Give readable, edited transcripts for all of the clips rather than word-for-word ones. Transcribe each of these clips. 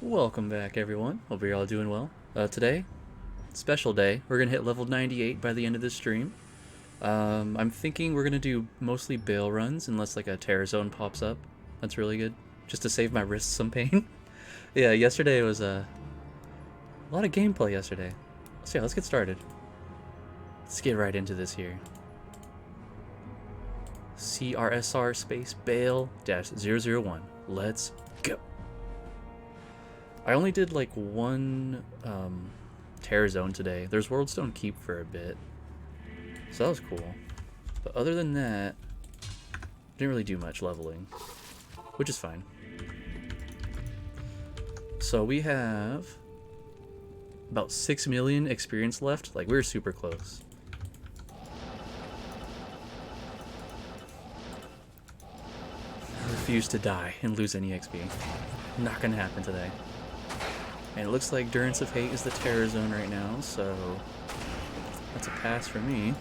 Welcome back, everyone. Hope you're all doing well. Today, special day. We're gonna hit level 98 by the end of this stream. I'm thinking we're gonna do mostly Baal runs, unless like a Terror Zone pops up. That's really good, just to save my wrists some pain. Yeah, yesterday was a lot of gameplay yesterday. So yeah, let's get started. Let's get right into this here. CRSR space Baal -001. Let's go. I only did like one Terror Zone today. There's Worldstone Keep for a bit, so that was cool. But other than that, didn't really do much leveling, which is fine. So we have about 6 million experience left. Like, we're super close. I refuse to die and lose any XP. Not gonna happen today. And it looks like Durance of Hate is the Terror Zone right now, so that's a pass for me.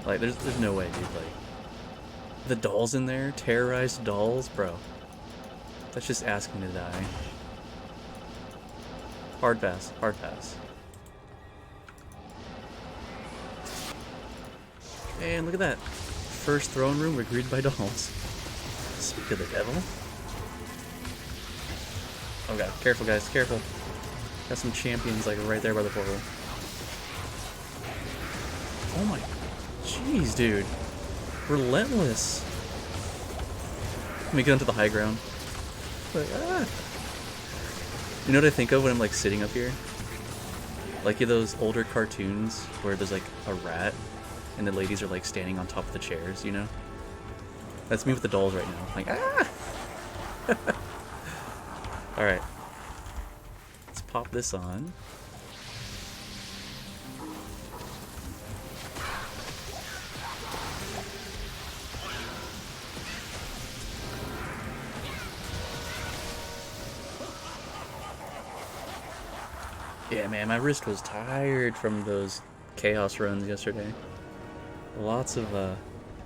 Like, there's no way, dude. Like, the dolls in there, terrorized dolls, bro. That's just asking to die. Hard pass, hard pass. And look at that. First throne room, we're greeted by dolls. Speak of the devil. Oh god, careful guys, careful. Got some champions like right there by the portal. Oh my, jeez, dude. Relentless. Let me get onto the high ground. Like, ah. You know what I think of when I'm like sitting up here? Like those older cartoons where there's like a rat and the ladies are like standing on top of the chairs, you know? That's me with the dolls right now. Like, ah! Alright. Let's pop this on. Yeah, man, my wrist was tired from those chaos runs yesterday. Lots of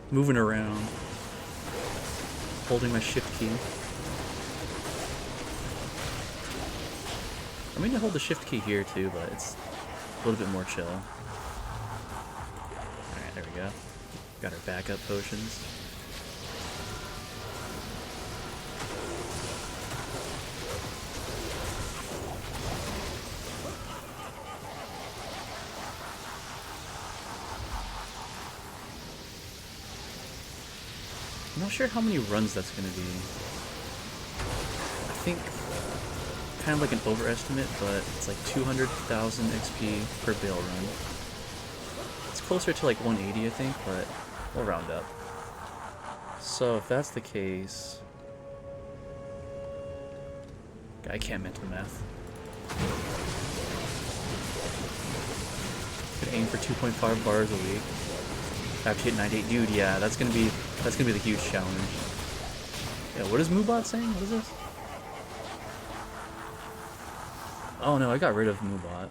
moving around, holding my shift key. I mean to hold the shift key here too, but it's a little bit more chill. Alright, there we go. Got our backup potions. I'm not sure how many runs that's going to be. I think kind of like an overestimate, but it's like 200,000 XP per Baal run. It's closer to like 180, I think, but we'll round up. So if that's the case, I can't mental math. Could aim for 2.5 bars a week. After hit 98, dude. Yeah, that's gonna be the huge challenge. Yeah, what is Moobot saying? What is this? Oh no, I got rid of Moobot.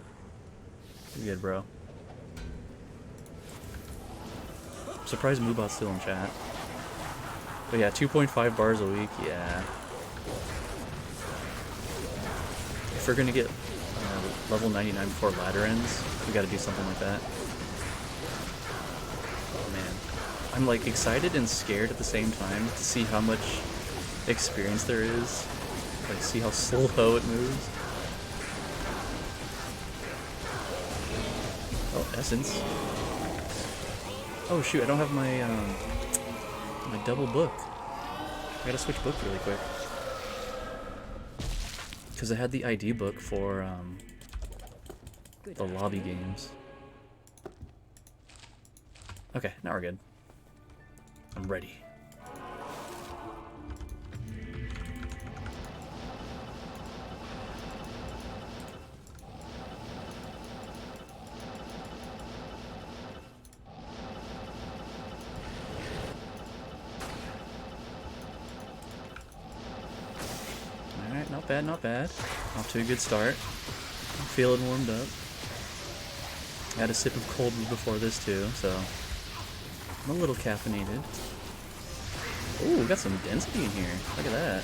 You good, bro? I'm surprised Moobot's still in chat. But yeah, 2.5 bars a week. Yeah. If we're gonna get level 99 before ladder ends, we gotta do something like that. Oh man, I'm like excited and scared at the same time to see how much experience there is. Like, see how slow it moves. Oh, essence. Oh shoot, I don't have my my double book. I gotta switch book really quick. Because I had the ID book for the lobby games. Okay, now we're good. I'm ready. Alright, not bad, not bad. Off to a good start. I'm feeling warmed up. I had a sip of cold brew before this too, so I'm a little caffeinated. Ooh, we got some density in here. Look at that.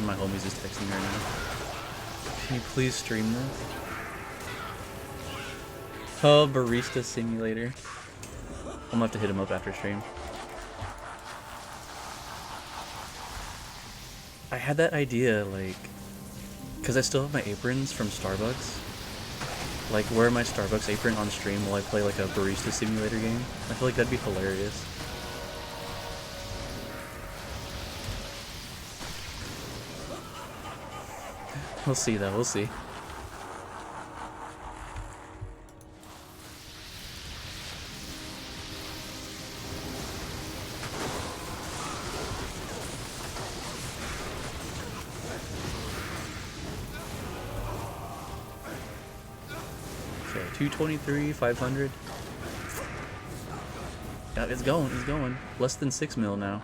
of my homies is texting right now. Can you please stream this? Oh, Barista Simulator. I'm gonna have to hit him up after stream. I had that idea, like, because I still have my aprons from Starbucks. Like, wear my Starbucks apron on stream while I play, like, a Barista Simulator game. I feel like that'd be hilarious. We'll see, though. We'll see. Okay, 223, 500. Yeah, it's going. It's going. Less than 6 mil now.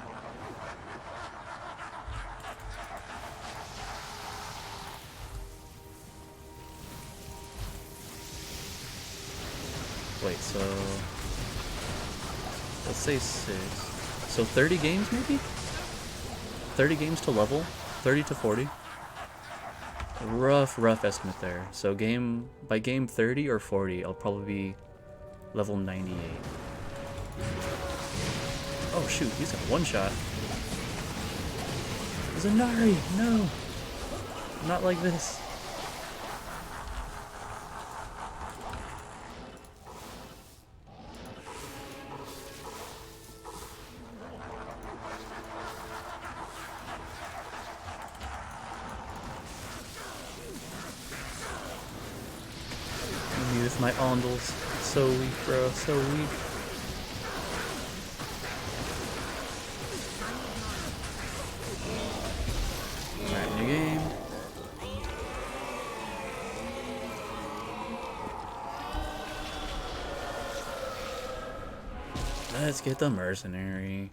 Wait, so let's say 6. So 30 games maybe? 30 games to level? 30 to 40? Rough estimate there. So by game 30 or 40, I'll probably be level 98. Oh shoot, he's got one shot. Zanari, no! Not like this. With my ondles. So weak, bro. So weak. Alright, new game. Let's get the mercenary.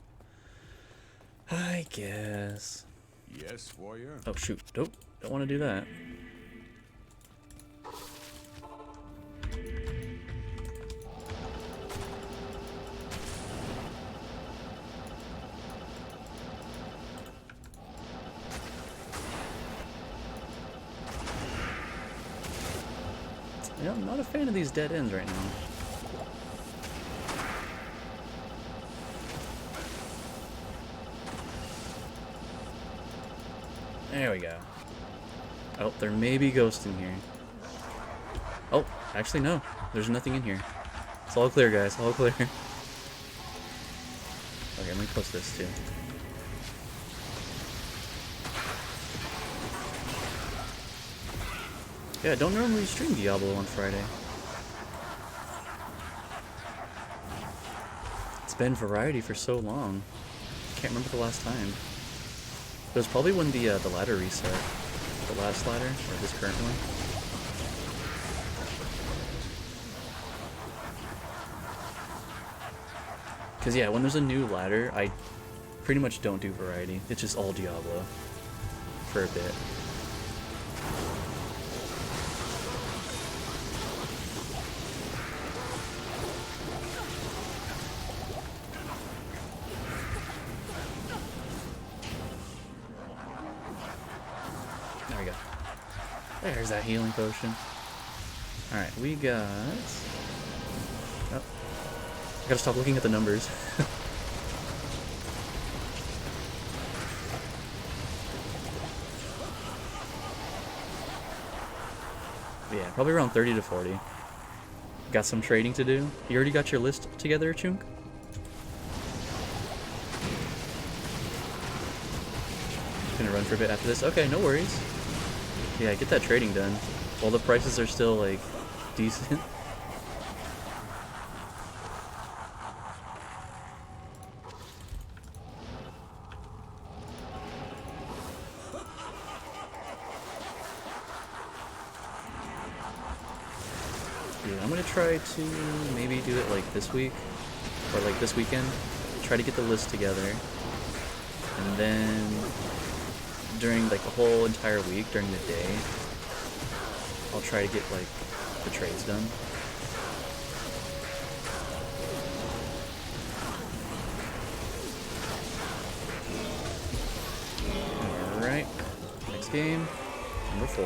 I guess. Yes, warrior. Oh shoot. Nope. Don't want to do that. You know, I'm not a fan of these dead ends right now. There we go. Oh, there may be ghosts in here. Oh, actually no. There's nothing in here. It's all clear, guys. All clear. Okay, let me post this too. Yeah, I don't normally stream Diablo on Friday. It's been variety for so long. Can't remember the last time. It was probably when the ladder reset. The last ladder, or this current one. Because yeah, when there's a new ladder, I pretty much don't do variety. It's just all Diablo. For a bit. There we go. There's that healing potion. Alright, we got... Oh. I gotta stop looking at the numbers. Yeah, probably around 30 to 40. Got some trading to do. You already got your list together, Chunk? Gonna run for a bit after this. Okay, no worries. Yeah, get that trading done. While the prices are still, like, decent. Yeah, I'm gonna try to maybe do it, like, this week. Or, like, this weekend. Try to get the list together. And then... during like the whole entire week, during the day, I'll try to get like the trades done. Alright. Last game, number 4.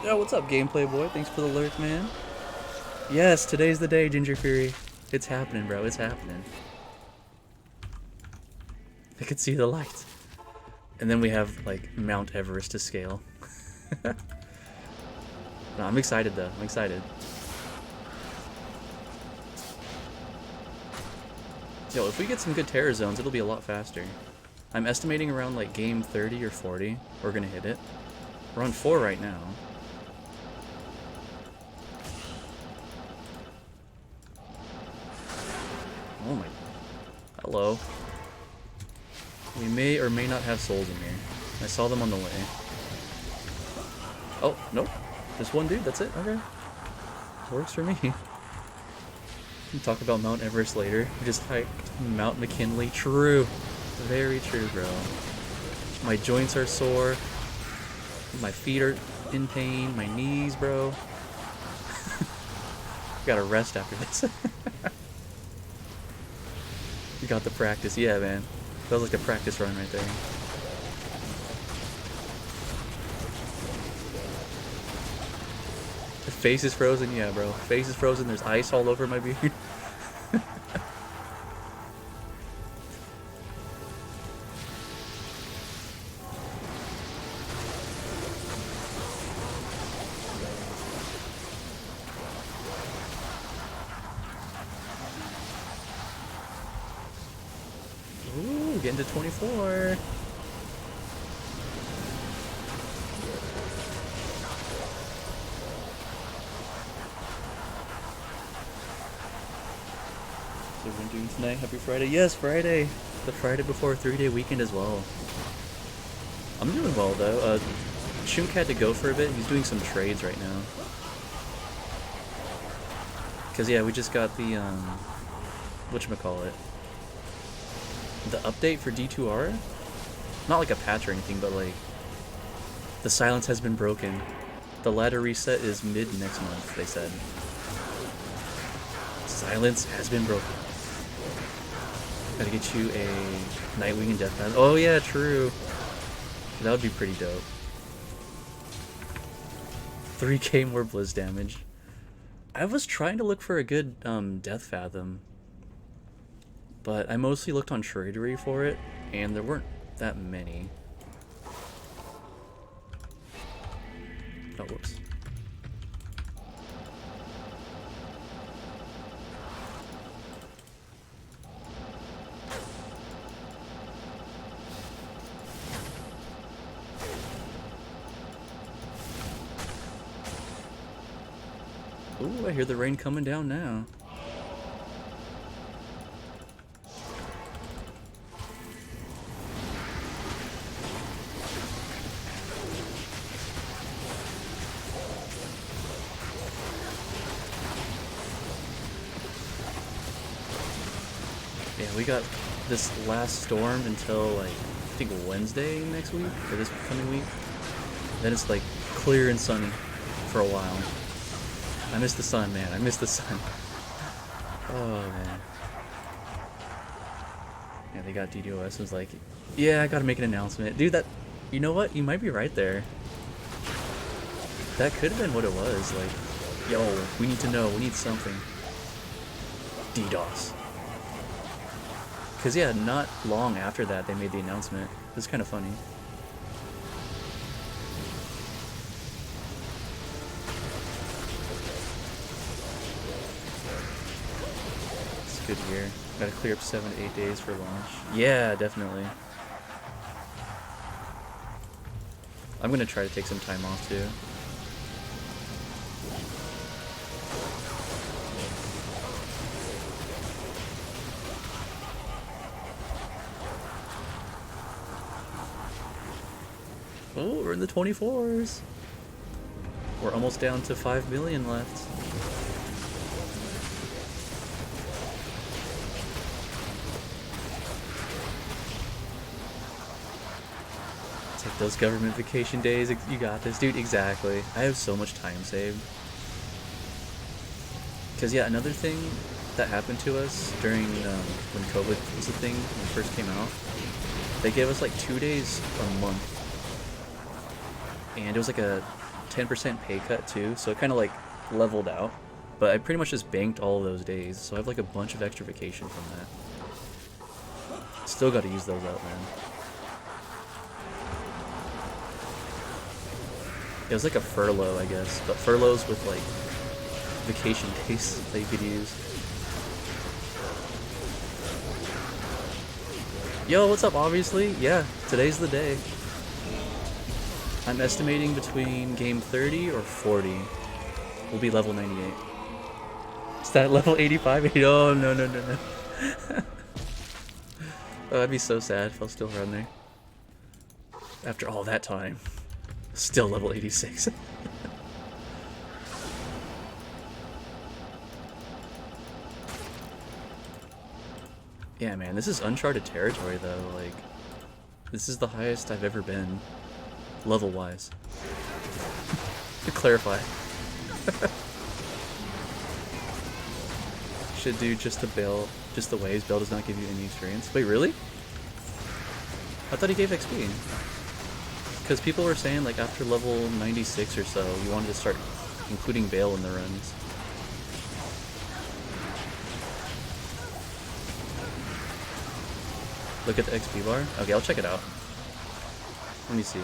Yo, what's up, Gameplay Boy? Thanks for the lurk, man. Yes, today's the day, Ginger Fury. It's happening, bro. It's happening. I could see the light. And then we have, like, Mount Everest to scale. No, I'm excited, though. I'm excited. Yo, if we get some good terror zones, it'll be a lot faster. I'm estimating around, like, game 30 or 40. We're gonna hit it. We're on 4 right now. Oh my... Hello. We may or may not have souls in here. I saw them on the way. Oh, nope. Just one dude, that's it? Okay. Works for me. We can talk about Mount Everest later. We just hiked Mount McKinley. True. Very true, bro. My joints are sore. My feet are in pain. My knees, bro. Gotta rest after this. You got the practice. Yeah, man. That was like a practice run right there. The face is frozen? Yeah, bro. Face is frozen. There's ice all over my beard. Ooh, getting to 24. What's everyone doing tonight? Happy Friday. Yes, Friday. The Friday before a 3-day weekend as well. I'm doing well, though. Shunk had to go for a bit. He's doing some trades right now. Because, yeah, we just got the, whatchamacallit? The update for D2R? Not like a patch or anything, but like the silence has been broken. The ladder reset is mid next month, they said. Silence has been broken. Gotta get you a Nightwing and Death Path. Oh yeah, true. That would be pretty dope. 3k more Blizz damage. I was trying to look for a good Death Fathom, but I mostly looked on Tradery for it, and there weren't that many. Oh, whoops. Ooh, I hear the rain coming down now. Yeah, we got this last storm until, like, I think Wednesday next week, or this coming week. Then it's, like, clear and sunny for a while. I miss the sun, man. I miss the sun. Oh, man. Yeah, they got DDoS. Was like, yeah, I gotta make an announcement. Dude, that... You know what? You might be right there. That could have been what it was. Like, yo, we need to know. We need something. DDoS. Because, yeah, not long after that, they made the announcement. It was kind of funny. It's a good year. Gotta clear up 7 to 8 days for launch. Yeah, definitely. I'm gonna try to take some time off, too. Oh, we're in the 24s. We're almost down to 5 million left. It's like those government vacation days. You got this, dude. Exactly. I have so much time saved. Because, yeah, another thing that happened to us during when COVID was a thing, when it first came out, they gave us like 2 days a month and it was like a 10% pay cut too, so it kind of like leveled out. But I pretty much just banked all of those days, so I have like a bunch of extra vacation from that. Still got to use those out, man. It was like a furlough, I guess, but furloughs with like vacation days that you could use. Yo, what's up, obviously? Yeah, today's the day. I'm estimating between game 30 or 40. We'll be level 98. Is that level 85? Oh, no, no, no, no. Oh, I'd be so sad if I was still around there. After all that time. Still level 86. Yeah, man, this is uncharted territory, though. Like, this is the highest I've ever been, level-wise. To clarify. Should do just the Baal, just the waves. Baal does not give you any experience. Wait, really? I thought he gave XP. Because people were saying, like, after level 96 or so, you wanted to start including Baal in the runs. Look at the XP bar? Okay, I'll check it out. Let me see.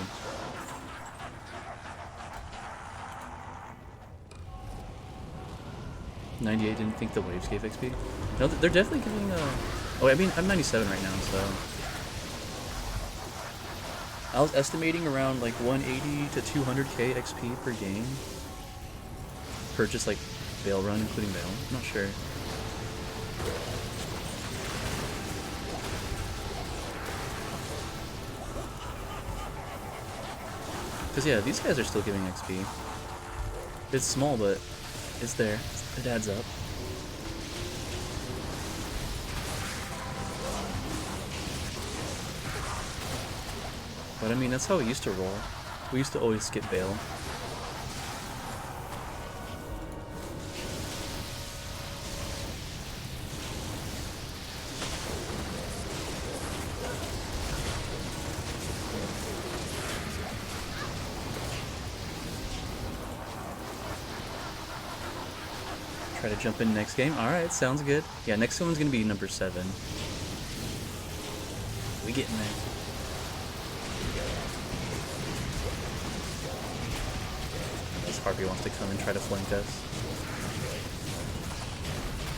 $98 didn't think the waves gave XP? No, they're definitely giving Oh, I mean, I'm 97 right now, so... I was estimating around like 180 to 200k XP per game. Per just like Baal run, including Baal. I'm not sure. Because yeah, these guys are still giving XP. It's small, but it's there. It adds up. But I mean, that's how we used to roll. We used to always skip Baal. Try to jump in next game. Alright, sounds good. Yeah, next one's gonna be number 7. We getting there. Harvey wants to come and try to flank us.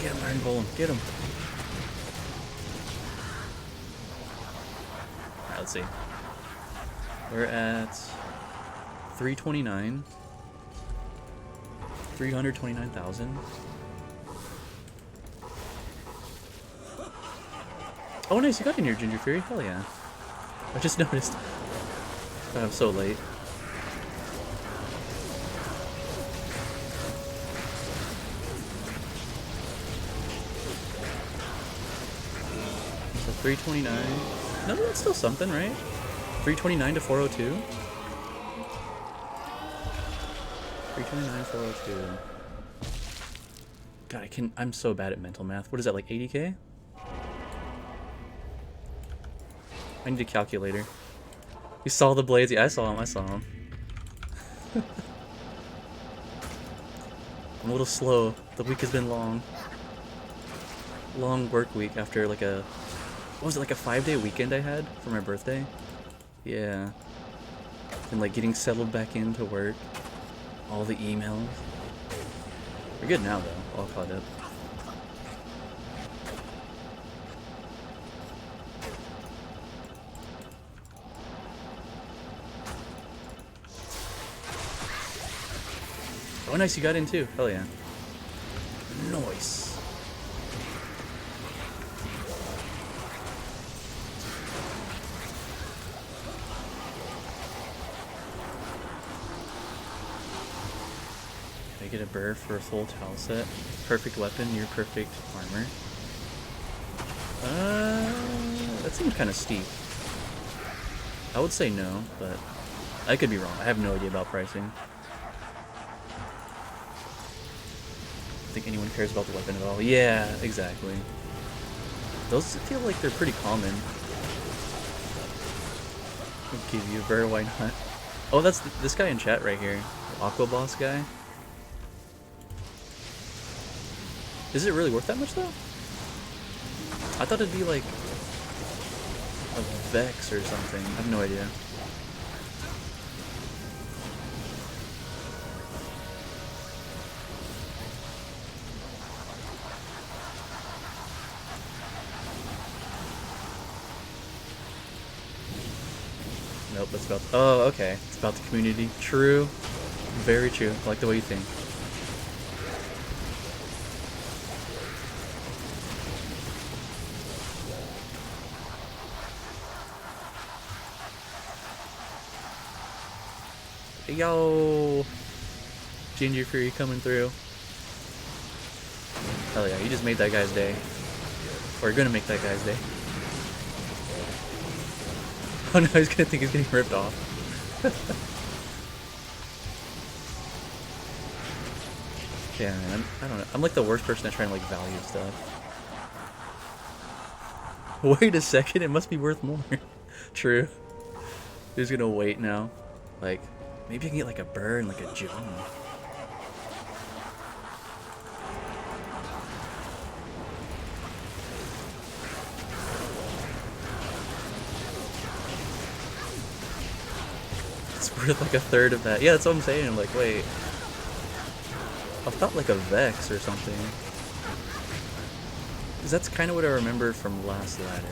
Get him, Iron Golem. Get him. Alright, let's see. We're at 329. 329,000. Oh, nice. You got in here, Ginger Fury. Hell yeah. I just noticed. God, I'm so late. So 329. No, that's still something, right? 329 to 402. 329, 402. God, I'm so bad at mental math. What is that, like 80k? I need a calculator. You saw the blades? Yeah, I saw him. I'm a little slow. The week has been long. Long work week after like a... What was it, like a 5-day weekend I had for my birthday? Yeah. And like getting settled back into work. All the emails. We're good now though. All caught up. Oh, nice, you got in too. Hell yeah. Nice. Can I get a burr for a full towel set? Perfect weapon, near perfect armor. That seems kind of steep. I would say no, but I could be wrong. I have no idea about pricing. I don't think anyone cares about the weapon at all. Yeah, exactly. Those feel like they're pretty common. I'll give you a burr, why not? Oh, that's this guy in chat right here. The Aqua Boss guy. Is it really worth that much, though? I thought it'd be like a Vex or something. I have no idea. Nope, that's about... Oh, okay. It's about the community. True. Very true. I like the way you think. Yo! Ginger Fury coming through. Hell yeah, you just made that guy's day. Or you're gonna make that guy's day. Oh no, he's gonna think he's getting ripped off. Yeah, man, I don't know. I'm like the worst person at trying to like value stuff. Wait a second, it must be worth more. True. He's gonna wait now. Like, maybe I can get like a bird and like a Joan. It's worth like a third of that. Yeah, that's what I'm saying. I'm like, wait. I felt like a Vex or something. Because that's kind of what I remember from last ladder.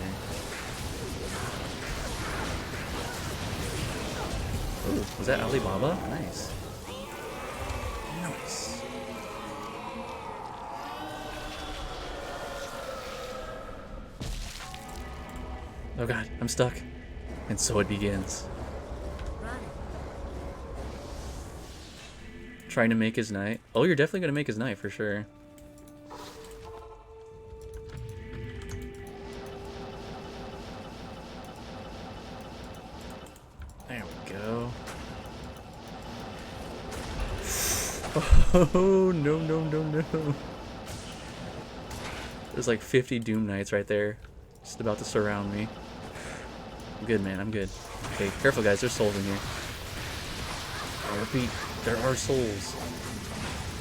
Ooh, was that Alibaba? Nice. Nice. Oh god, I'm stuck. And so it begins. Trying to make his night. Oh, you're definitely gonna make his night for sure. There we go. Oh, no, no, no, no. There's like 50 Doom Knights right there. Just about to surround me. I'm good, man. I'm good. Okay, careful, guys. There's souls in here. I repeat, there are souls.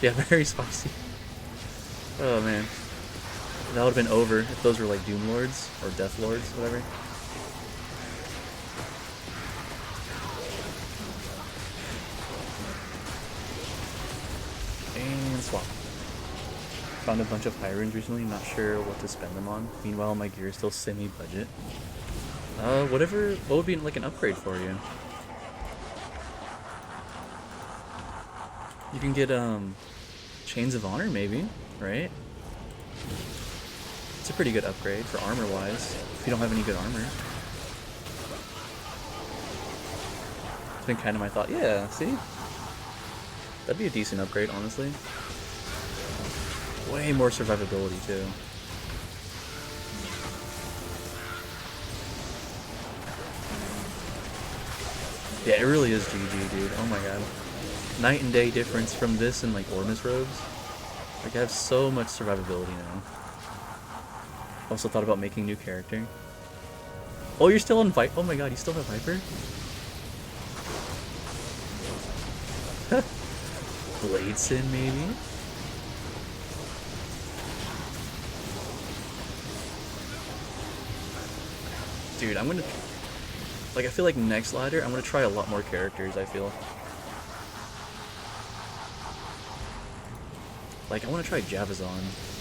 Yeah, very spicy. Oh, man. That would have been over if those were like Doom Lords or Death Lords, whatever. And swap. Found a bunch of high runes recently, not sure what to spend them on. Meanwhile, my gear is still semi-budget. Whatever, what would be like an upgrade for you? You can get, Chains of Honor maybe, right? It's a pretty good upgrade for armor-wise, if you don't have any good armor. It's been kind of my thought. Yeah, see? That'd be a decent upgrade, honestly. Way more survivability, too. Yeah, it really is GG, dude. Oh my god. Night and day difference from this and, like, Ormus robes. Like, I have so much survivability now. Also thought about making a new character. Oh, you're still on Viper? Oh my god, you still have Viper? Bladeson, maybe? Dude, I'm gonna... Like, I feel like next ladder, I'm gonna try a lot more characters, I feel. Like, I want to try Javazon.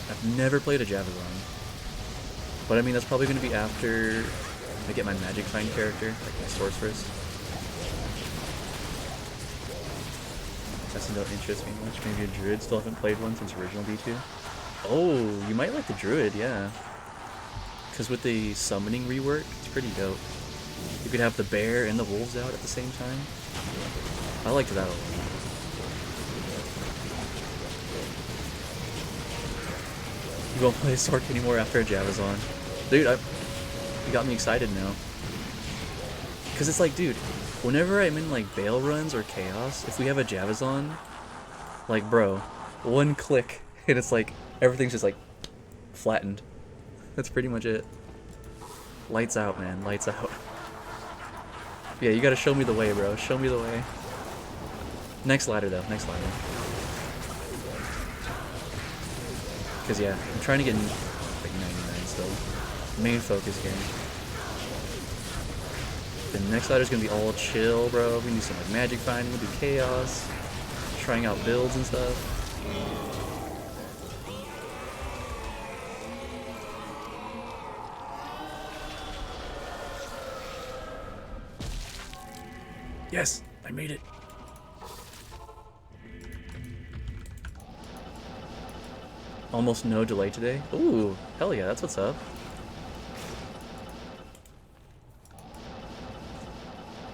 I've never played a Javazon. But I mean, that's probably going to be after I get my Magic Find character, like my Sorceress. That's don't interest me much. Maybe a Druid. Still haven't played one since original D2. Oh, you might like the Druid, yeah. Because with the summoning rework, it's pretty dope. You could have the bear and the wolves out at the same time. I liked that a lot. You won't play Sork anymore after a Javazon. Dude, you got me excited now. Because it's like, dude, whenever I'm in like Baal runs or Chaos, if we have a Javazon, like, bro, one click, and it's like, everything's just like, flattened. That's pretty much it. Lights out, man. Lights out. Yeah, you gotta show me the way, bro. Show me the way. Next ladder, though. Next ladder. Because, yeah, I'm trying to get like 99 still. Main focus here. The next ladder's gonna be all chill, bro. We can do some like magic finding, we'll do chaos. Trying out builds and stuff. Yes! I made it! Almost no delay today. Ooh, hell yeah, that's what's up.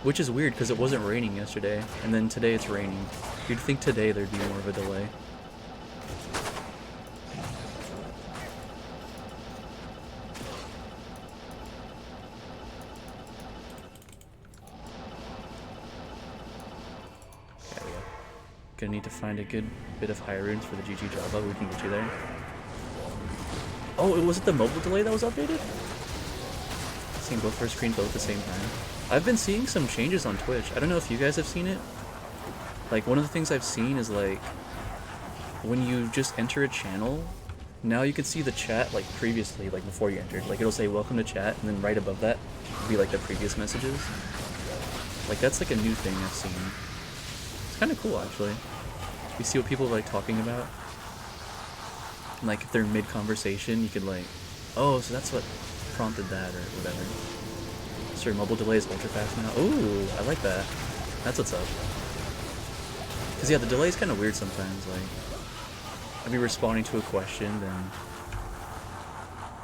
Which is weird because it wasn't raining yesterday, and then today it's raining. You'd think today there'd be more of a delay. There we go. Gonna need to find a good bit of high runes for the GG Java. We can get you there. Oh, was it the mobile delay that was updated? Seeing both first screens both at the same time. I've been seeing some changes on Twitch. I don't know if you guys have seen it. Like, one of the things I've seen is, like, when you just enter a channel, now you can see the chat, like, previously, like, before you entered. Like, it'll say, welcome to chat, and then right above that will be, like, the previous messages. Like, that's, like, a new thing I've seen. It's kind of cool, actually. You see what people are, like, talking about. And, like, if they're mid-conversation, you could, like, oh, so that's what prompted that, or whatever. Sorry, mobile delay is ultra fast now. Ooh, I like that. That's what's up. Because, yeah, the delay is kind of weird sometimes. Like, I'll be responding to a question, then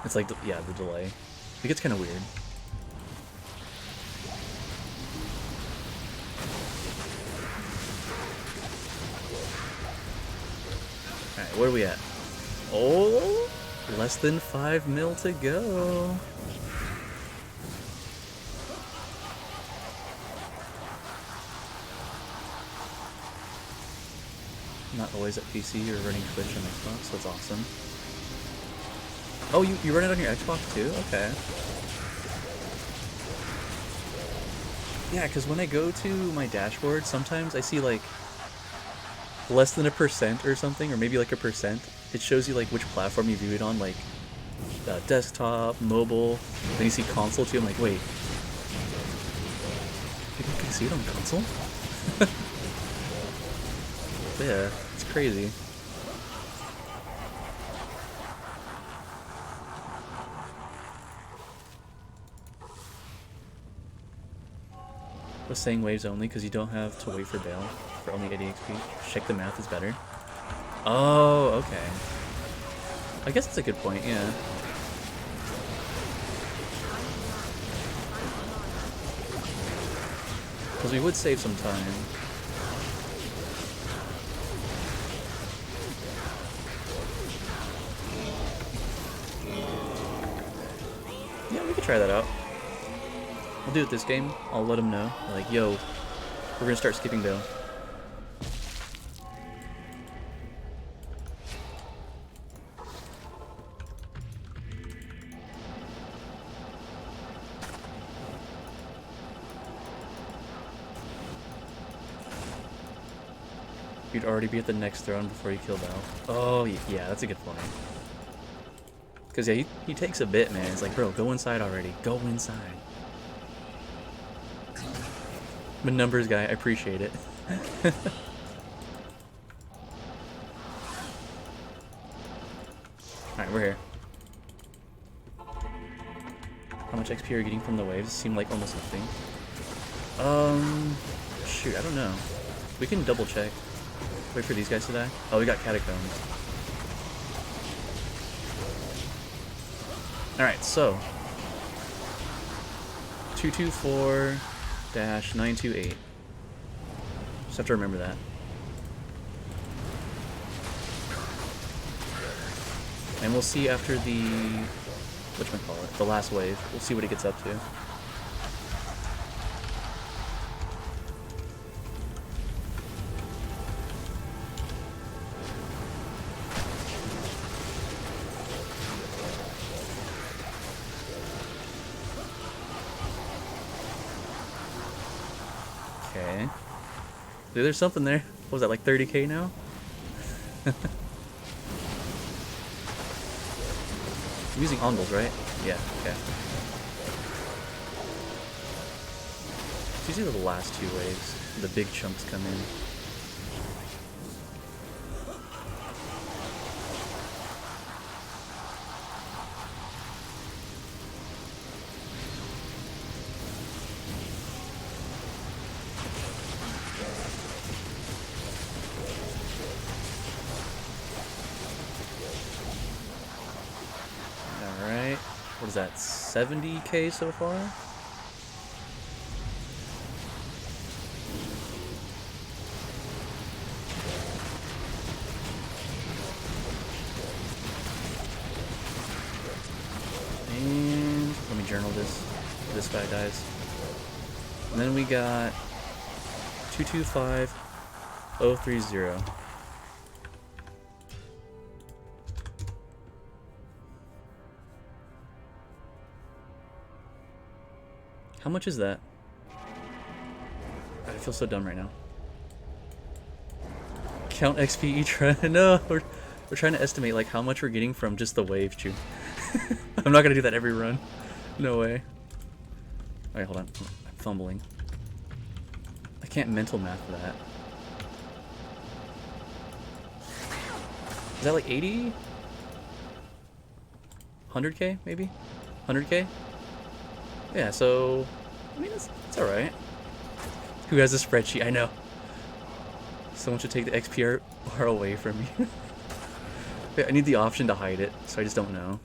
it's like, yeah, the delay. It gets kind of weird. Alright, where are we at? Oh, less than 5 mil to go. Not always at PC, you're running Twitch and Xbox, that's awesome. Oh, you run it on your Xbox too? Okay. Yeah, because when I go to my dashboard, sometimes I see like less than 1% or something, or maybe like 1%. It shows you like which platform you view it on, like desktop, mobile, then you see console too. I'm like, wait, people can see it on console? Yeah, it's crazy. I was saying waves only because you don't have to wait for Baal for only 80 XP. Check the math is better. Oh, okay. I guess that's a good point, yeah. Because we would save some time. Yeah, we could try that out. I'll do it this game. I'll let them know. Like, yo, we're gonna start skipping Baal. You'd already be at the next throne before you kill Baal. Oh, yeah, that's a good point. Because, yeah, he takes a bit, man. It's like, bro, go inside already. Go inside. I'm a numbers guy. I appreciate it. Alright, we're here. How much XP are you getting from the waves? It seemed like almost nothing. Shoot, I don't know. We can double check. Wait for these guys to die. Oh, we got catacombs. Alright, so 224-928. Just have to remember that. And we'll see after the whatchamacallit, the last wave. We'll see what it gets up to. Okay. Dude, there's something there. What was that, like 30k now? I'm using Ongles, right? Yeah, okay. It's usually the last two waves. The big chunks come in. Alright. What is that? 70k so far? And let me journal this. This guy dies. And then we got 225030. How much is that? I feel so dumb right now. Count XP each run. No, we're trying to estimate like how much we're getting from just the wave chew. I'm not gonna do that every run. No way. Alright, hold on. I'm fumbling. I can't mental math that. Is that like 80? 100k maybe? 100k? Yeah, so I mean it's alright. Who has a spreadsheet? I know. Someone should take the XP bar away from me. I need the option to hide it, so I just don't know.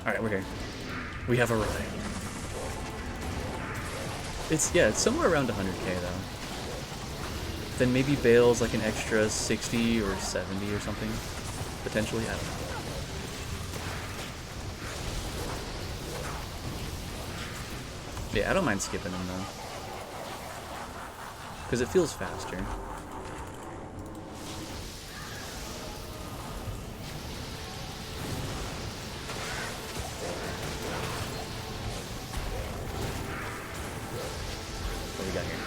Alright, we're here. We have arrived. It's somewhere around 100k though. Then maybe Baal's like an extra 60 or 70 or something. Potentially, I don't know. Yeah, I don't mind skipping them though. Because it feels faster. What do we got here?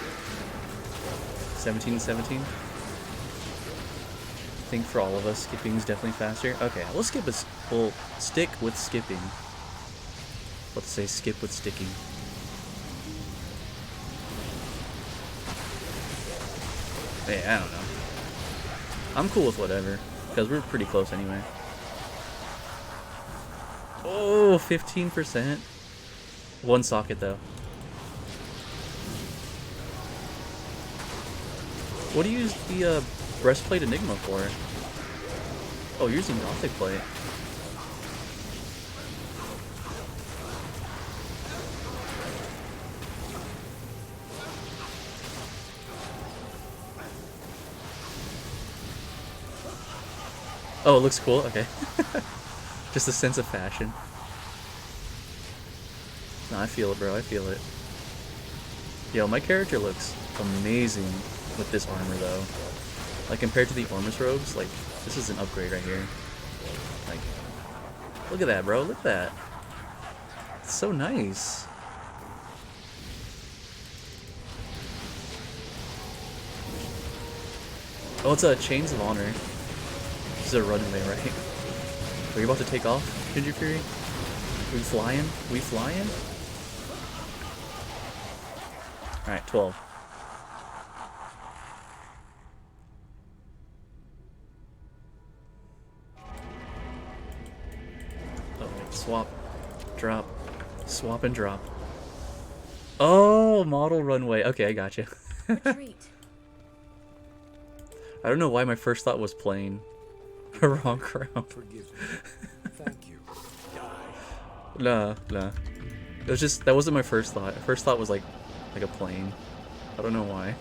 17. I think for all of us, skipping is definitely faster. Okay, we'll stick with skipping. Let's say skip with sticking. Yeah, I don't know. I'm cool with whatever, because we're pretty close anyway. Oh, 15%. One socket though. What do you use the breastplate Enigma for? Oh, you're using Gothic plate. Oh, it looks cool? Okay. Just a sense of fashion. No, I feel it, bro. I feel it. Yo, my character looks amazing with this armor, though. Like, compared to the Ormus robes, like, this is an upgrade right here. Like, look at that, bro. Look at that. It's so nice. Oh, it's a Chains of Honor. This is a runway, right? Are you about to take off, Ginger Fury? We flying? We flying? Alright, 12. Oh, wait, swap. Drop. Swap and drop. Oh, model runway. Okay, I gotcha. Retreat. I don't know why my first thought was plane. Wrong crown. Forgive me. Thank you. Nah. It was just, that wasn't my first thought. First thought was like a plane. I don't know why.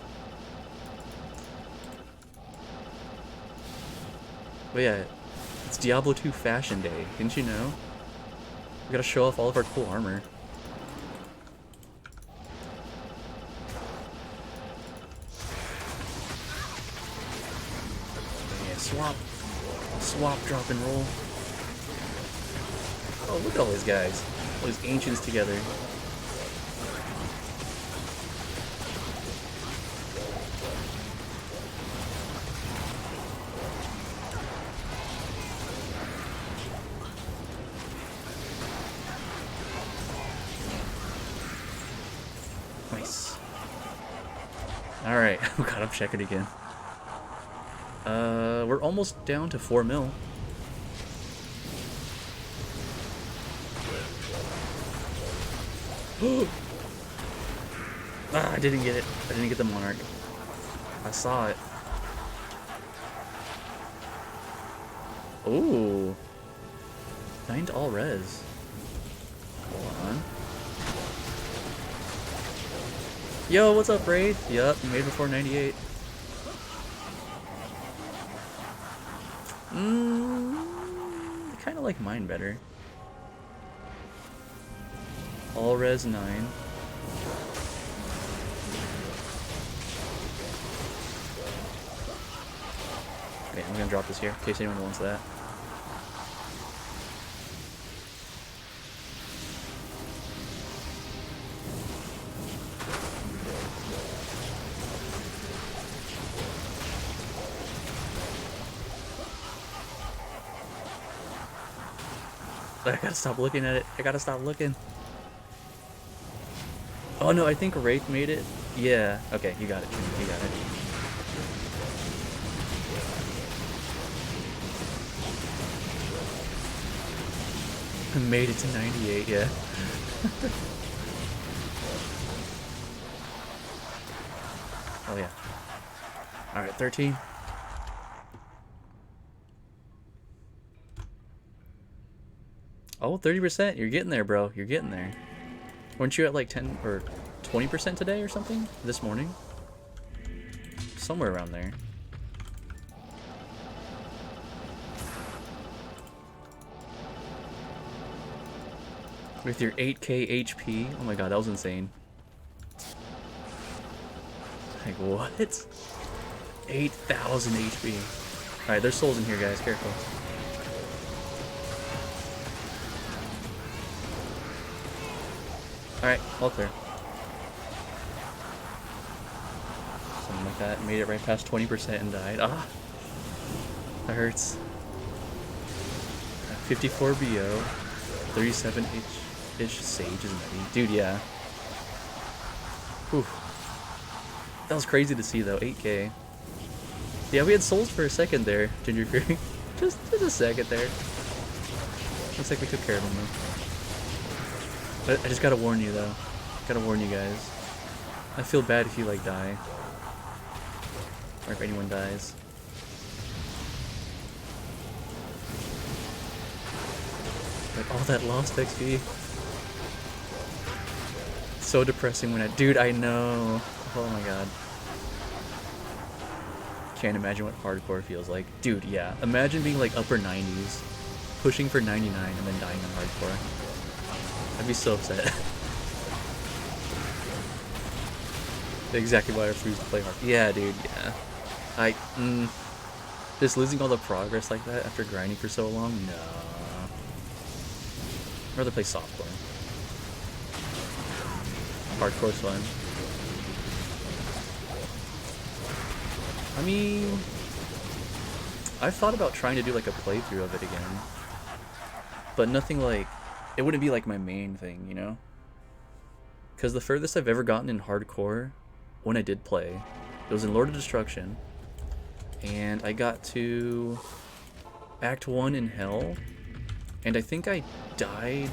But yeah, it's Diablo 2 Fashion Day. Didn't you know? We gotta show off all of our cool armor. Yeah, swap. Swap, drop, and roll. Oh, look at all these guys. All these ancients together. Alright. Oh god, I'm checking again. We're almost down to 4 mil. Ah, I didn't get it. I didn't get the Monarch. I saw it. Ooh. 9 to all res. Hold on. Yo, what's up, Raid? Yup, you made before 98. I kind of like mine better. All res 9. Okay, I'm gonna drop this here in case anyone wants that. I gotta stop looking at it. I gotta stop looking. Oh no, I think Wraith made it. Yeah. Okay, you got it. You got it. I made it to 98, yeah. Oh yeah. Alright, 13. Oh, 30%. You're getting there, bro. You're getting there. Weren't you at like 10 or 20% today or something? This morning? Somewhere around there. With your 8k HP? Oh my god, that was insane. Like, what? 8,000 HP. Alright, there's souls in here, guys. Careful. Alright, all clear. Something like that. Made it right past 20% and died. Ah! That hurts. 54 BO. 37-ish Sage is many. Dude, yeah. Whew. That was crazy to see, though. 8k. Yeah, we had souls for a second there, Ginger Fury. just a second there. Looks like we took care of him, though. But I just gotta warn you, though. Gotta warn you guys. I feel bad if you, like, die. Or if anyone dies. Like, all that lost XP. So depressing when I... Dude, I know. Oh my god. Can't imagine what hardcore feels like. Dude, yeah. Imagine being, like, upper 90s. Pushing for 99 and then dying on hardcore. I'd be so upset. Exactly why I refuse to play hard. Yeah, dude, yeah. Just losing all the progress like that after grinding for so long? No. I'd rather play softcore. Hardcore's fun. I mean... I've thought about trying to do like a playthrough of it again. But nothing like... It wouldn't be like my main thing, you know? Because the furthest I've ever gotten in hardcore, when I did play, it was in Lord of Destruction. And I got to Act 1 in Hell. And I think I died,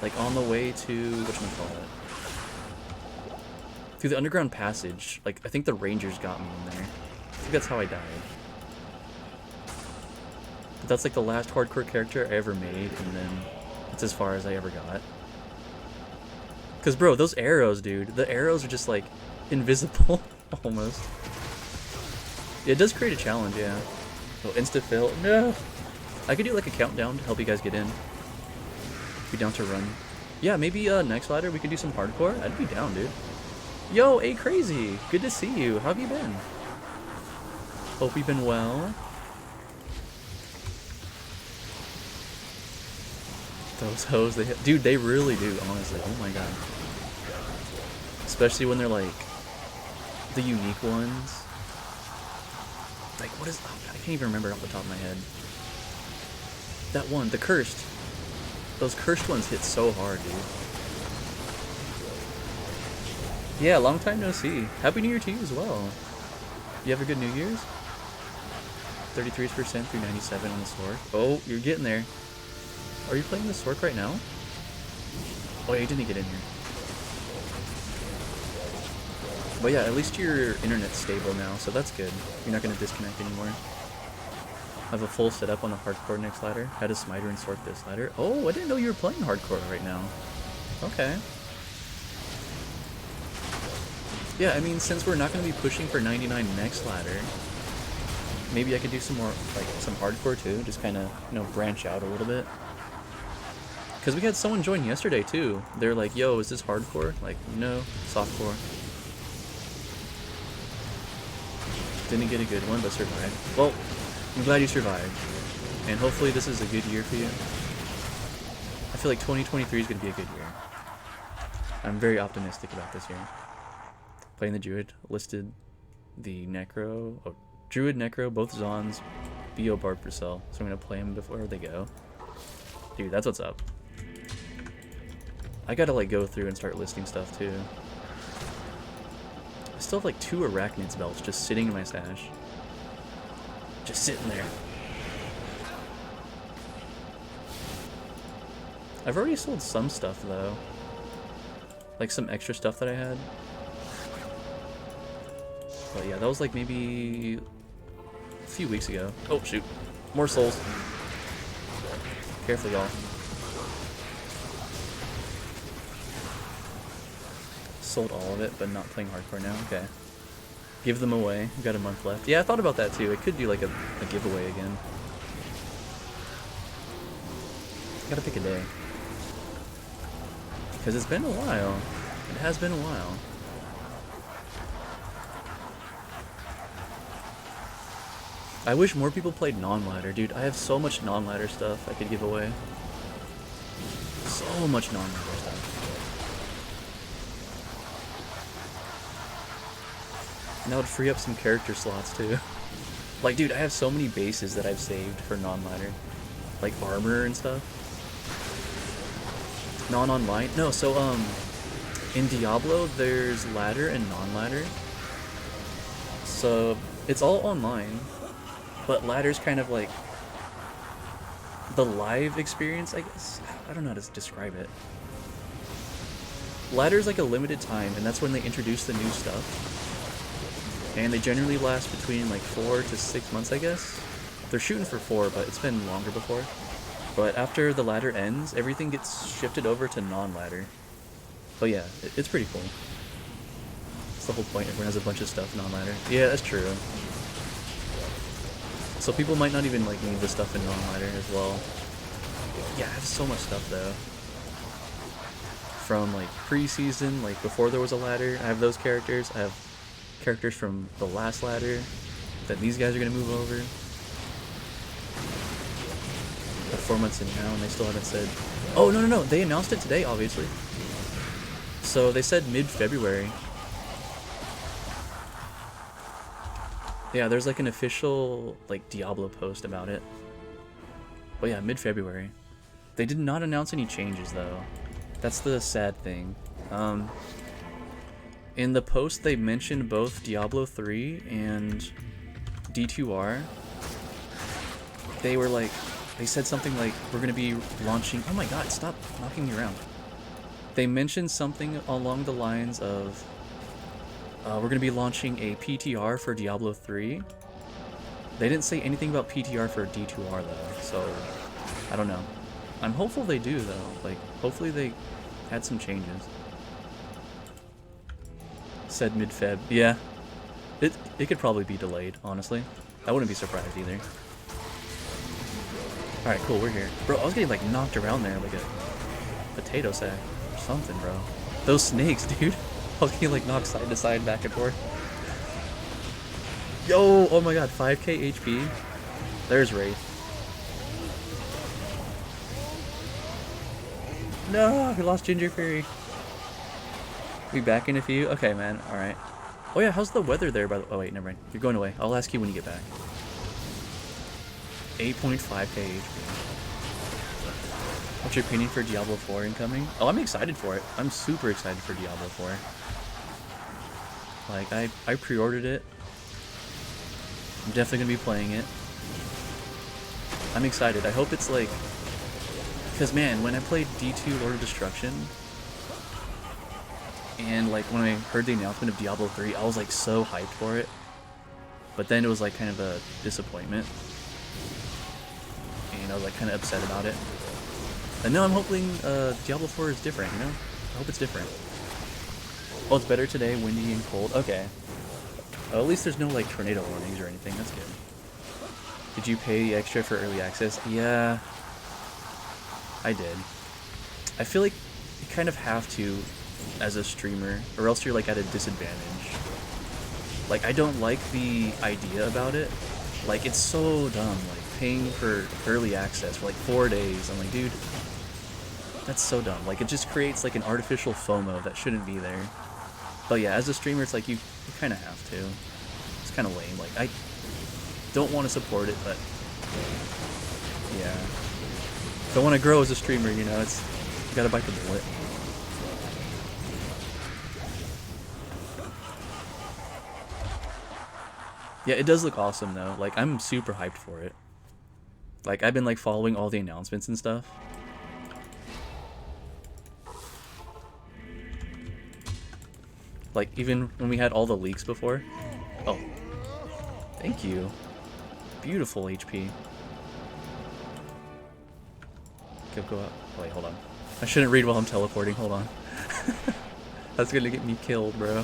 like, on the way to... whatchamacallit? Through the underground passage. Like, I think the Rangers got me in there. I think that's how I died. But that's, like, the last hardcore character I ever made, and then... It's as far as I ever got. Because, bro, those arrows, dude. The arrows are just, like, invisible. Almost. It does create a challenge, yeah. Oh, insta-fill. No! I could do, like, a countdown to help you guys get in. Be down to run. Yeah, maybe, next ladder we could do some hardcore. I'd be down, dude. Yo, A Crazy! Good to see you. How have you been? Hope you've been well. Those hoes, dude, they really do, honestly. Oh my god. Especially when they're like the unique ones. Like, what is... Oh, I can't even remember off the top of my head. That one, the cursed. Those cursed ones hit so hard, dude. Yeah, long time no see. Happy New Year to you as well. You have a good New Year's? 33% through 97 on the sword. Oh, you're getting there. Are you playing the sword right now? Oh yeah, you didn't get in here. But yeah, at least your internet's stable now, so that's good. You're not going to disconnect anymore. I have a full setup on the hardcore next ladder. Had a smiter and sword this ladder. Oh, I didn't know you were playing hardcore right now. Okay. Yeah, I mean, since we're not going to be pushing for 99 next ladder, maybe I could do some more, like, some hardcore too. Just kind of, you know, branch out a little bit. Because we had someone join yesterday too. They're like, yo, is this hardcore? Like, no, softcore. Didn't get a good one, but survived. Well, I'm glad you survived. And hopefully this is a good year for you. I feel like 2023 is going to be a good year. I'm very optimistic about this year. Playing the Druid, listed the Necro, oh, Druid, Necro, both Zons, BO Bard Purcell. So I'm going to play them before they go. Dude, that's what's up. I gotta like go through and start listing stuff too. I still have like 2 Arachnids belts just sitting in my stash. Just sitting there. I've already sold some stuff though. Like some extra stuff that I had. But yeah, that was like maybe a few weeks ago. Oh shoot. More souls. Careful, y'all. Sold all of it, but not playing hardcore now. Okay. Give them away. We've got a month left. Yeah, I thought about that too. It could do like a giveaway again. Gotta pick a day. Because it's been a while. It has been a while. I wish more people played non-ladder, dude. I have so much non-ladder stuff I could give away. So much non-ladder stuff. And that would free up some character slots too. Like, dude, I have so many bases that I've saved for non-ladder. Like armor and stuff. Non-online? No, so, in Diablo, there's ladder and non-ladder. So, it's all online. But ladder's kind of like the live experience, I guess. I don't know how to describe it. Ladder's like a limited time, and that's when they introduce the new stuff. And they generally last between like 4 to 6 months, I guess. They're shooting for 4, but it's been longer before. But after the ladder ends, everything gets shifted over to non-ladder. But yeah, it's pretty cool. That's the whole point. Everyone has a bunch of stuff non-ladder. Yeah, that's true. So people might not even like need the stuff in non-ladder as well. Yeah, I have so much stuff though. From like pre-season, like before there was a ladder, I have those characters. I have characters from the last ladder that these guys are gonna move over. They're 4 months in now and they still haven't said. Oh no, they announced it today, obviously. So they said mid-February. Yeah, there's like an official like Diablo post about it. But yeah, mid-February. They did not announce any changes though. That's the sad thing. In the post they mentioned both Diablo 3 and D2R. They said something like, we're gonna be launching, oh my god, stop knocking me around. They mentioned something along the lines of, we're going to be launching a PTR for Diablo 3. They didn't say anything about PTR for D2R though, so I don't know. I'm hopeful they do though. Like, hopefully they had some changes. Said mid-Feb. Yeah. It could probably be delayed, honestly. I wouldn't be surprised either. Alright, cool, we're here. Bro, I was getting like knocked around there like a potato sack or something, bro. Those snakes, dude. I was getting like knocked side to side, back and forth. Yo, oh my god, 5k HP. There's Wraith. No, we lost Ginger Fury. We back in a few? Okay, man, alright. Oh yeah, how's the weather there, by the way? Oh wait, never mind. You're going away. I'll ask you when you get back. 8.5k HP. What's your opinion for Diablo 4 incoming? Oh, I'm excited for it. I'm super excited for Diablo 4. Like, I pre-ordered it. I'm definitely gonna be playing it. I'm excited. I hope it's like... Because, man, when I played D2 Lord of Destruction, and, like, when I heard the announcement of Diablo 3, I was, like, so hyped for it. But then it was, like, kind of a disappointment. And I was, like, kind of upset about it. And now I'm hoping Diablo 4 is different, you know? I hope it's different. Oh, it's better today, windy and cold. Okay. At least there's no, like, tornado warnings or anything. That's good. Did you pay extra for early access? Yeah, I did. I feel like you kind of have to as a streamer, or else you're, like, at a disadvantage. Like, I don't like the idea about it. Like, it's so dumb, like, paying for early access for, like, 4 days. I'm like, dude, that's so dumb. Like, it just creates, like, an artificial FOMO that shouldn't be there. But yeah, as a streamer, it's like, you kind of have to. It's kind of lame. Like, I don't want to support it, but yeah. If I want to grow as a streamer, you know, it's, you gotta bite the bullet. Yeah, it does look awesome, though. Like, I'm super hyped for it. Like, I've been, like, following all the announcements and stuff. Like, even when we had all the leaks before. Oh. Thank you. Beautiful HP. Go up. Oh, wait, hold on. I shouldn't read while I'm teleporting. Hold on. That's gonna get me killed, bro.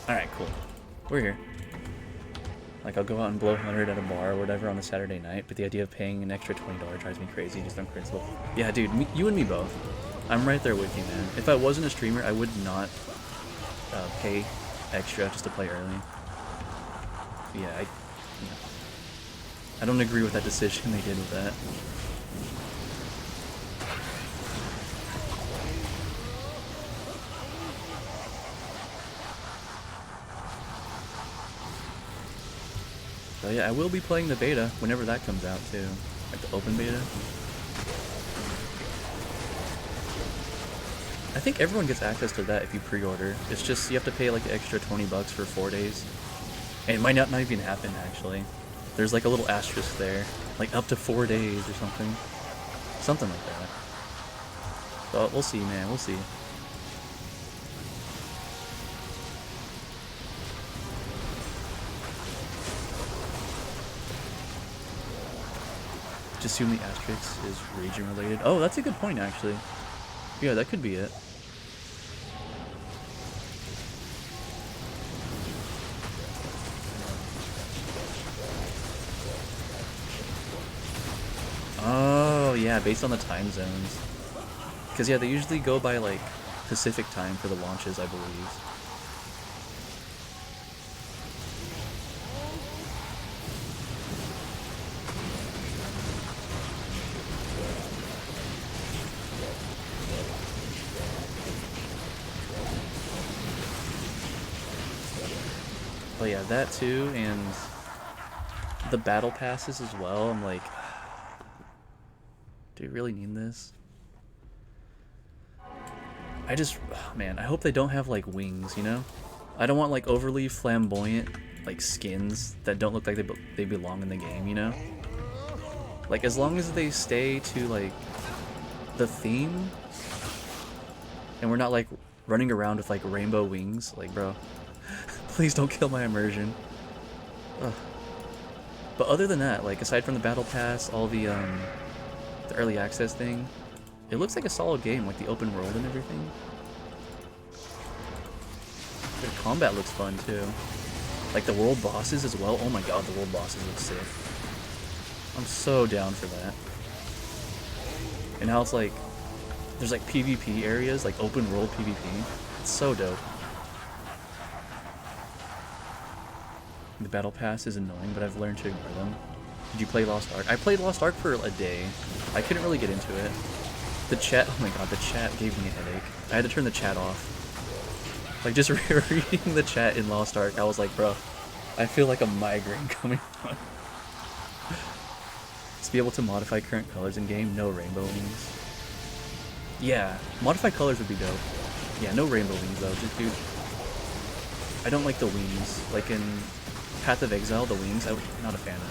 Alright, cool. We're here. Like, I'll go out and blow 100 at a bar or whatever on a Saturday night, but the idea of paying an extra $20 drives me crazy, just on principle. Yeah, dude, you and me both. I'm right there with you, man. If I wasn't a streamer, I would not pay extra just to play early. Yeah, I don't agree with that decision they did with that. So yeah, I will be playing the beta whenever that comes out too. Like the open beta. I think everyone gets access to that if you pre-order. It's just you have to pay like the extra $20 for 4 days. And it might not even happen actually. There's like a little asterisk there. Like up to 4 days or something. Something like that. But we'll see, man, we'll see. Just assume the asterisk is region related. Oh, that's a good point actually. Yeah, that could be it. Oh, yeah, based on the time zones. Because, yeah, they usually go by, like, Pacific time for the launches, I believe. But yeah, that too, and the battle passes as well. I'm like, do you really need this? I just, man, I hope they don't have like wings, you know? I don't want like overly flamboyant like skins that don't look like they belong in the game, you know? Like as long as they stay to like the theme and we're not like running around with like rainbow wings, like bro. Please don't kill my immersion. Ugh. But other than that, like aside from the battle pass, all the early access thing, it looks like a solid game, like the open world and everything. The combat looks fun too. Like the world bosses as well. Oh my god, the world bosses look sick. I'm so down for that. And how it's like, there's like PvP areas, like open world PvP. It's so dope. The battle pass is annoying, but I've learned to ignore them. Did you play Lost Ark? I played Lost Ark for a day. I couldn't really get into it. The chat, oh my god, the chat gave me a headache. I had to turn the chat off. Like, just reading the chat in Lost Ark, I was like, bro, I feel like a migraine coming on. To be able to modify current colors in game, no rainbow wings. Yeah, modify colors would be dope. Yeah, no rainbow wings though. Just dude, I don't like the wings. Like in Path of Exile, the wings. I'm not a fan of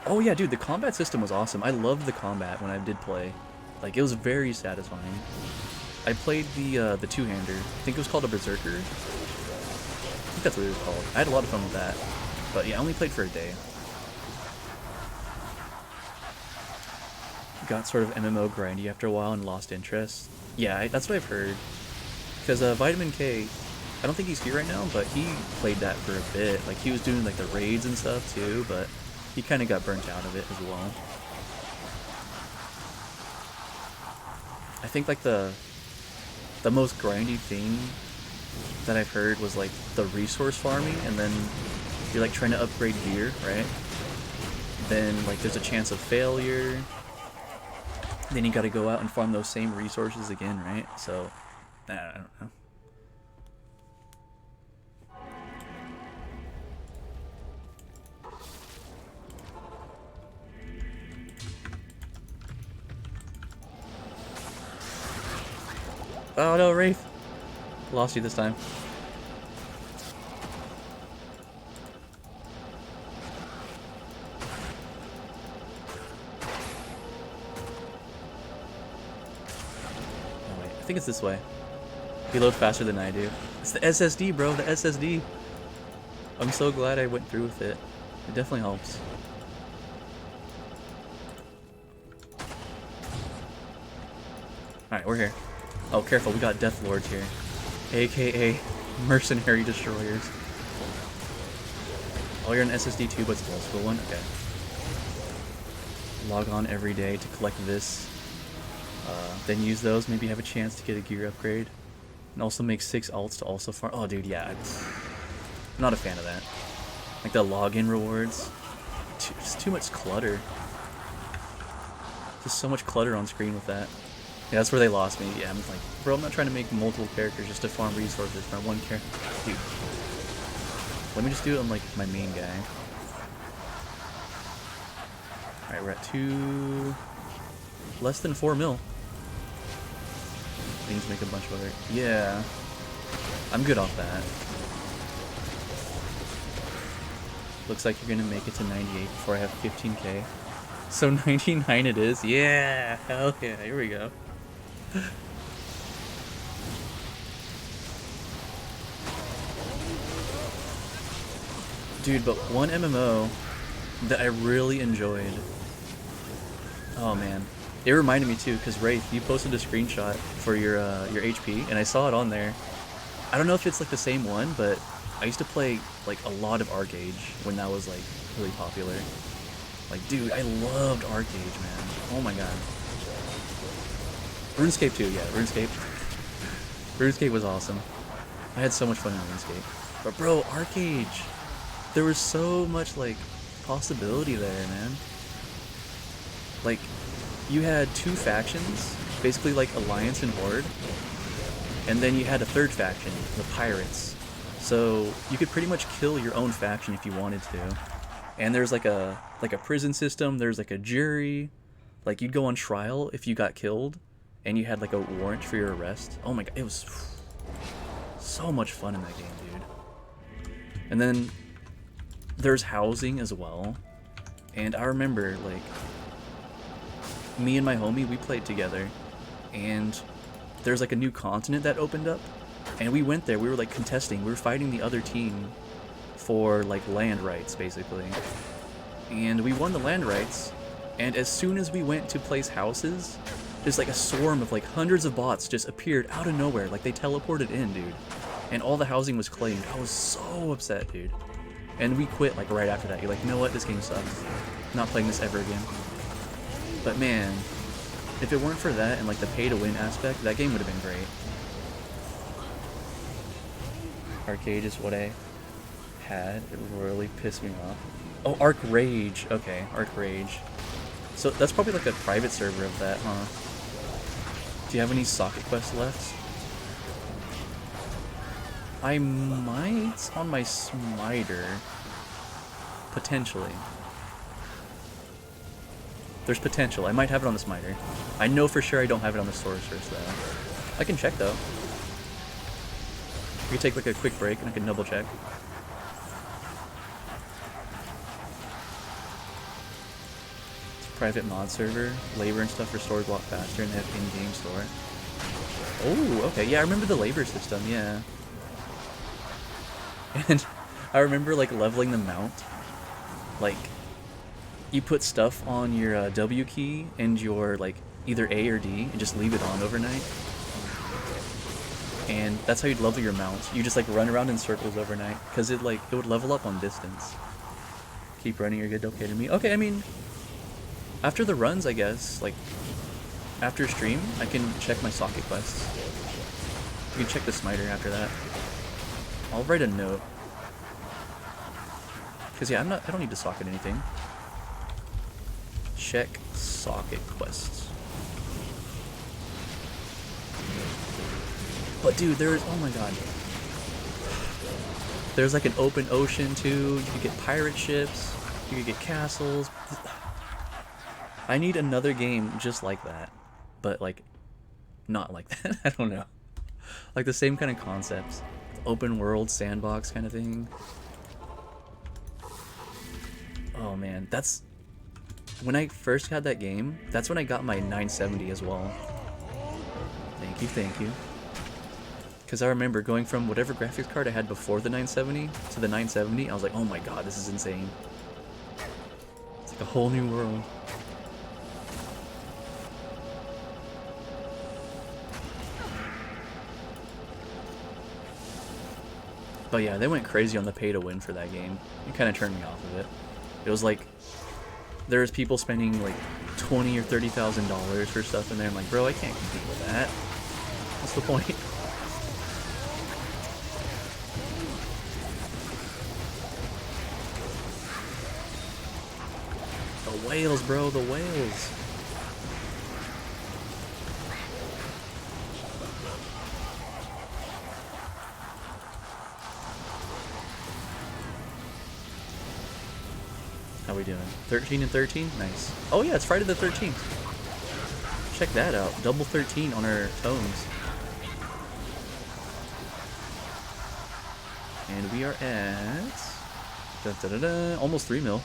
that. Oh yeah, dude, the combat system was awesome. I loved the combat when I did play. Like it was very satisfying. I played the two-hander. I think it was called a Berserker. I think that's what it was called. I had a lot of fun with that. But yeah, I only played for a day. Got sort of MMO grindy after a while and lost interest. Yeah, that's what I've heard. Because Vitamin K, I don't think he's here right now, but he played that for a bit. Like he was doing like the raids and stuff too, but he kind of got burnt out of it as well. I think like the most grindy thing that I've heard was like the resource farming, and then you're like trying to upgrade gear, right? Then like there's a chance of failure. Then you gotta go out and farm those same resources again, right? So, I don't know. Oh no, Wraith! Lost you this time. I think it's this way. You load faster than I do. It's the SSD, bro, the SSD. I'm so glad I went through with it. It definitely helps. Alright, we're here. Oh, careful, we got Death Lords here. AKA Mercenary Destroyers. Oh, you're an SSD too, but it's an old school one? Okay. Log on every day to collect this. Then use those, maybe have a chance to get a gear upgrade. And also make 6 alts to also farm. Oh, dude, yeah. I'm not a fan of that. Like the login rewards. Just too much clutter. Just so much clutter on screen with that. Yeah, that's where they lost me. Yeah, I'm like, bro, I'm not trying to make multiple characters just to farm resources for one character. Dude. Let me just do it on, like, my main guy. Alright, we're at 2... less than 4 mil. Things make a bunch of other... Yeah. I'm good off that. Looks like you're gonna make it to 98 before I have 15k. So 99 it is? Yeah! Hell yeah, here we go. Dude, but one MMO that I really enjoyed. Oh man. It reminded me too, because Wraith, you posted a screenshot for your HP, and I saw it on there. I don't know if it's like the same one, but I used to play like a lot of Arcade when that was like really popular. Like, dude, I loved Arcade, man. Oh my god. RuneScape too, yeah, RuneScape. RuneScape was awesome. I had so much fun in RuneScape. But bro, Arcade, there was so much like possibility there, man. Like, you had 2 factions, basically like Alliance and Horde, and then you had a 3rd faction, the Pirates. So you could pretty much kill your own faction if you wanted to. And there's like a prison system, there's like a jury, like you'd go on trial if you got killed, and you had like a warrant for your arrest. Oh my god, it was so much fun in that game, dude. And then there's housing as well. And I remember, like, me and my homie, we played together, and there's like a new continent that opened up, and we went there. We were like contesting, we were fighting the other team for like land rights basically, and we won the land rights. And as soon as we went to place houses, there's like a swarm of like hundreds of bots just appeared out of nowhere, like they teleported in, dude, and all the housing was claimed. I was so upset, dude, and we quit like right after that. You're like, you know what, this game sucks, I'm not playing this ever again. But man, if it weren't for that and like the pay-to-win aspect, that game would have been great. Arcade is what I had. It really pissed me off. Oh, Arc Rage. Okay, Arc Rage. So that's probably like a private server of that, huh? Do you have any socket quests left? I might on my Smiter. Potentially. There's potential. I might have it on the Smiter. I know for sure I don't have it on the Sorceress, though. I can check, though. We can take, like, a quick break, and I can double check. It's a private mod server. Labor and stuff restores a lot faster, and they have in-game store. Oh, okay. Yeah, I remember the labor system, yeah. And I remember, like, leveling the mount. Like, you put stuff on your W key and your, like, either A or D and just leave it on overnight. And that's how you'd level your mount. You just, like, run around in circles overnight. Because it, like, it would level up on distance. Keep running, you're good, okay to me. Okay, I mean, after the runs, I guess, like, after stream, I can check my socket quests. You can check the Smiter after that. I'll write a note. Because, yeah, I don't need to socket anything. Check socket quests. But dude, there's, oh my god. There's like an open ocean too. You could get pirate ships. You could get castles. I need another game just like that. But like, not like that. I don't know. Like the same kind of concepts. Open world sandbox kind of thing. Oh man, that's... When I first had that game, that's when I got my 970 as well. Thank you, thank you. Because I remember going from whatever graphics card I had before the 970 to the 970, I was like, oh my god, this is insane. It's like a whole new world. But yeah, they went crazy on the pay to win for that game. It kind of turned me off of it. It was like, there was people spending like $20,000 or $30,000 for stuff in there. I'm like, bro, I can't compete with that. What's the point? The whales, bro, the whales. How we doing? 13 and 13? Nice. Oh yeah, it's Friday the 13th. Check that out. Double 13 on our tones. And we are at... almost 3 mil.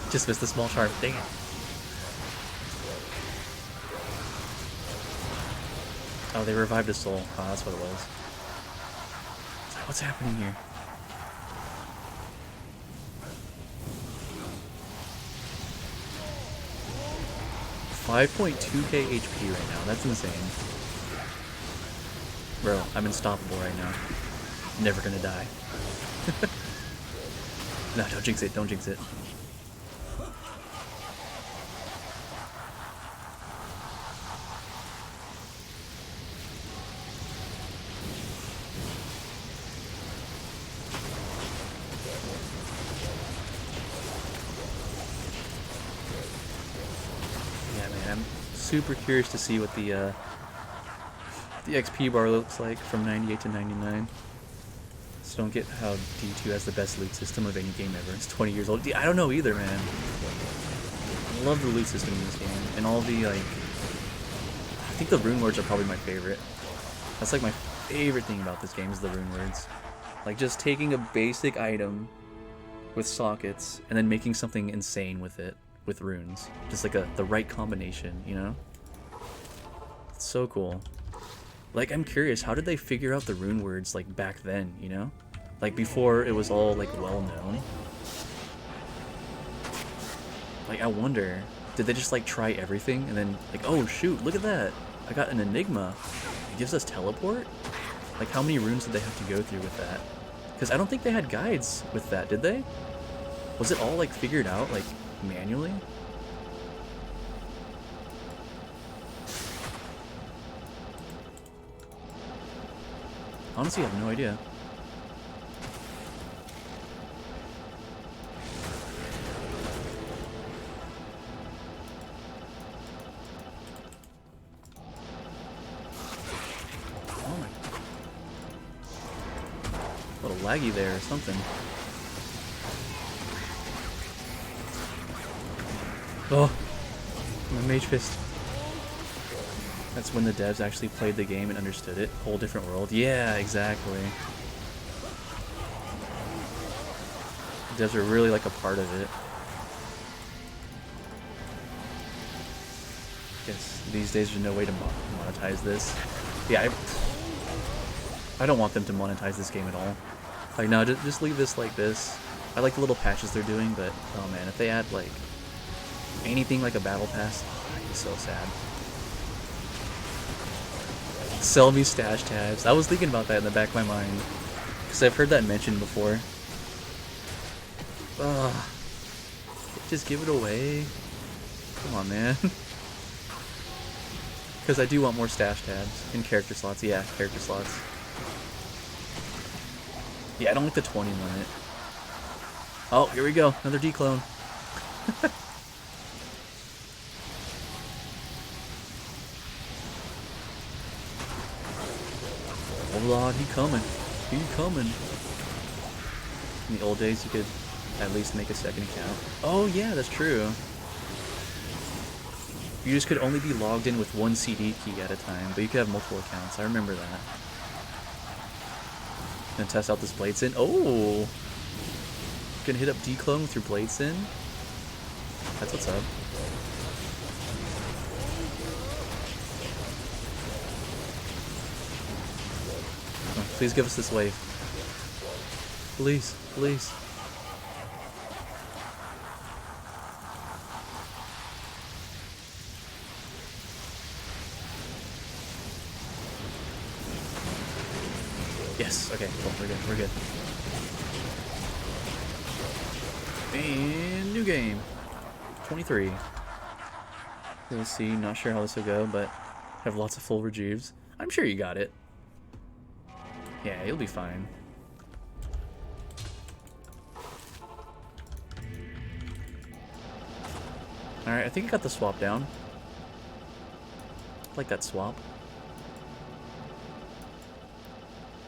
Just missed the small charm. Dang it. Oh, they revived his soul. Oh, that's what it was. What's happening here? $5.2k HP right now. That's insane. Bro, I'm unstoppable right now. Never gonna die. No, don't jinx it. Don't jinx it. Super curious to see what the XP bar looks like from 98 to 99. Just don't get how D2 has the best loot system of any game ever. It's 20 years old. I don't know either, man. I love the loot system in this game. And all the, like... I think the rune words are probably my favorite. That's like my favorite thing about this game is the rune words. Like just taking a basic item with sockets and then making something insane with it. With runes. Just like the right combination, you know? It's so cool. Like, I'm curious, how did they figure out the rune words, like, back then, you know? Like, before it was all, like, well-known? Like, I wonder, did they just, like, try everything, and then, like, oh, shoot, look at that! I got an enigma. It gives us teleport? Like, how many runes did they have to go through with that? Because I don't think they had guides with that, did they? Was it all, like, figured out, like, manually? Honestly, I have no idea. Oh my... laggy there or something. Oh, my mage fist. That's when the devs actually played the game and understood it. Whole different world. Yeah, exactly. The devs are really like a part of it. Guess these days there's no way to monetize this. Yeah, I don't want them to monetize this game at all. Like, no, just leave this like this. I like the little patches they're doing, but oh man, if they add like anything like a battle pass, oh, I'd be so sad. Sell me stash tabs. I was thinking about that in the back of my mind because I've heard that mentioned before. Ugh. Just give it away. Come on, man. Because I do want more stash tabs and character slots. Yeah, character slots. Yeah, I don't like the 20 limit. Oh, here we go. Another declone. Hold on, he coming. He coming. In the old days, you could at least make a second account. Oh yeah, that's true. You just could only be logged in with one CD key at a time, but you could have multiple accounts. I remember that. Gonna test out this Blade Sin. Oh! Gonna hit up Declone with your Blade Sin. That's what's up. Oh, please give us this wave. Please, please. Yes, okay, cool, we're good, we're good. And new game. 23. Let's see, not sure how this will go, but have lots of full rejuves. I'm sure you got it. Yeah, you'll be fine. Alright, I think I got the swap down. I like that swap.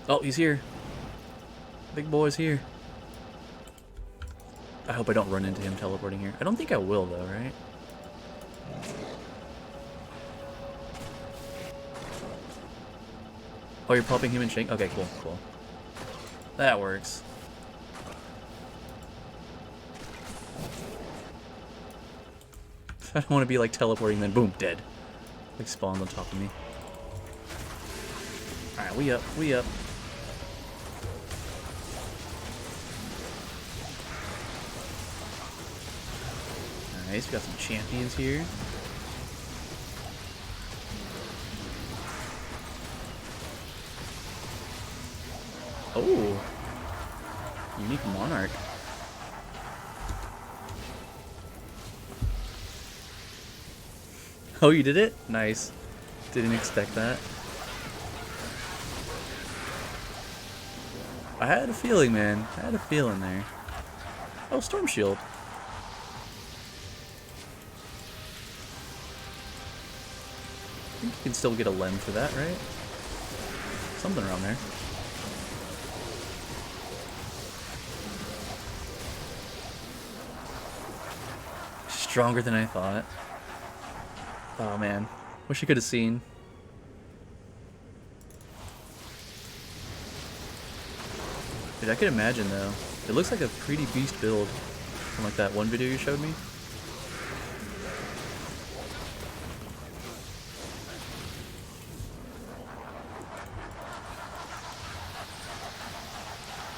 Oh, he's here. Big boy's here. I hope I don't run into him teleporting here. I don't think I will, though, right? Oh, you're popping him in Shank? Okay, cool, cool. That works. I don't want to be, like, teleporting, then boom, dead. Like, spawns on top of me. Alright, we up, we up. Nice, we got some champions here. Oh, unique monarch. Oh, you did it? Nice. Didn't expect that. I had a feeling, man. I had a feeling there. Oh, Storm Shield. I think you can still get a lem for that, right? Something around there. Stronger than I thought. Oh man, wish I could have seen. Dude, I could imagine though. It looks like a pretty beast build from like that one video you showed me.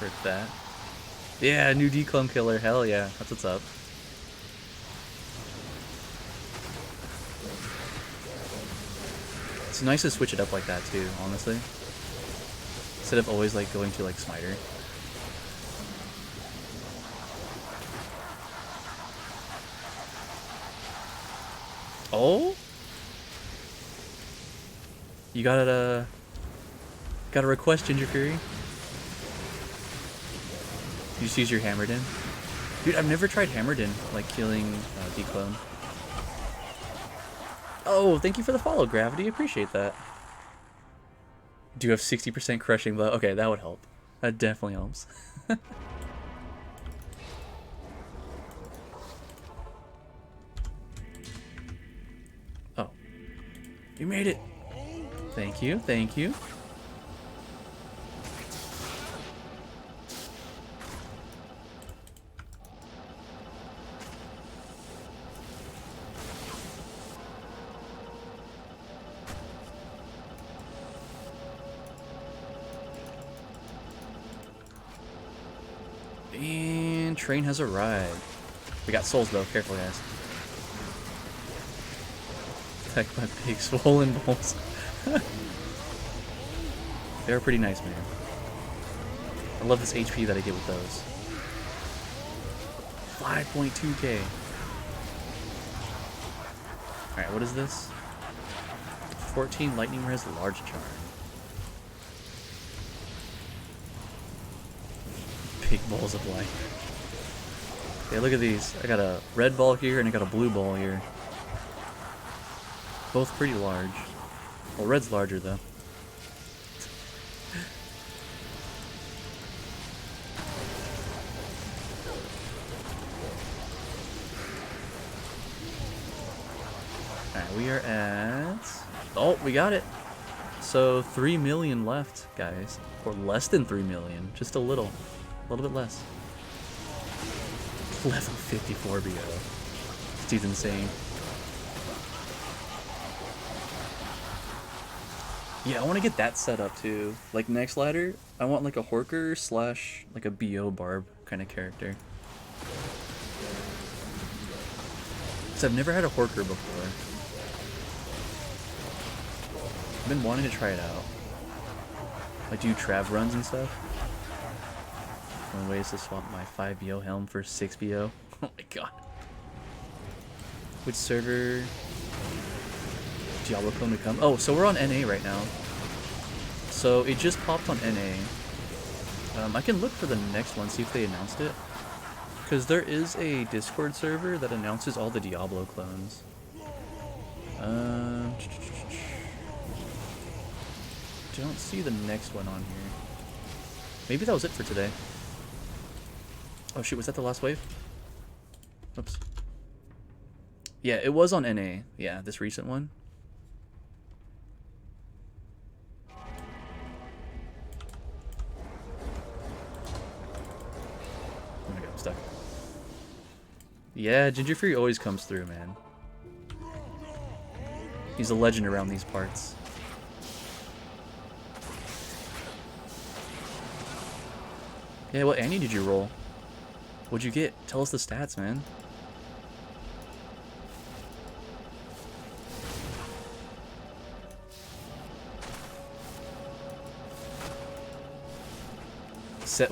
Heard that. Yeah, new declone killer. Hell yeah, that's what's up. It's nice to switch it up like that too, honestly. Instead of always like going to like Smiter. Oh? You got a request, Ginger Fury? You just use your Hammered In? Dude, I've never tried Hammered In, like killing Declone. Oh, thank you for the follow, Gravity. Appreciate that. Do you have 60% crushing blow? Okay, that would help. That definitely helps. Oh. You made it! Thank you, thank you. And train has arrived. We got souls though, careful guys. Attacked by big swollen balls. They're pretty nice, man. I love this HP that I get with those. 5.2k. Alright, what is this? 14 lightning res large charm. Big balls of light. Okay, look at these. I got a red ball here and I got a blue ball here. Both pretty large. Well, red's larger though. Alright, we are at... Oh, we got it! So, 3 million left, guys. Or less than 3 million. Just a little bit less. Level 54 BO. This dude's insane. Yeah, I want to get that set up too. Like next ladder, I want like a Horker slash like a BO Barb kind of character. Because I've never had a Horker before. I've been wanting to try it out. Like do Trav runs and stuff. One ways to swap my 5 BO helm for 6 BO. Oh my god. Which server? Diablo clone to come? Oh, so we're on NA right now. So it just popped on NA. I can look for the next one, see if they announced it. Because there is a Discord server that announces all the Diablo clones. Don't see the next one on here. Maybe that was it for today. Oh shoot, was that the last wave? Oops. Yeah, it was on NA. Yeah, this recent one. Oh my god, I'm stuck. Yeah, Ginger Fury always comes through, man. He's a legend around these parts. Yeah, what Annie did you roll? What'd you get? Tell us the stats, man.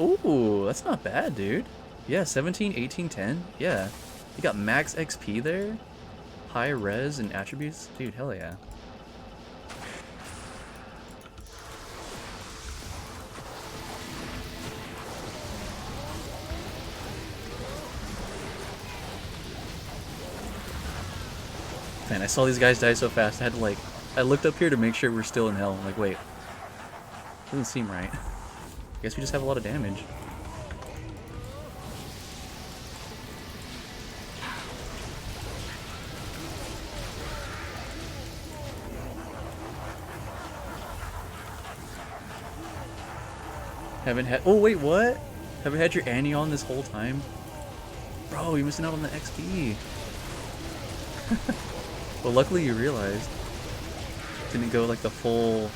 Ooh, that's not bad, dude. Yeah, 17, 18, 10. Yeah. You got max XP there. High res and attributes. Dude, hell yeah. Man, I saw these guys die so fast. I had to like, I looked up here to make sure we're still in hell. I'm like, wait, doesn't seem right. I guess we just have a lot of damage. Haven't had. Oh wait, what? Haven't had your Annie on this whole time, bro. You're missing out on the XP. Well, luckily you realized. Didn't go like the full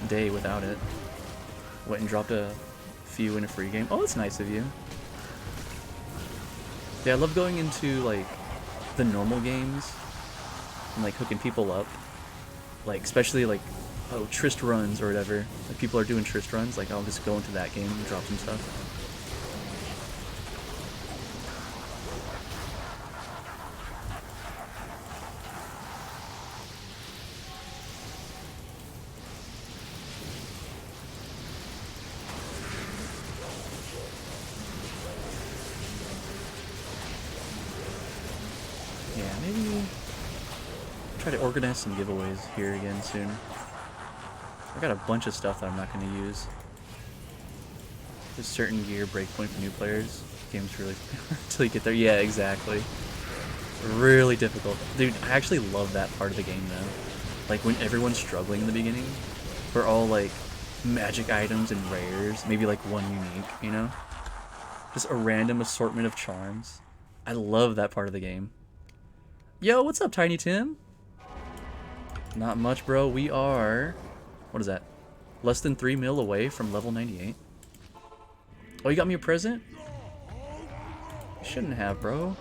day without it. Went and dropped a few in a free game. Oh, that's nice of you. Yeah, I love going into like the normal games and like hooking people up. Like especially like Trist runs or whatever. Like people are doing Trist runs. Like I'll just go into that game and drop some stuff. Yeah, maybe try to organize some giveaways here again soon. I got a bunch of stuff that I'm not going to use. There's certain gear breakpoint for new players. Game's really until you get there. Yeah, exactly. Really difficult. Dude, I actually love that part of the game though. Like when everyone's struggling in the beginning, we're all like magic items and rares, maybe like one unique, you know? Just a random assortment of charms. I love that part of the game. Yo, what's up, Tiny Tim? Not much, bro. We are... What is that? Less than 3 mil away from level 98. Oh, you got me a present? You shouldn't have, bro.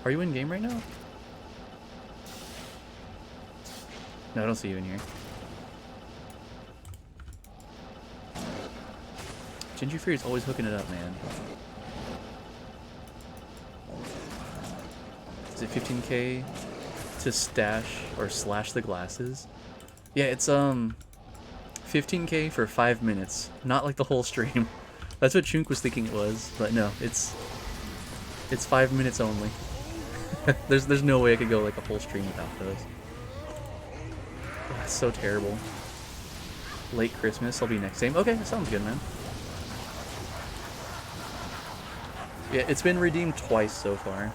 Are you in game right now? No, I don't see you in here. Ginger Fury's always hooking it up, man. Is it 15k to stash or slash the glasses? Yeah, it's 15k for 5 minutes, not like the whole stream. That's what Chunk was thinking it was, but no, it's 5 minutes only. there's no way I could go like a whole stream without those. Oh, that's so terrible. Late Christmas, I'll be next game. Okay, that sounds good, man. Yeah, it's been redeemed twice so far.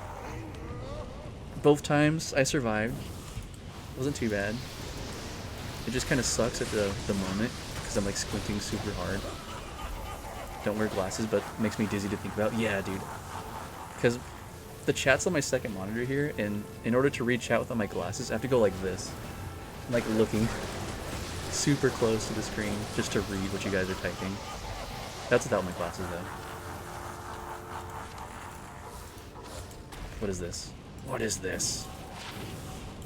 Both times I survived. Wasn't too bad. It just kind of sucks at the moment because I'm like squinting super hard. Don't wear glasses, but makes me dizzy to think about. Yeah, dude. Because the chat's on my second monitor here, and in order to read chat without my glasses, I have to go like this. I'm like looking super close to the screen just to read what you guys are typing. That's without my glasses, though. What is this? What is this?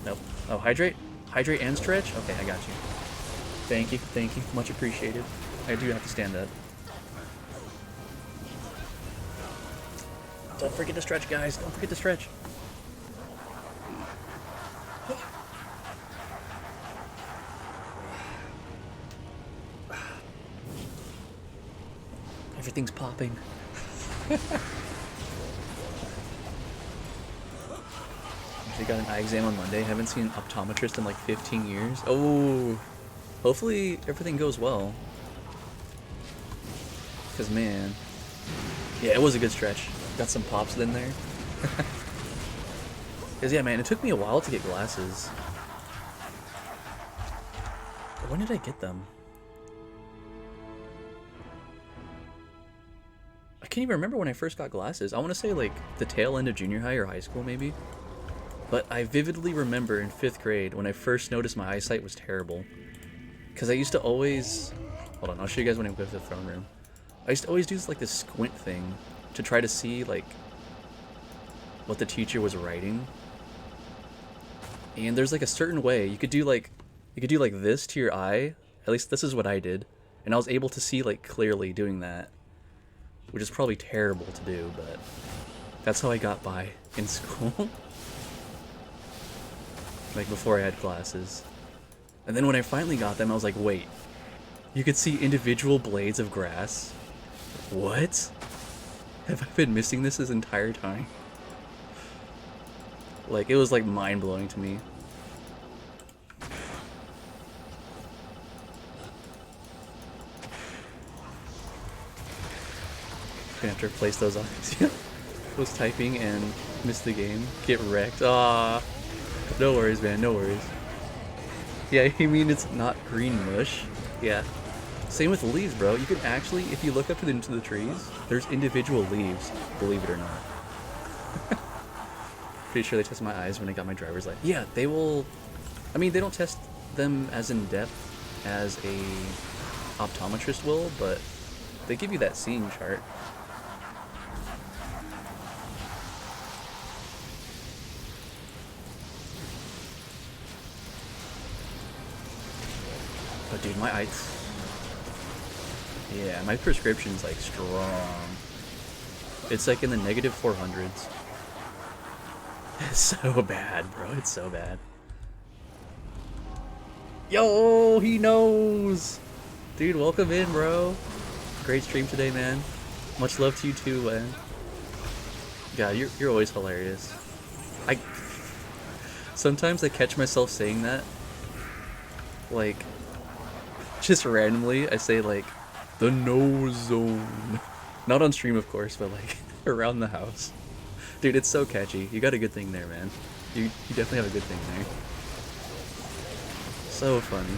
Nope. Oh, hydrate? Hydrate and stretch? Okay, I got you. Thank you, thank you. Much appreciated. I do have to stand up. Don't forget to stretch, guys. Don't forget to stretch. Everything's popping. Actually got an eye exam on Monday. Haven't seen an optometrist in like 15 years. Oh, hopefully everything goes well. Because, man, yeah, it was a good stretch. Got some pops in there. Because, yeah, man, it took me a while to get glasses. When did I get them? I can't even remember when I first got glasses. I want to say, like, the tail end of junior high or high school, maybe. But I vividly remember in 5th grade when I first noticed my eyesight was terrible. Because I used to always... Hold on, I'll show you guys when I go to the throne room. I used to always do this, like, this squint thing to try to see, like, what the teacher was writing. And there's, like, a certain way. You could do, like this to your eye. At least this is what I did. And I was able to see, like, clearly doing that. Which is probably terrible to do, but that's how I got by in school. Like, before I had glasses. And then when I finally got them, I was like, wait. You could see individual blades of grass? What? Have I been missing this entire time? Like, it was, like, mind-blowing to me. Gonna have to replace those eyes. Was typing and missed the game. Get wrecked. Ah. No worries, man. No worries. Yeah, you mean it's not green mush? Yeah. Same with leaves, bro. You can actually, if you look up into the trees, there's individual leaves, believe it or not. Pretty sure they tested my eyes when I got my driver's license. Yeah, they will... I mean, they don't test them as in-depth as a optometrist will, but they give you that seeing chart. But dude, my eyes... Yeah, my prescription's like strong. It's like in the negative 400s. It's so bad, bro. It's so bad. Yo, he knows! Dude, welcome in, bro. Great stream today, man. Much love to you too, man. God, you're always hilarious. Sometimes I catch myself saying that. Like, just randomly, I say like, The no zone. Not on stream, of course, but like around the house. Dude, it's so catchy. You got a good thing there, man. You definitely have a good thing there. So funny.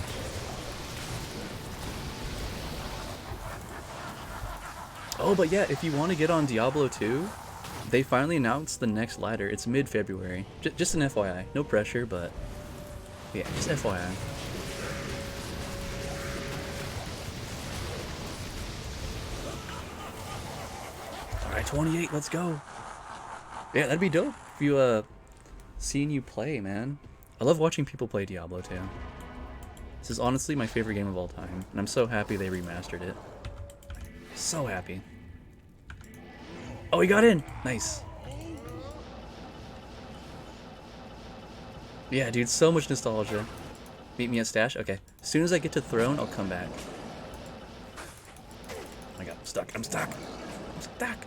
Oh, but yeah, if you want to get on Diablo 2, they finally announced the next ladder. It's mid-February. Just an FYI. No pressure, but yeah, just FYI. Alright, 28, let's go. Yeah, that'd be dope if you, seeing you play, man. I love watching people play Diablo 2. This is honestly my favorite game of all time, and I'm so happy they remastered it. So happy. Oh, he got in! Nice. Yeah, dude, so much nostalgia. Meet me at Stash? Okay. As soon as I get to Throne, I'll come back. Oh my god, I'm stuck. I'm stuck. I'm stuck.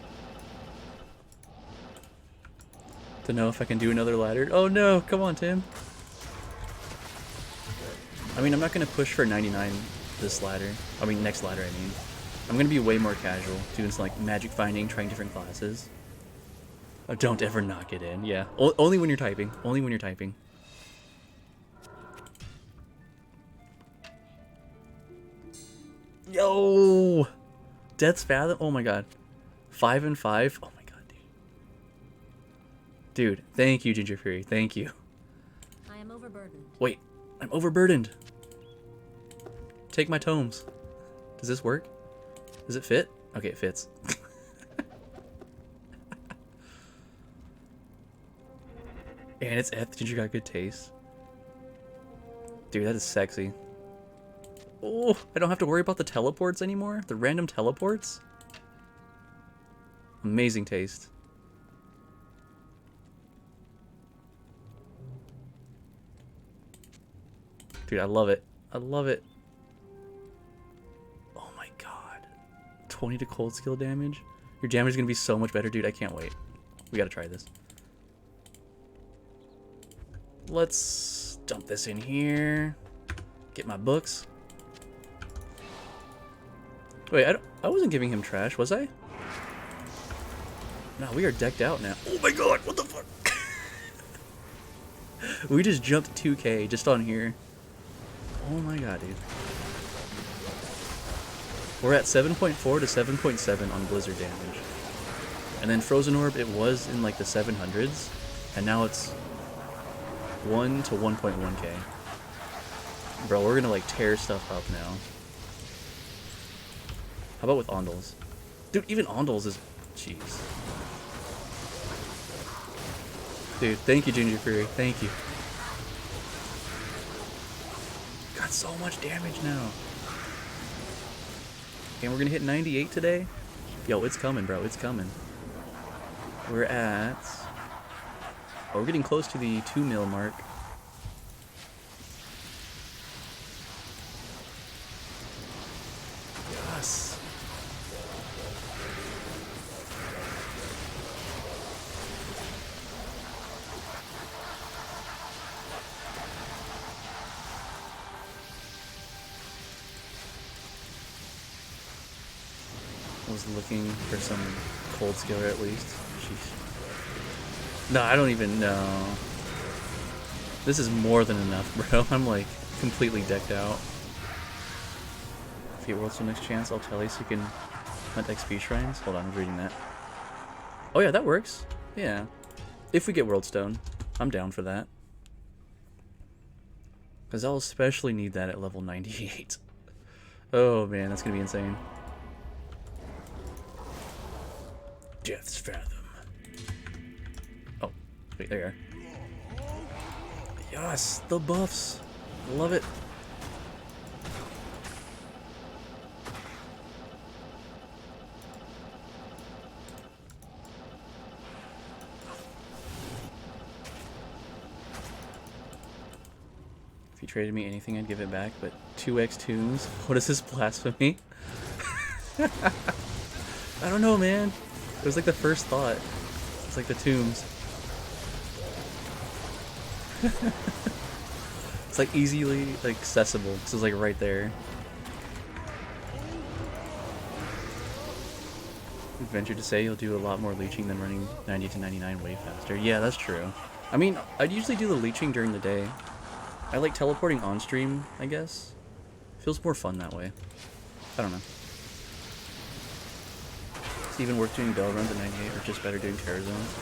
To know if I can do another ladder. Oh no, come on, Tim. I mean, I'm not going to push for 99 this ladder. I mean, next ladder, I mean. I'm going to be way more casual, doing some like magic finding, trying different classes. Oh, don't ever not get in. Yeah, only when you're typing. Only when you're typing. Yo! Death's Fathom? Oh my god. 5 and 5? Oh my god, dude. Dude, thank you, Ginger Fury. Thank you. I am overburdened. Wait, I'm overburdened. Take my tomes. Does this work? Does it fit? Okay, it fits. And it's Eth. Ginger got good taste. Dude, that is sexy. Oh, I don't have to worry about the teleports anymore? The random teleports? Amazing taste. Dude, I love it. I love it. Oh my god. 20 to cold skill damage? Your damage is going to be so much better, dude. I can't wait. We got to try this. Let's dump this in here. Get my books. Wait, I wasn't giving him trash, was I? No, we are decked out now. Oh my god, what the fuck? We just jumped 2k just on here. Oh my god, dude. We're at 7.4 to 7.7 on Blizzard damage. And then Frozen Orb, it was in like the 700s. And now it's 1 to 1.1k. Bro, we're gonna like tear stuff up now. How about with Ondals? Dude, even Ondals is... Jeez. Dude, thank you, Ginger Fury. Thank you. Got so much damage now. And we're gonna hit 98 today? Yo, it's coming, bro. It's coming. We're at... Oh, we're getting close to the 2 mil mark. Yes. I was looking for some cold skiller at least. Sheesh. No, I don't even know. This is more than enough, bro. I'm like completely decked out. If you get Worldstone next chance, I'll tell you so you can hunt XP shrines. Hold on, I'm reading that. Oh yeah, that works. Yeah. If we get Worldstone, I'm down for that. Because I'll especially need that at level 98. Oh man, that's going to be insane. Death's Fathom. Oh, wait, there you are. Yes, the buffs. Love it. If you traded me anything, I'd give it back, but 2x tombs? What is this blasphemy? I don't know, man. It was like the first thought. It's like the tombs. It's like easily like accessible. This is like right there. venture to say you'll do a lot more leeching than running 90 to 99 way faster. Yeah, that's true. I mean, I'd usually do the leeching during the day. I like teleporting on stream, I guess. Feels more fun that way. I don't know. It's even worth doing bell runs at 98 or just better doing terror zones.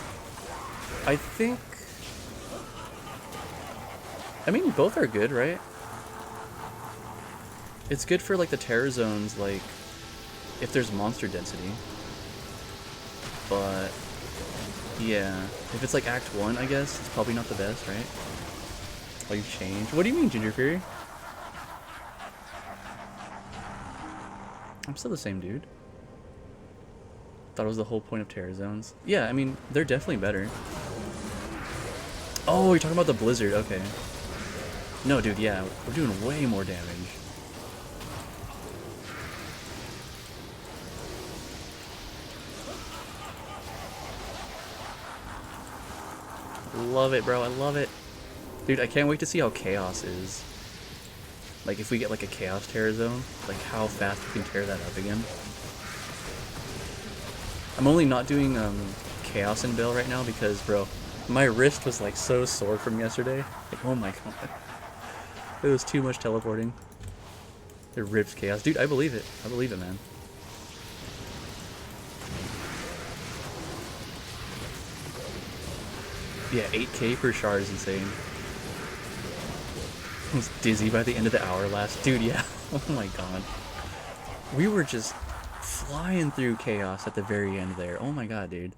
I think... I mean, both are good, right? It's good for like the terror zones, like if there's monster density. But yeah, if it's like Act 1, I guess, it's probably not the best, right? Oh, you've changed. What do you mean, Ginger Fury? I'm still the same dude. Thought it was the whole point of terror zones. Yeah, I mean, they're definitely better. Oh, you're talking about the blizzard. Okay. No, dude, yeah, we're doing way more damage. Love it, bro. I love it. Dude, I can't wait to see how chaos is. Like, if we get, like, a chaos terror zone, like, how fast we can tear that up again. I'm only not doing, chaos in Bill right now because, bro, my wrist was, like, so sore from yesterday. Like, oh my god. It was too much teleporting. It rips chaos. Dude, I believe it. I believe it, man. Yeah, 8k per shard is insane. I was dizzy by the end of the hour last. Dude, yeah. Oh my god. We were just flying through chaos at the very end there. Oh my god, dude.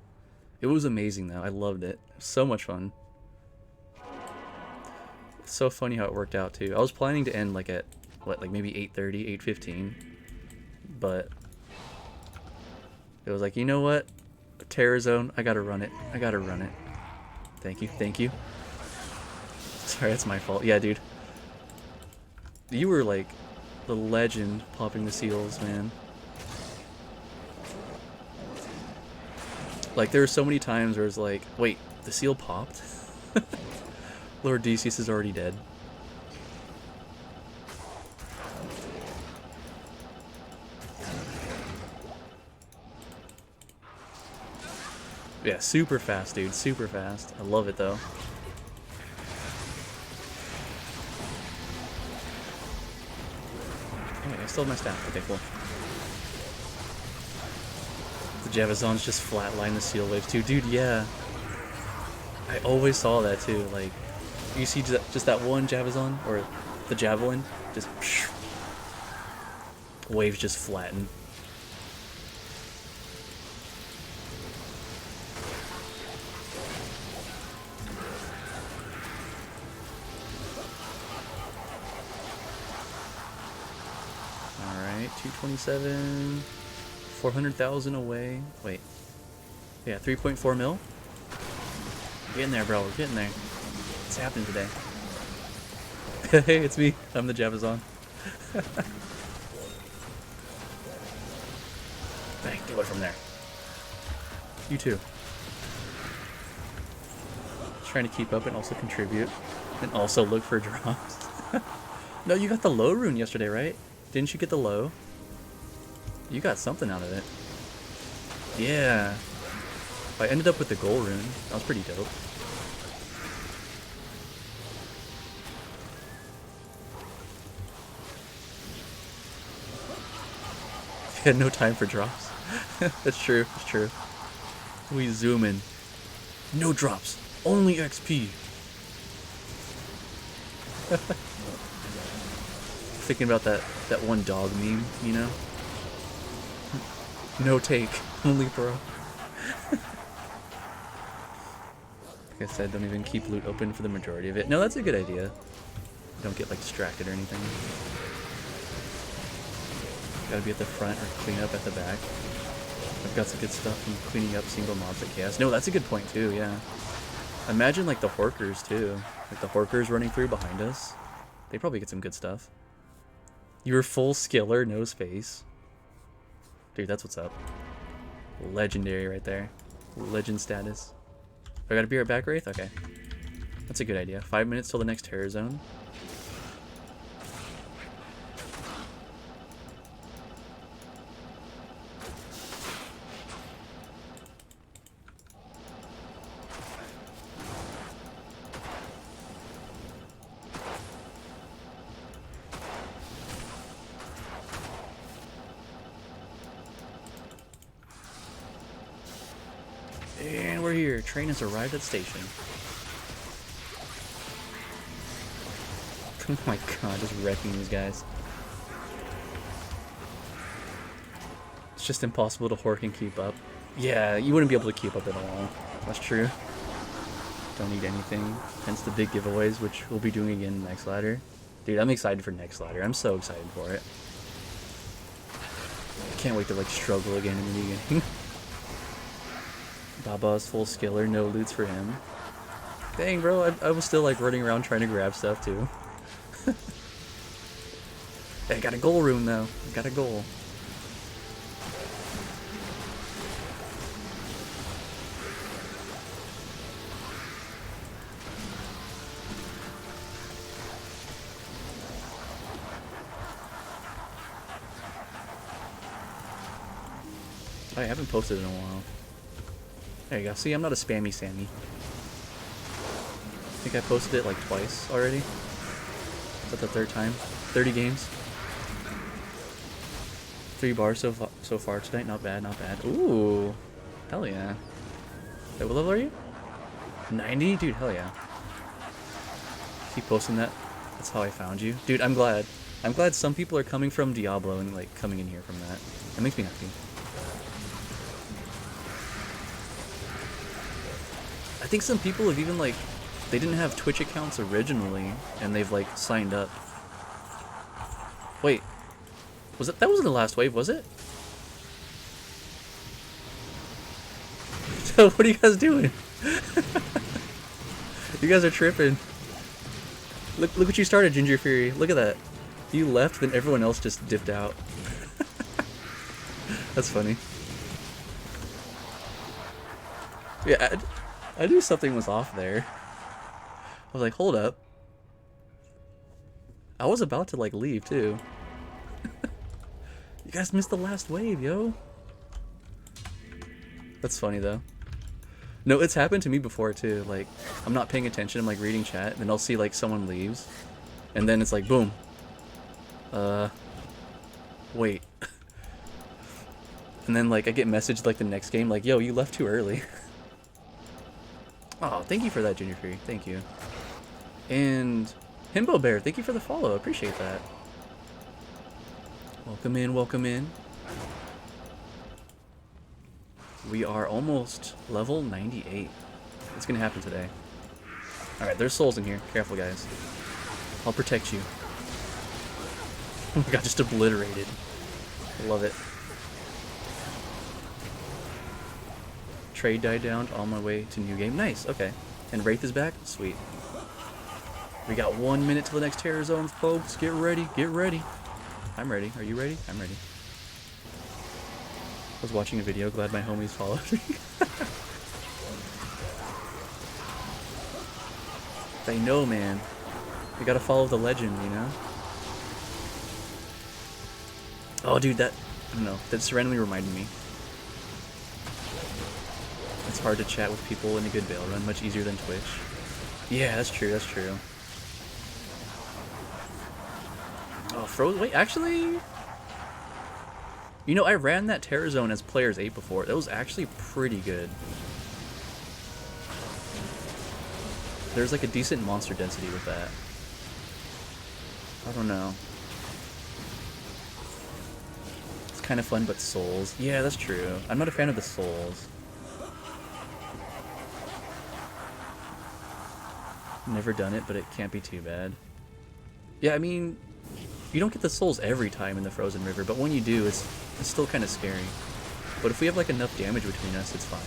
It was amazing, though. I loved it. So much fun. It's so funny how it worked out, too. I was planning to end, like, at, what, like, maybe 8:30, 8:15. But it was like, you know what? Terror zone. I gotta run it. I gotta run it. Thank you. Thank you. Sorry, that's my fault. Yeah, dude. You were, like, the legend popping the seals, man. Like, there were so many times where it's like, wait, the seal popped? Lord Decius is already dead. Yeah, super fast, dude. Super fast. I love it, though. Oh, wait, I still have my staff. Okay, cool. The Javazons just flatline the seal waves, too. Dude, yeah. I always saw that, too. Like, you see just that one Javazon, or the Javelin, just... Psh, waves just flatten. Alright, 227... 400,000 away. Wait. Yeah, 3.4 mil? We're getting there, bro. We're getting there. What's happening today? Hey, it's me. I'm the Javazon. Bang, get away from there. You too. Just trying to keep up and also contribute. And also look for drops. No, you got the low rune yesterday, right? Didn't you get the low? You got something out of it. Yeah. I ended up with the gold rune. That was pretty dope. You had no time for drops. That's true. That's true. We zoom in. No drops. Only XP. Thinking about that one dog meme, you know? No take, only throw. Like I said, don't even keep loot open for the majority of it. No, that's a good idea. Don't get like distracted or anything. Gotta be at the front or clean up at the back. I've got some good stuff from cleaning up single mobs at chaos. No, that's a good point too, yeah. Imagine like the Horkers too. Like the Horkers running through behind us. They probably get some good stuff. You were full skiller, no space. Dude, that's what's up. Legendary right there. Legend status. I gotta be right back, Wraith? Okay. That's a good idea. 5 minutes till the next terror zone. And we're here. Train has arrived at station. Oh my god, just wrecking these guys. It's just impossible to hork and keep up. Yeah, you wouldn't be able to keep up at all. That's true. Don't need anything. Hence the big giveaways, which we'll be doing again next ladder. Dude, I'm excited for next ladder. I'm so excited for it. I can't wait to like struggle again in the beginning. Baba's full skiller, no loots for him. Dang, bro, I was still like running around trying to grab stuff too. Hey, I got a goal room though. I got a goal. I haven't posted in a while. There you go. See, I'm not a spammy Sammy. I think I posted it like twice already. Is that the third time? 30 games. 3 bars so far tonight. Not bad, not bad. Ooh. Hell yeah. Wait, what level are you? 90? Dude, hell yeah. Keep posting that. That's how I found you. Dude, I'm glad. I'm glad some people are coming from Diablo and like coming in here from that. That makes me happy. I think some people have even like, they didn't have Twitch accounts originally and they've like signed up. Wait, was that wasn't the last wave, was it? So what are you guys doing? You guys are tripping. Look what you started, Ginger Fury. Look at that. You left, then everyone else just dipped out. That's funny. Yeah, I knew something was off there. I was like, hold up. I was about to like leave too. You guys missed the last wave, yo. That's funny though. No, it's happened to me before too. Like, I'm not paying attention, I'm like reading chat, and then I'll see like someone leaves. And then it's like, boom. Wait. And then like I get messaged like the next game, like, yo, you left too early. Oh, thank you for that, Junior Fury. Thank you. And Himbo Bear, thank you for the follow. I appreciate that. Welcome in, welcome in. We are almost level 98. It's gonna happen today. Alright, there's souls in here. Careful, guys. I'll protect you. Oh my god, just obliterated. Love it. Trade died down on my way to new game. Nice, okay. And Wraith is back? Sweet. We got 1 minute till the next terror zones, folks. Get ready, get ready. I'm ready. Are you ready? I'm ready. I was watching a video, glad my homies followed me. They know, man. We gotta follow the legend, you know? Oh, dude, that... I don't know. That just randomly reminded me. It's hard to chat with people in a good Baal run, much easier than Twitch. Yeah, that's true, that's true. Oh, Frozen... Wait, actually... You know, I ran that Terror Zone as Players 8 before. That was actually pretty good. There's like a decent monster density with that. I don't know. It's kind of fun, but souls. Yeah, that's true. I'm not a fan of the souls. Never done it, but it can't be too bad. Yeah, I mean, you don't get the souls every time in the Frozen River, but when you do, it's still kind of scary. But if we have like enough damage between us, it's fine.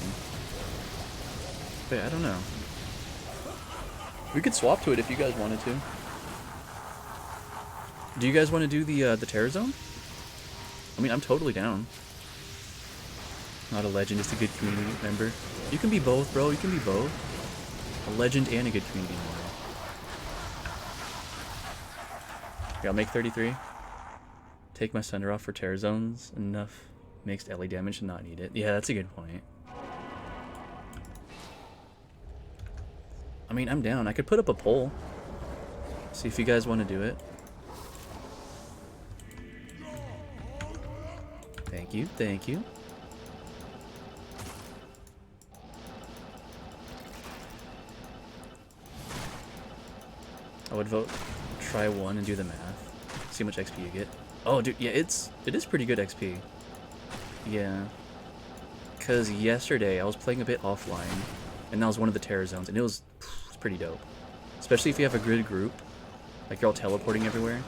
But I don't know. We could swap to it if you guys wanted to. Do you guys want to do the Terror Zone? I mean, I'm totally down. Not a legend, just a good community member. You can be both, bro. You can be both. A legend and a good community member. Here, I'll make 33. Take my Sunder off for Terror Zones. Enough mixed LA damage to not need it. Yeah, that's a good point. I mean, I'm down. I could put up a poll. See if you guys want to do it. Thank you, thank you. I would vote try 1 and do the math. See how much XP you get. Oh, dude, yeah, it is pretty good XP. Yeah. Because yesterday I was playing a bit offline, and that was one of the terror zones, and it was pretty dope. Especially if you have a good group, like you're all teleporting everywhere.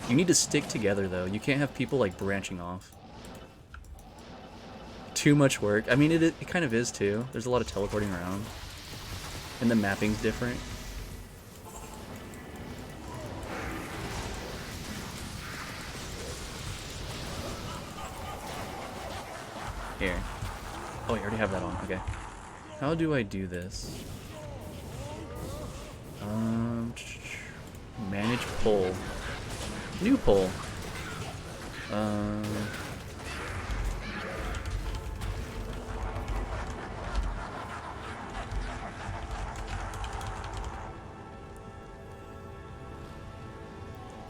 You need to stick together, though. You can't have people, like, branching off. Too much work. I mean, it kind of is, too. There's a lot of teleporting around. And the mapping's different. Here. Oh, you already have that on. Okay. How do I do this? Manage poll. New poll.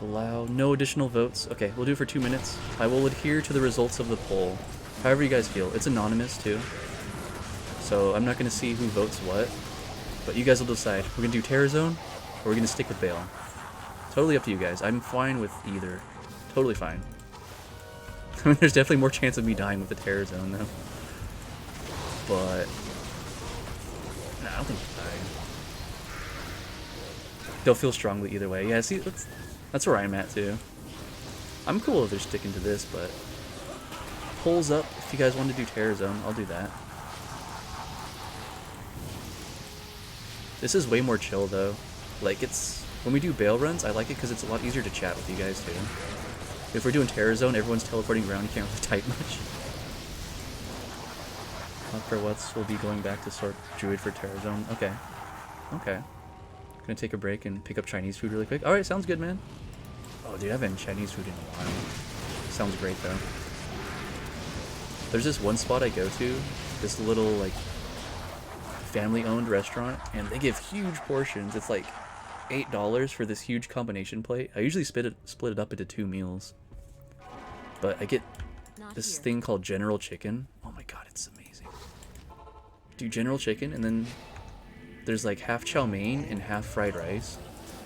Allow no additional votes. Okay, we'll do it for 2 minutes. I will adhere to the results of the poll. However you guys feel. It's anonymous too. So I'm not going to see who votes what. But you guys will decide. We're going to do Terror Zone, or we're going to stick with Baal. Totally up to you guys. I'm fine with either. Totally fine. I mean, there's definitely more chance of me dying with the Terror Zone though. But nah, I don't think I'll die. They'll feel strongly either way. Yeah, see, that's where I'm at too. I'm cool if they're sticking to this, but polls up if you guys want to do Terror Zone, I'll do that. This is way more chill though. Like, it's when we do Baal runs, I like it because it's a lot easier to chat with you guys too. If we're doing Terror Zone, everyone's teleporting around, you can't really type much. For what's we'll be going back to sort Druid for Terror Zone. Okay. Okay. Gonna take a break and pick up Chinese food really quick. Alright, sounds good, man. Oh, dude, I haven't had Chinese food in a while. Sounds great, though. There's this one spot I go to, this little, like, family-owned restaurant, and they give huge portions. It's like $8 for this huge combination plate. I usually split it up into 2 meals. But I get this thing called General Chicken. Oh my god, it's amazing. Do General Chicken, and then there's like half chow mein and half fried rice.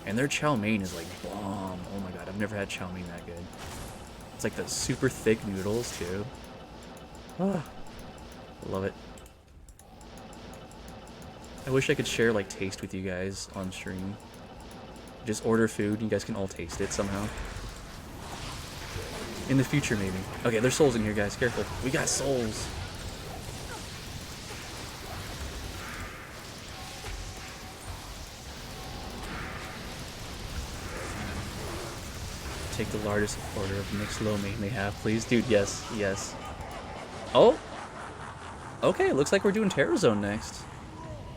And their chow mein is like bomb. Oh my god, I've never had chow mein that good. It's like the super thick noodles too. Ah, I love it. I wish I could share like taste with you guys on stream. Just order food and you guys can all taste it somehow. In the future, maybe. Okay, there's souls in here, guys. Careful. We got souls. Take the largest order of mixed lo mein they have, please. Dude, yes. Yes. Oh! Okay, looks like we're doing Terror Zone next.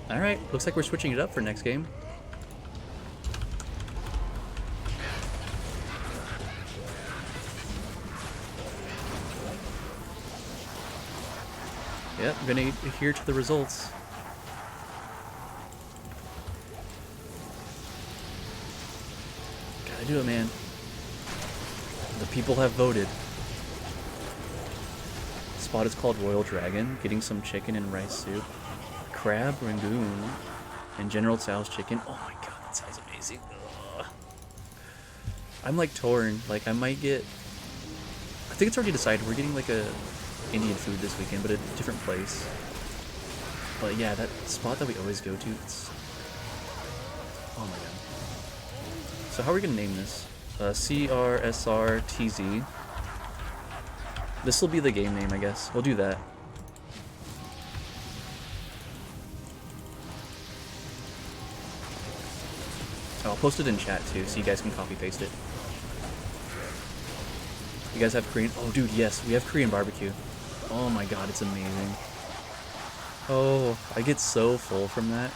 Alright, looks like we're switching it up for next game. Yep, I'm gonna adhere to the results. Gotta do it, man. The people have voted. Spot is called Royal Dragon, getting some chicken and rice soup. Crab Rangoon and General Tso's chicken. Oh my god, that sounds amazing. Ugh. I'm like torn. Like, I might get... I think it's already decided. We're getting like a Indian food this weekend, but a different place. But yeah, that spot that we always go to, it's... Oh my god. So how are we going to name this? CRSRTZ. This will be the game name, I guess. We'll do that. I'll post it in chat too, so you guys can copy paste it. You guys have Korean? Oh, dude, yes, we have Korean barbecue. Oh my god, it's amazing. Oh, I get so full from that.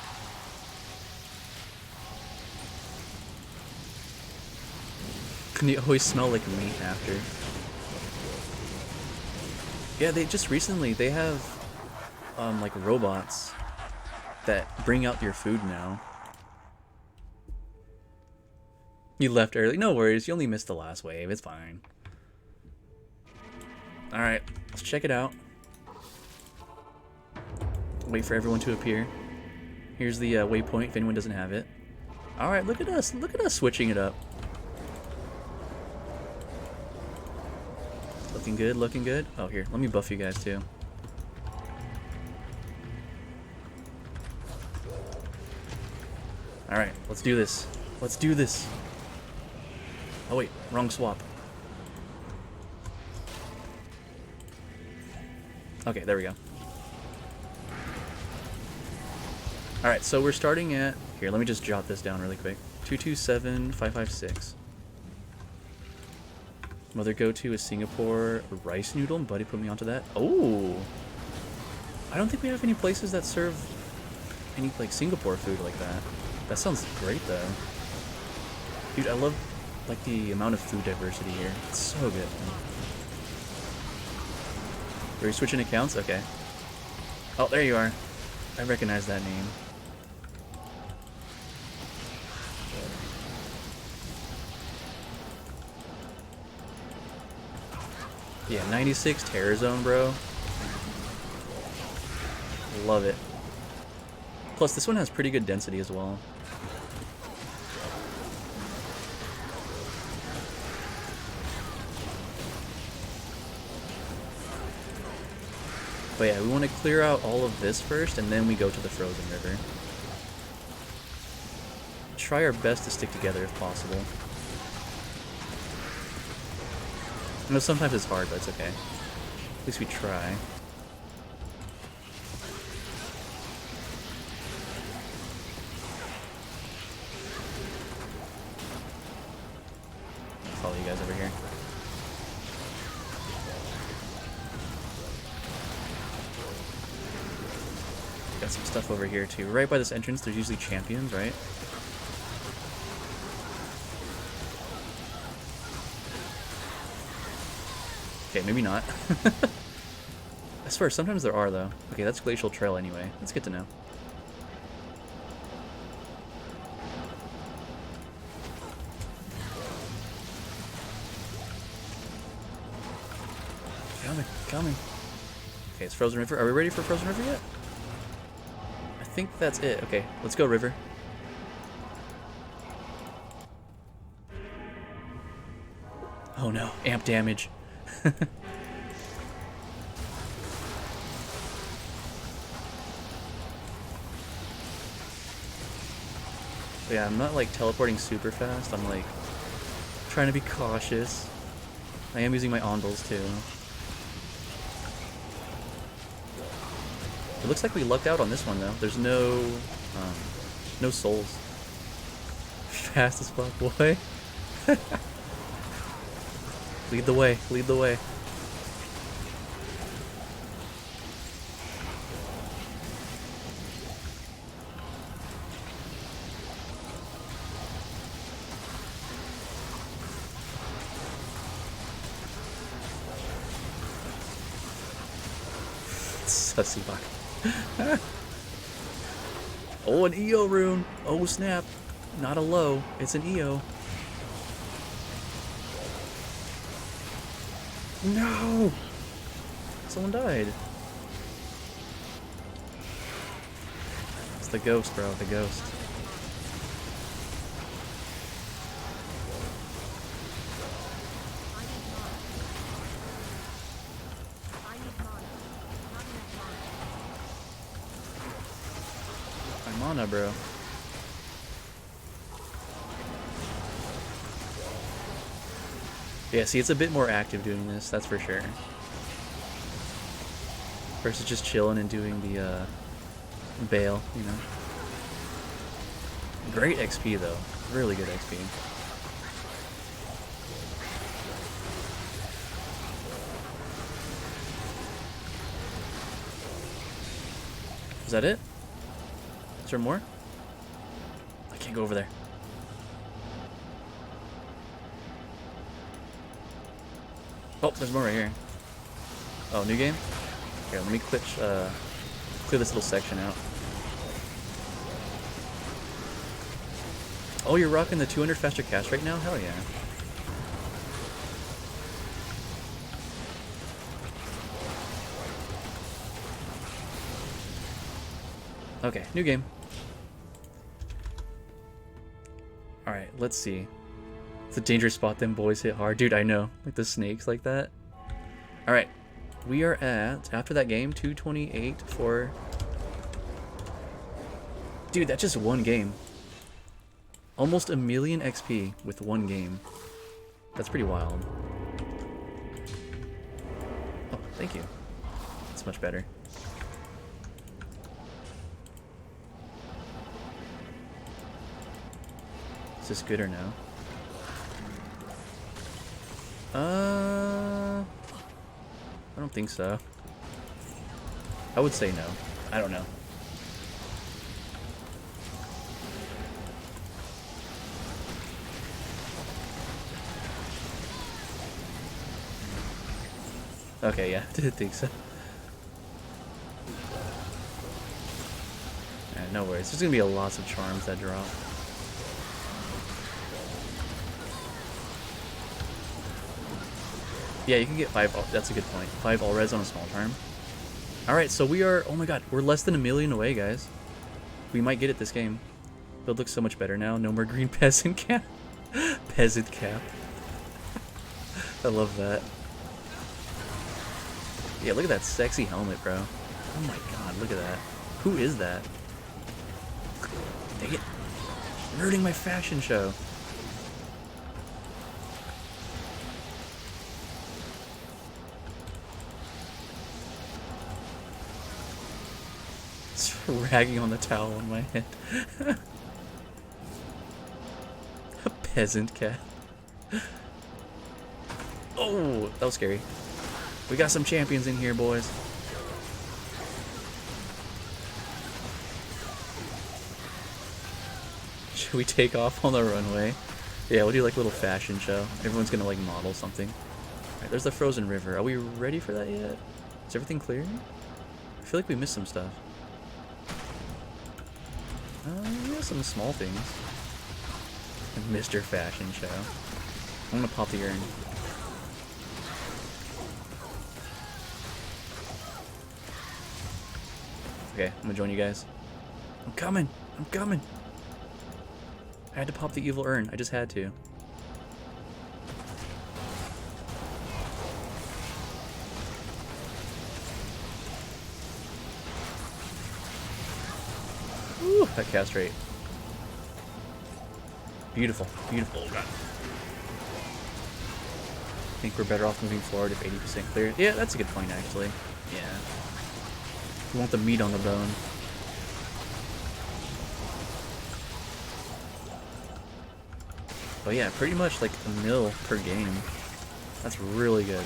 And you always smell like meat after. Yeah, they just recently, they have like robots that bring out your food now. You left early. No worries, you only missed the last wave. It's fine. Alright, let's check it out. Wait for everyone to appear. Here's the waypoint if anyone doesn't have it. Alright, look at us. Look at us switching it up. Looking good, looking good. Oh, here, let me buff you guys too. Alright, let's do this. Let's do this. Oh wait, wrong swap. Okay, there we go. Alright, so we're starting at... Here, let me just jot this down really quick. 227556. Mother go-to is Singapore rice noodle, and Buddy put me onto that. Oh! I don't think we have any places that serve any, like, Singapore food like that. That sounds great, though. Dude, I love, like, the amount of food diversity here. It's so good. Are you switching accounts? Okay. Oh, there you are. I recognize that name. Yeah, 96 Terror Zone, bro. Love it. Plus, this one has pretty good density as well. But yeah, we want to clear out all of this first, and then we go to the frozen river. Try our best to stick together if possible. I know sometimes it's hard, but it's okay. At least we try. Follow you guys over here. Got some stuff over here too. Right by this entrance, there's usually champions, right? Okay, maybe not. I swear, sometimes there are, though. Okay, that's Glacial Trail anyway. That's good to know. Coming, coming. Okay, it's Frozen River. Are we ready for Frozen River yet? I think that's it. Okay, let's go, River. Oh no, amp damage. Yeah, I'm not like teleporting super fast. I'm like trying to be cautious. I am using my ondals too. It looks like we lucked out on this one though. There's no no souls. Fast as fuck, boy. Lead the way, lead the way. Sussy fuck. Oh, an EO rune. Oh snap. Not a low, it's an EO. No! Someone died. It's the ghost, bro, the ghost. My mana, bro. Yeah, see, it's a bit more active doing this, that's for sure. Versus just chilling and doing the Baal, you know. Great XP though, really good XP. Is that it? Is there more? I can't go over there. Oh, there's more right here. Oh, new game? Here, let me clear this little section out. Oh, you're rocking the 200 faster cast right now? Hell yeah. Okay, new game. Alright, let's see. It's a dangerous spot, them boys hit hard. Dude, I know. Like the snakes like that. Alright. We are at, after that game, 228 for... Dude, that's just one game. Almost 1,000,000 XP with one game. That's pretty wild. Oh, thank you. That's much better. Is this good or no? I don't think so. I would say no. I don't know. Okay, yeah, didn't think so. Alright, no worries. There's gonna be lots of charms that drop. Yeah, you can get 5. That's a good point. 5 all res on a small charm. Alright, so we are. Oh my god, we're less than 1,000,000 away, guys. We might get it this game. Build looks so much better now. No more green peasant cap. Peasant cap. I love that. Yeah, look at that sexy helmet, bro. Oh my god, look at that. Who is that? Dang it. Ruining my fashion show. It's ragging on the towel on my head. A peasant cat. Oh, that was scary. We got some champions in here, boys. Should we take off on the runway? Yeah, we'll do like a little fashion show. Everyone's gonna like model something. Alright, there's the frozen river. Are we ready for that yet? Is everything clear? I feel like we missed some stuff. Yeah, some small things. Mr. Fashion Show. I'm gonna pop the urn. Okay, I'm gonna join you guys. I'm coming! I'm coming! I had to pop the evil urn. I just had to. Ooh, that cast rate. Beautiful, beautiful. Oh, God. I think we're better off moving forward if 80% clear. Yeah, that's a good point, actually. Yeah. We want the meat on the bone. But yeah, pretty much like a mil per game. That's really good.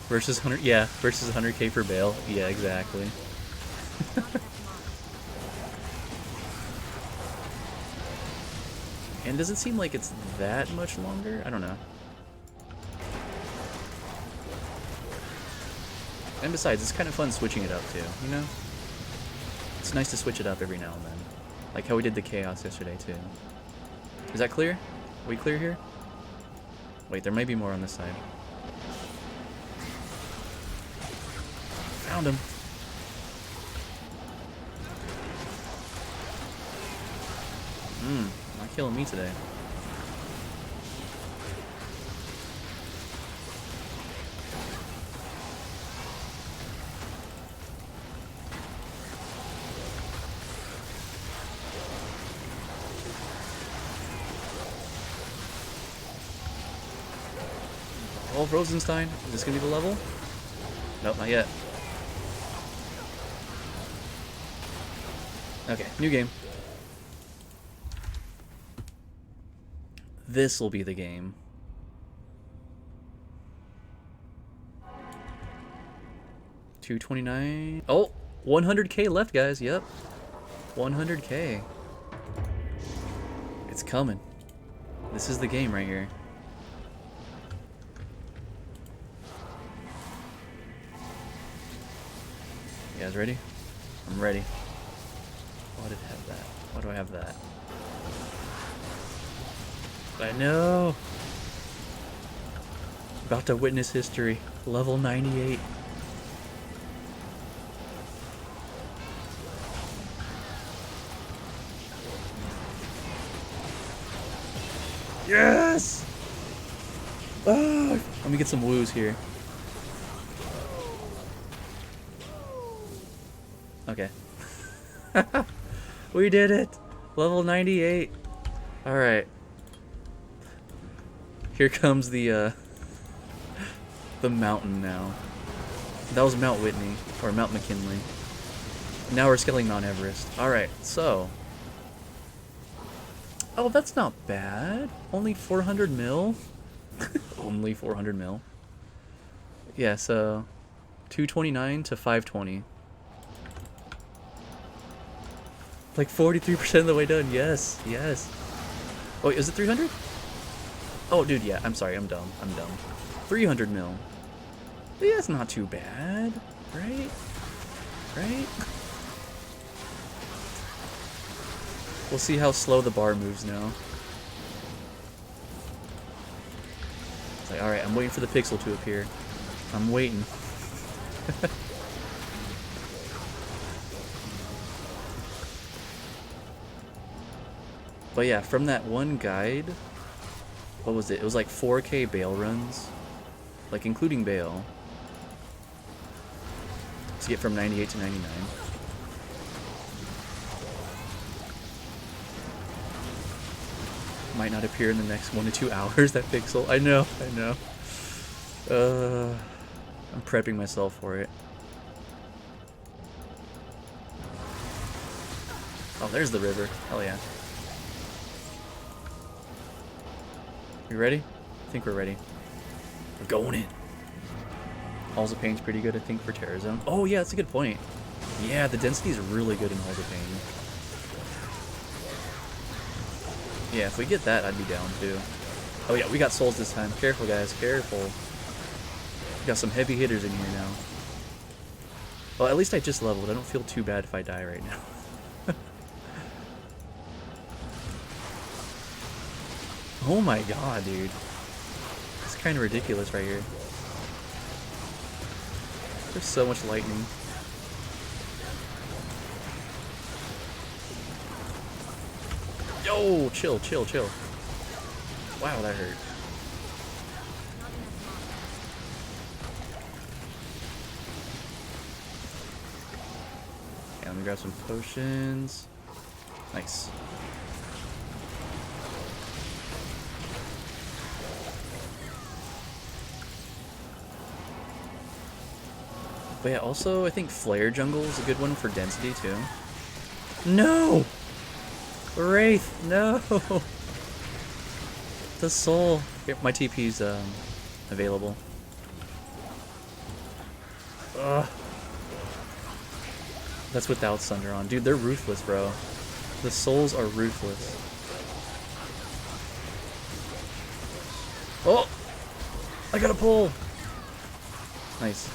Versus 100, yeah, versus 100k for Baal. Yeah, exactly. And does it seem like it's that much longer? I don't know. And besides, it's kind of fun switching it up too, you know? It's nice to switch it up every now and then. Like how we did the Chaos yesterday too. Is that clear? Are we clear here? Wait, there might be more on this side. Found him. Not killing me today. Oh, Rosenstein. Is this gonna be the level? Nope, not yet. Okay, new game. This will be the game. $229. Oh, 100k left, guys. Yep. 100k. It's coming. This is the game right here. You guys ready? I'm ready. Why did I have that? Why do I have that? I know. About to witness history. Level 98. Yes! Oh, let me get some woos here. Okay. We did it! Level 98. Alright. Here comes the mountain now. That was Mount Whitney, or Mount McKinley. Now we're scaling Mount Everest. Alright, so. Oh, that's not bad. Only 400 mil? Only 400 mil. Yeah, so 229 to 520. Like 43% of the way done. Yes, yes. Oh, wait, is it 300? Oh, dude, yeah. I'm sorry. I'm dumb. 300 mil. Yeah, that's not too bad, right? Right? We'll see how slow the bar moves now. It's like, alright, I'm waiting for the pixel to appear. I'm waiting. But yeah, from that one guide, what was it? It was like 4K Baal runs, like including Baal, to get from 98 to 99. Might not appear in the next 1 to 2 hours, that pixel. I know. I'm prepping myself for it. Oh, there's the river. Hell yeah. You ready? I think we're ready. We're going in. Halls of Pain's pretty good, I think, for Terror Zone. Oh yeah, that's a good point. Yeah, the density is really good in Halls of Pain. Yeah, if we get that, I'd be down too. Oh yeah, we got souls this time. Careful, guys. Careful. We got some heavy hitters in here now. Well, at least I just leveled. I don't feel too bad if I die right now. Oh my god, dude. It's kind of ridiculous right here. There's so much lightning. Yo, chill. Wow, that hurt. Okay, let me grab some potions. Nice. But yeah, also, I think Flare Jungle is a good one for density, too. No! Wraith, no! The soul. Here, my TP's available. Ugh. That's without Sunder on. Dude, they're ruthless, bro. The souls are ruthless. Oh! I got a pull! Nice.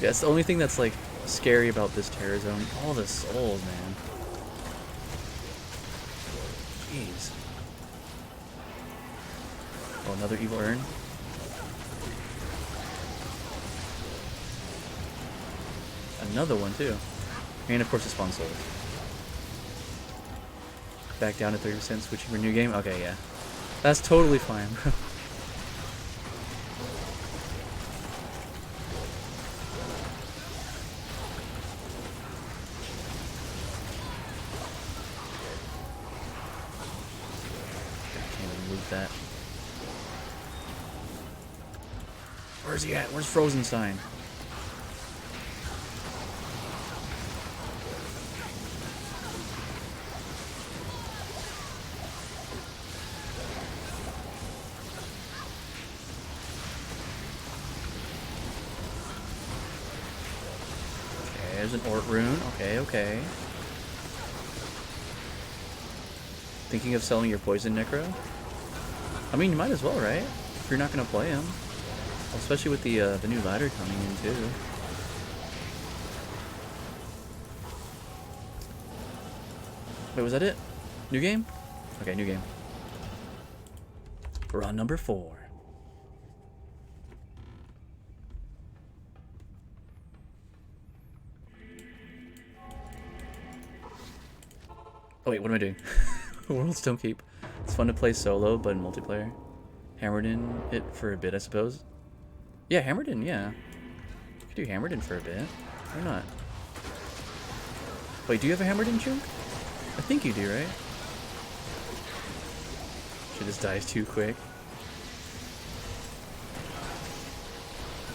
Yeah, it's the only thing that's like scary about this Terror Zone. All the souls, man. Jeez. Oh, another evil urn. Another one too. And of course the spawn souls. Back down to 30%, switching for new game. Okay, yeah. That's totally fine, bro. That. Where's he at? Where's Frozenstein? Okay, there's an Ort rune. Okay. Thinking of selling your poison necro? I mean, you might as well, right? If you're not gonna play him, well, especially with the new ladder coming in too. Wait, was that it? New game? Okay, new game. We're on number 4. Oh wait, what am I doing? Worlds don't keep. It's fun to play solo, but in multiplayer. Hammered in it for a bit, I suppose. Yeah, hammered in, yeah. You could do hammered in for a bit. Why not? Wait, do you have a hammered in chunk? I think you do, right? She just dies too quick.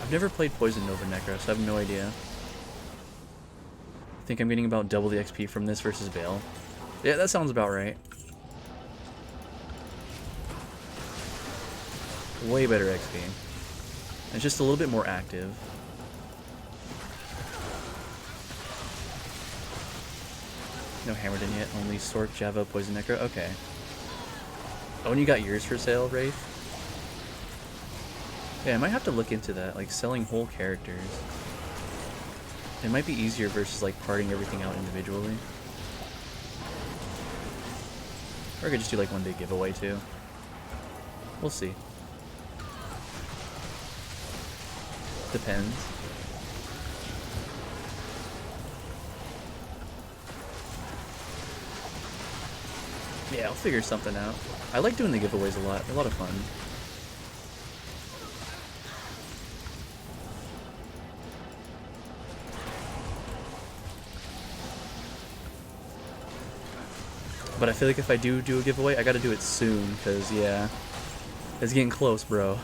I've never played Poison Nova Necro, so I have no idea. I think I'm getting about double the XP from this versus Baal. Yeah, that sounds about right. Way better XP. It's just a little bit more active. No hammered in yet, only Sork, Java, Poison Necro. Okay. Oh, and you got yours for sale, Wraith? Yeah, I might have to look into that, like selling whole characters. It might be easier versus like parting everything out individually. Or I could just do like one big giveaway too. We'll see. Depends. Yeah, I'll figure something out. I like doing the giveaways a lot. They're a lot of fun. But I feel like if I do a giveaway, I gotta do it soon, because, yeah, it's getting close, bro.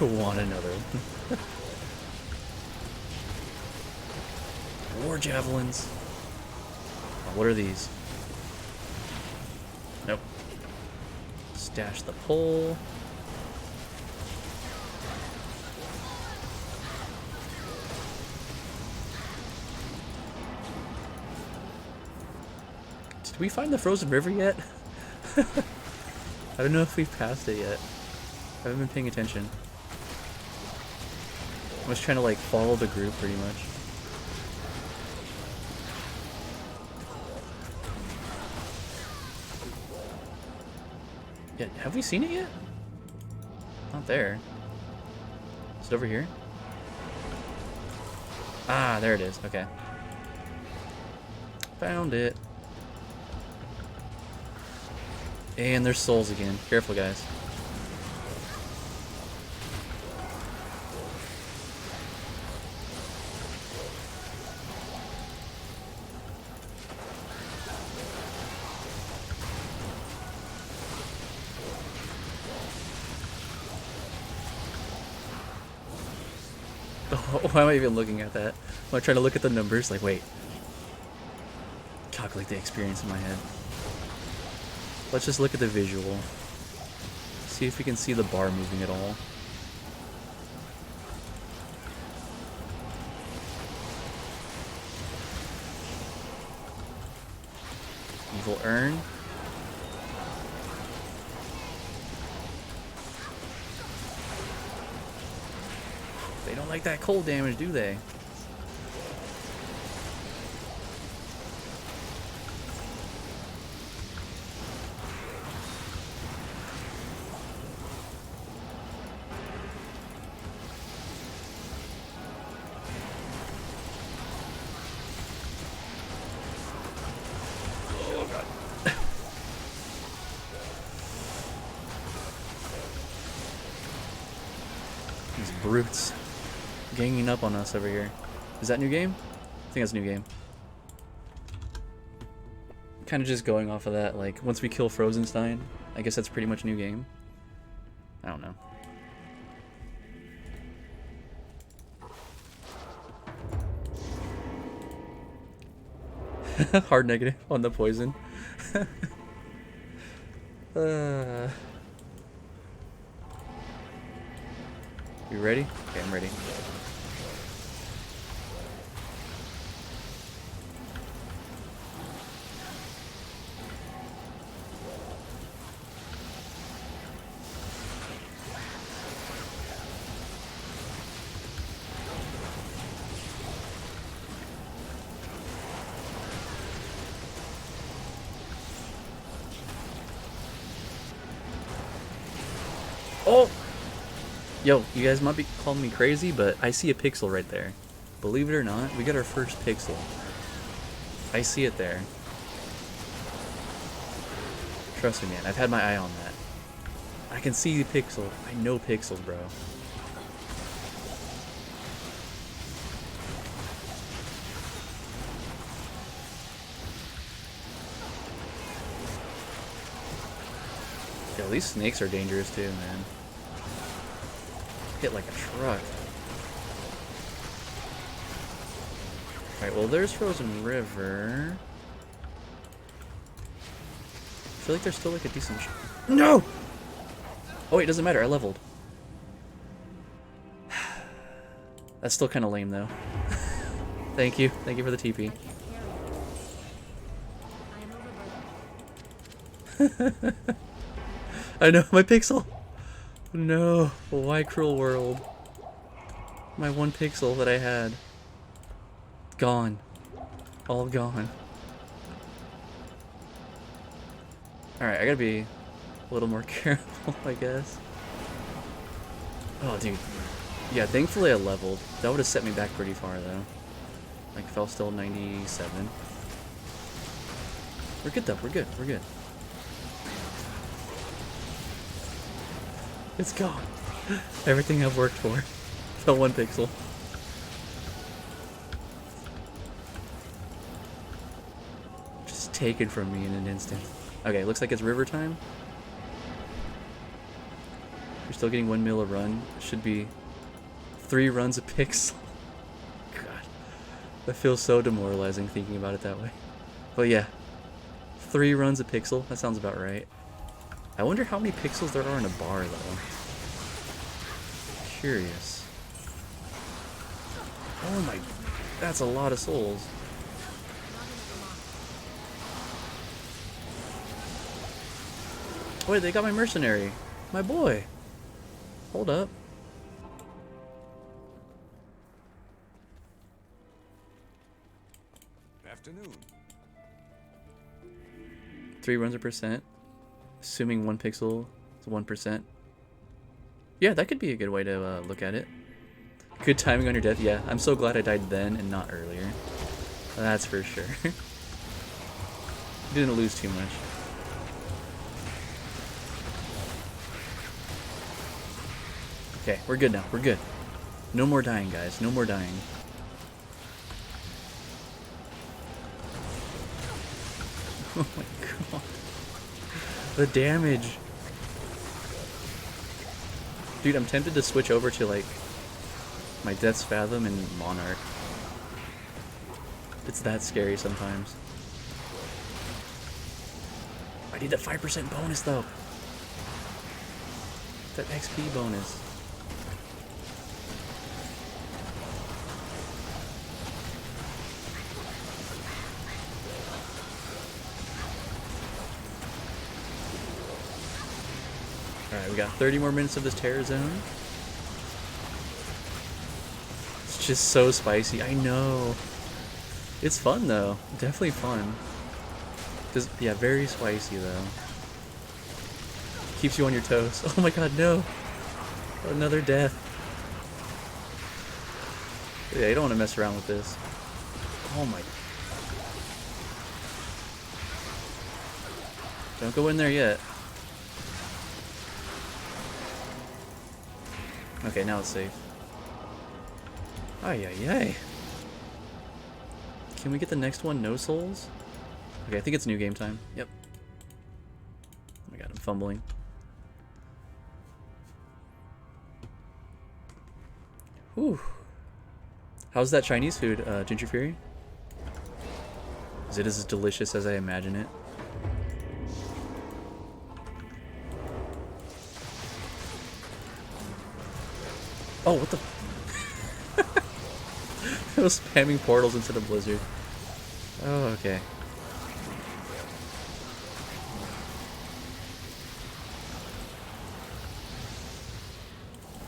Want another. War javelins. Oh, what are these? Nope. Stash the pole. Did we find the frozen river yet? I don't know if we've passed it yet. I haven't been paying attention. I was trying to like follow the group pretty much. Yeah, have we seen it yet? Not there. Is it over here? Ah, there it is. Okay. Found it. And there's souls again. Careful, guys. Why am I even looking at that? Am I trying to look at the numbers? Like, wait. Calculate the experience in my head. Let's just look at the visual. See if we can see the bar moving at all. Evil Urn. They don't like that cold damage, do they? Oh god. These brutes. Ganging up on us over here. Is that new game? I think that's new game. Kind of just going off of that, like, once we kill Frozenstein, I guess that's pretty much new game. I don't know. Hard negative on the poison. You ready? Okay, I'm ready. Oh! Yo, you guys might be calling me crazy, but I see a pixel right there. Believe it or not, we got our first pixel. I see it there. Trust me, man. I've had my eye on that. I can see the pixel. I know pixels, bro. Yo, these snakes are dangerous too, man. Hit like a truck. Alright, well there's Frozen River. I feel like there's still like a decent No! Oh wait, it doesn't matter, I leveled. That's still kinda lame though. Thank you for the TP. I am overburdened. I know, my pixel! No, why cruel world? My one pixel that I had. Gone. All gone. Alright, I gotta be a little more careful, I guess. Oh, dude. Yeah, thankfully I leveled. That would have set me back pretty far, though. Like, if I was still 97. We're good, though. We're good. We're good. It's gone. Everything I've worked for. Fell one pixel. Just taken from me in an instant. Okay, looks like it's river time. You're still getting 1 mil a run. Should be 3 runs a pixel. God. That feels so demoralizing thinking about it that way. But yeah. 3 runs a pixel. That sounds about right. I wonder how many pixels there are in a bar, though. Curious. Oh my... That's a lot of souls. Wait, they got my mercenary. My boy. Hold up. Afternoon. 3 runs a percent. Assuming 1 pixel is 1%. Yeah, that could be a good way to look at it. Good timing on your death. Yeah, I'm so glad I died then and not earlier. That's for sure. Didn't lose too much. Okay, we're good now. We're good. No more dying, guys. No more dying. Oh my god. The damage. Dude, I'm tempted to switch over to, like, my Death's Fathom and Monarch. It's that scary sometimes. I need that 5% bonus, though. That XP bonus. Alright, we got 30 more minutes of this Terror Zone. It's just so spicy. I know. It's fun, though. Definitely fun. Just, yeah, very spicy, though. Keeps you on your toes. Oh my god, no! Another death. Yeah, you don't want to mess around with this. Oh my... Don't go in there yet. Okay, now it's safe. Ay, ay, ay. Can we get the next one? No souls? Okay, I think it's new game time. Yep. Oh my god, I'm fumbling. Whew. How's that Chinese food, Ginger Fury? Is it as delicious as I imagine it? Oh, what the... I was spamming portals into the blizzard. Oh, okay.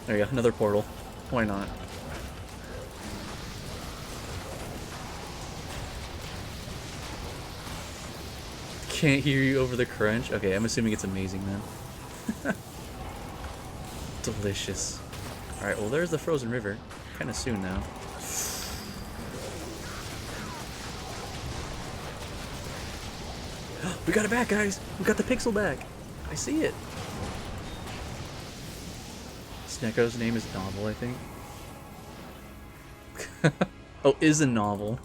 There you go, another portal. Why not? Can't hear you over the crunch? Okay, I'm assuming it's amazing then. Delicious. Alright, well there's the frozen river. Kinda soon now. We got it back, guys! We got the pixel back! I see it! Snecko's name is Novel, I think. Oh, is a novel.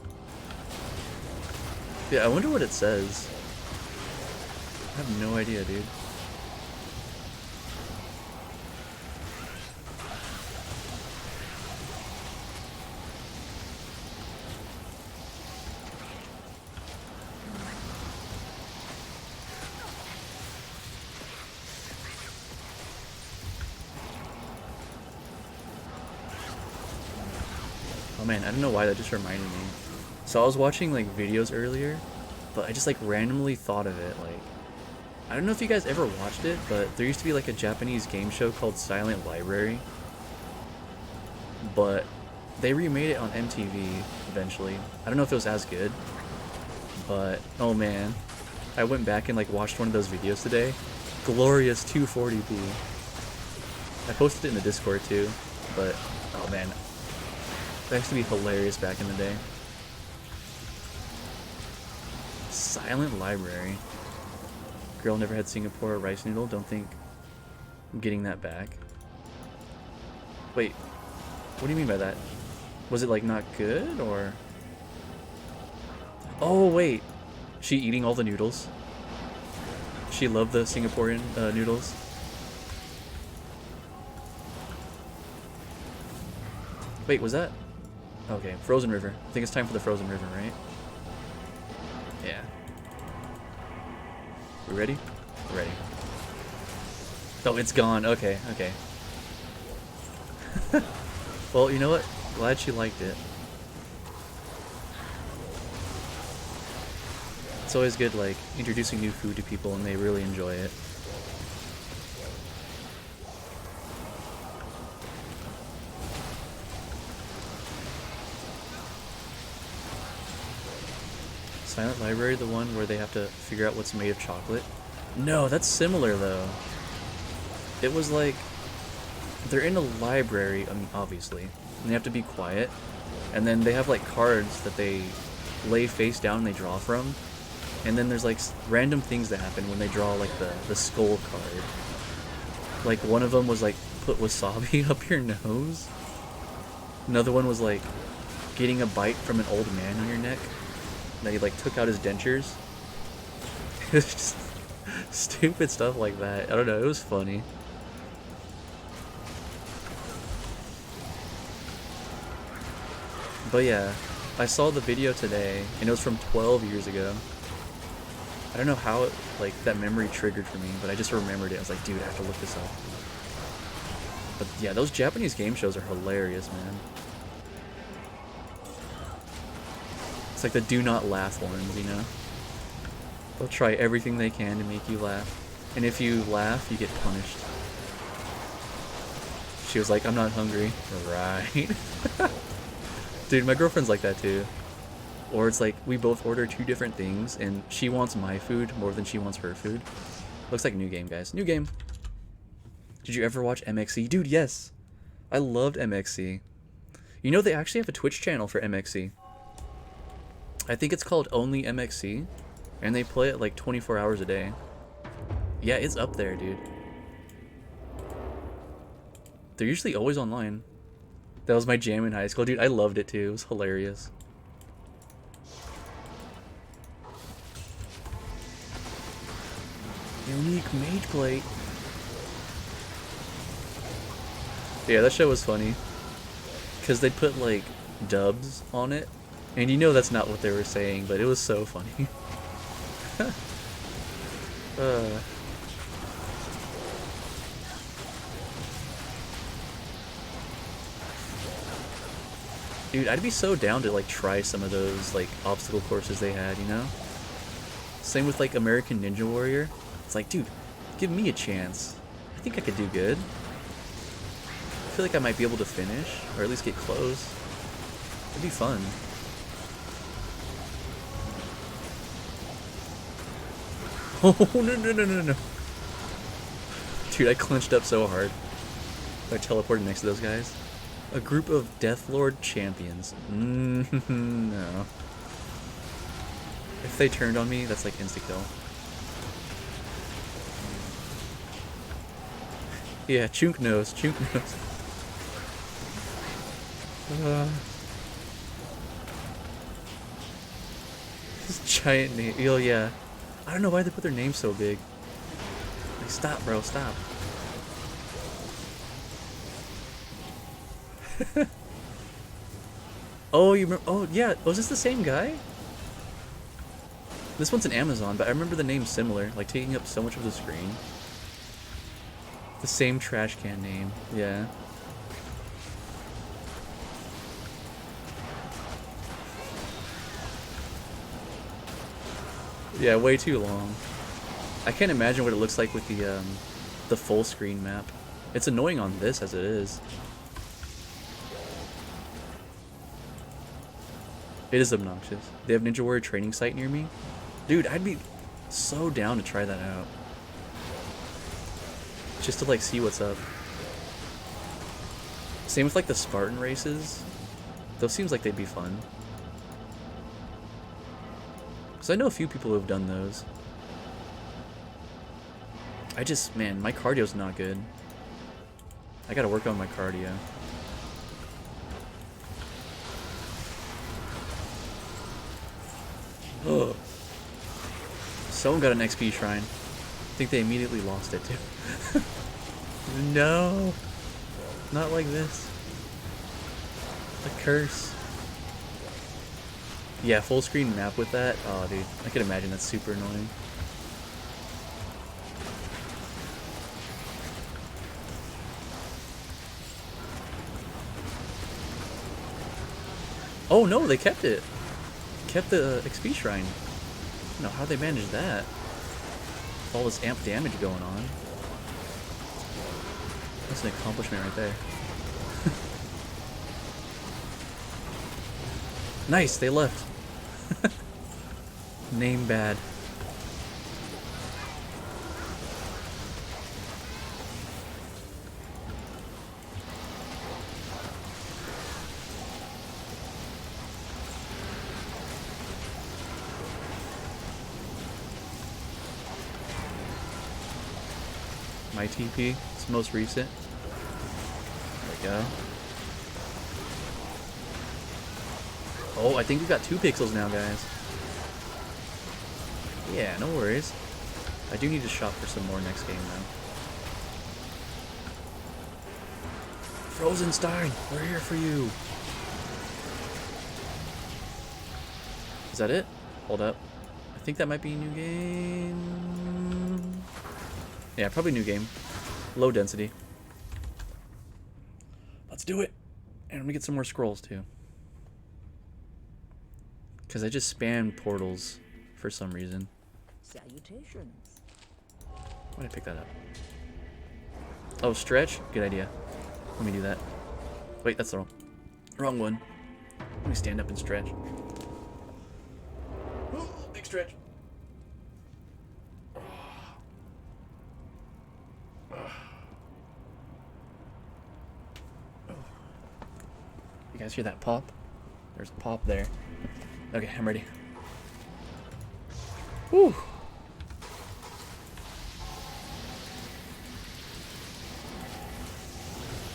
Yeah, I wonder what it says. I have no idea, dude. Oh man, I don't know why that just reminded me. So I was watching like videos earlier, but I just like randomly thought of it. Like, I don't know if you guys ever watched it, but there used to be like a Japanese game show called Silent Library. But they remade it on MTV eventually. I don't know if it was as good, but oh man, I went back and like watched one of those videos today. Glorious 240p. I posted it in the Discord too, but oh man. That used to be hilarious back in the day. Silent Library. Girl never had Singapore rice noodle. Don't think I'm getting that back. Wait, what do you mean by that? Was it like not good or? Oh wait, she eating all the noodles? She loved the Singaporean noodles. Wait, was that? Okay, Frozen River. I think it's time for the Frozen River, right? Yeah. We ready? We're ready. Oh, it's gone. Okay, okay. Well, you know what? Glad she liked it. It's always good, like, introducing new food to people and they really enjoy it. Silent Library, the one where they have to figure out what's made of chocolate? No, that's similar though. It was like, they're in a library, I mean, obviously, and they have to be quiet, and then they have like cards that they lay face down and they draw from, and then there's like random things that happen when they draw like the skull card. Like one of them was like, put wasabi up your nose. Another one was like, getting a bite from an old man on your neck. That he like took out his dentures. It's just stupid stuff like that. I don't know, it was funny. But yeah, I saw the video today and it was from 12 years ago. I don't know how it, like, that memory triggered for me, but I just remembered it. I was like, dude, I have to look this up. But yeah, those Japanese game shows are hilarious, man. It's like the do not laugh ones, you know? They'll try everything they can to make you laugh. And if you laugh, you get punished. She was like, I'm not hungry. Right. Dude, my girlfriend's like that too. Or it's like, we both order two different things, and she wants my food more than she wants her food. Looks like a new game, guys. New game. Did you ever watch MXC? Dude, yes. I loved MXC. You know, they actually have a Twitch channel for MXC. I think it's called Only MXC, and they play it like 24 hours a day. Yeah, it's up there, dude. They're usually always online. That was my jam in high school, dude. I loved it too. It was hilarious. Unique mate plate. Yeah, that show was funny. Because they put like dubs on it. And you know that's not what they were saying, but it was so funny. Dude, I'd be so down to like try some of those like obstacle courses they had, you know? Same with like American Ninja Warrior. It's like, dude, give me a chance. I think I could do good. I feel like I might be able to finish, or at least get close. It'd be fun. Oh, no. Dude, I clenched up so hard. I teleported next to those guys. A group of Deathlord champions. No. If they turned on me, that's like insta-kill. Yeah, Chunk knows. Chunk knows. This giant name. Oh, yeah. I don't know why they put their name so big. Like, stop, bro. Stop. Oh, you remember? Oh, yeah. Was this the same guy? This one's an Amazon, but I remember the name similar, like taking up so much of the screen. The same trash can name, yeah. Yeah, way too long. I can't imagine what it looks like with the full screen map. It's annoying on this as it is. It is obnoxious. They have Ninja Warrior training site near me. Dude, I'd be so down to try that out. Just to like see what's up. Same with like the Spartan races. Those seems like they'd be fun. Because I know a few people who have done those. I just, man, my cardio's not good. I gotta work on my cardio. Oh. Someone got an XP shrine. I think they immediately lost it too. No. Not like this. A curse. Yeah, full screen map with that. Oh, dude. I can imagine that's super annoying. Oh, no, they kept it. Kept the XP shrine. I don't know how they managed that. With all this amp damage going on. That's an accomplishment right there. Nice, they left. Name bad. My TP, it's most recent. There we go. Oh, I think we got 2 pixels now, guys. Yeah, no worries. I do need to shop for some more next game, though. Frozenstein, we're here for you. Is that it? Hold up. I think that might be a new game. Yeah, probably new game. Low density. Let's do it. And let me get some more scrolls, too. Because I just spammed portals for some reason. Salutations. Why did I pick that up? Oh, stretch? Good idea. Let me do that. Wait, that's the wrong one. Let me stand up and stretch. Ooh, big stretch. You guys hear that pop? There's a pop there. Okay, I'm ready. Whew.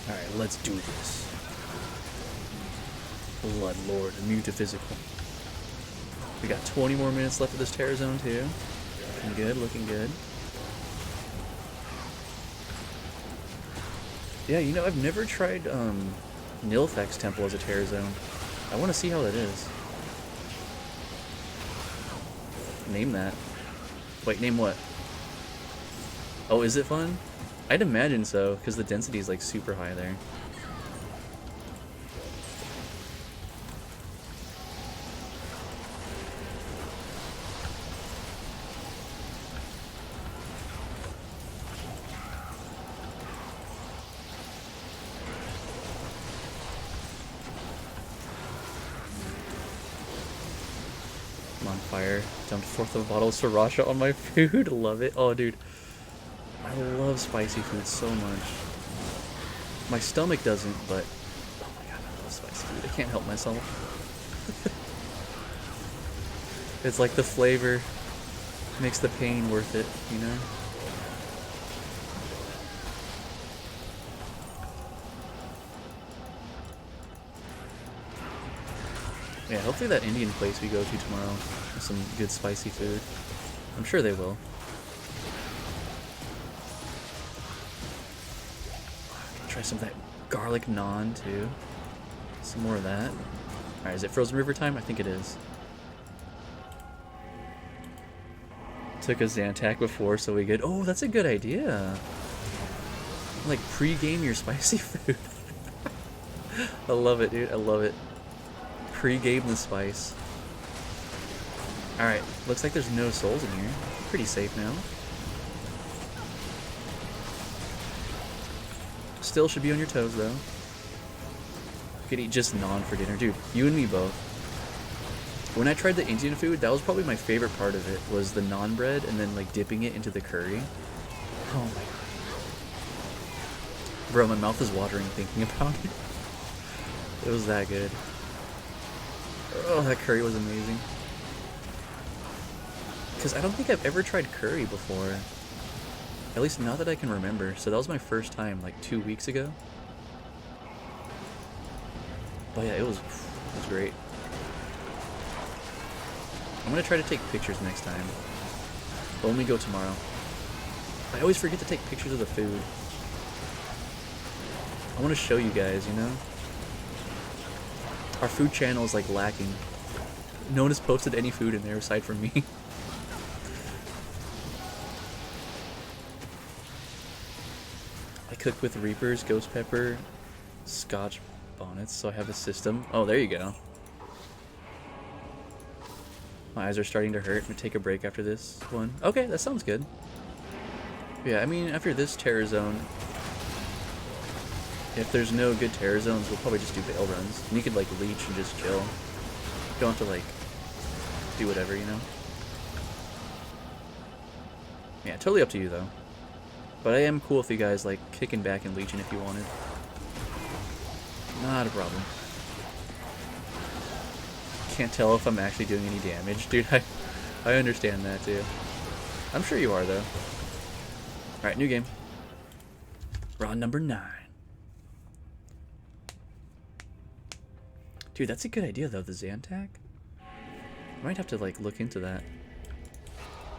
Alright, let's do this. Blood Lord, immune to physical. We got 20 more minutes left of this Terror Zone too. Looking good, looking good. Yeah, you know, I've never tried Nilfgaard's Temple as a Terror Zone. I want to see how that is. Name that. Wait, name what? Oh, is it fun? I'd imagine so, because the density is like super high there. I'm on fire. Dumped 4th of a bottle of Sriracha on my food. Love it. Oh, dude. I love spicy food so much. My stomach doesn't, but oh my god, I love spicy food. I can't help myself. It's like the flavor makes the pain worth it, you know? Yeah, hopefully that Indian place we go to tomorrow has some good spicy food. I'm sure they will. Try some of that garlic naan too. Some more of that. Alright, is it Frozen River time? I think it is. Took a Zantac before, so we good. Oh, that's a good idea. Like, pre-game your spicy food. I love it, dude. I love it. Pre-game the spice. Alright, looks like there's no souls in here. Pretty safe now. Still should be on your toes, though. You could eat just naan for dinner. Dude, you and me both. When I tried the Indian food, that was probably my favorite part of it, was the naan bread and then like dipping it into the curry. Oh my god. Bro, my mouth is watering thinking about it. It was that good. Oh, that curry was amazing. Because I don't think I've ever tried curry before. At least not that I can remember. So that was my first time like 2 weeks ago. But yeah, it was great. I'm gonna try to take pictures next time. But when we go tomorrow. I always forget to take pictures of the food. I want to show you guys, you know? Our food channel is like lacking. No one has posted any food in there aside from me. I cook with Reapers, Ghost Pepper, Scotch bonnets, so I have a system. Oh, there you go. My eyes are starting to hurt. I'm gonna take a break after this one. Okay, that sounds good. Yeah, I mean, after this terror zone, if there's no good terror zones, we'll probably just do Baal runs. And you could, like, leech and just chill. You don't have to, like, do whatever, you know? Yeah, totally up to you, though. But I am cool if you guys, like, kicking back and leeching if you wanted. Not a problem. Can't tell if I'm actually doing any damage. Dude, I understand that, too. I'm sure you are, though. Alright, new game. Round number 9. Dude, that's a good idea, though, the Zantac. I might have to, like, look into that.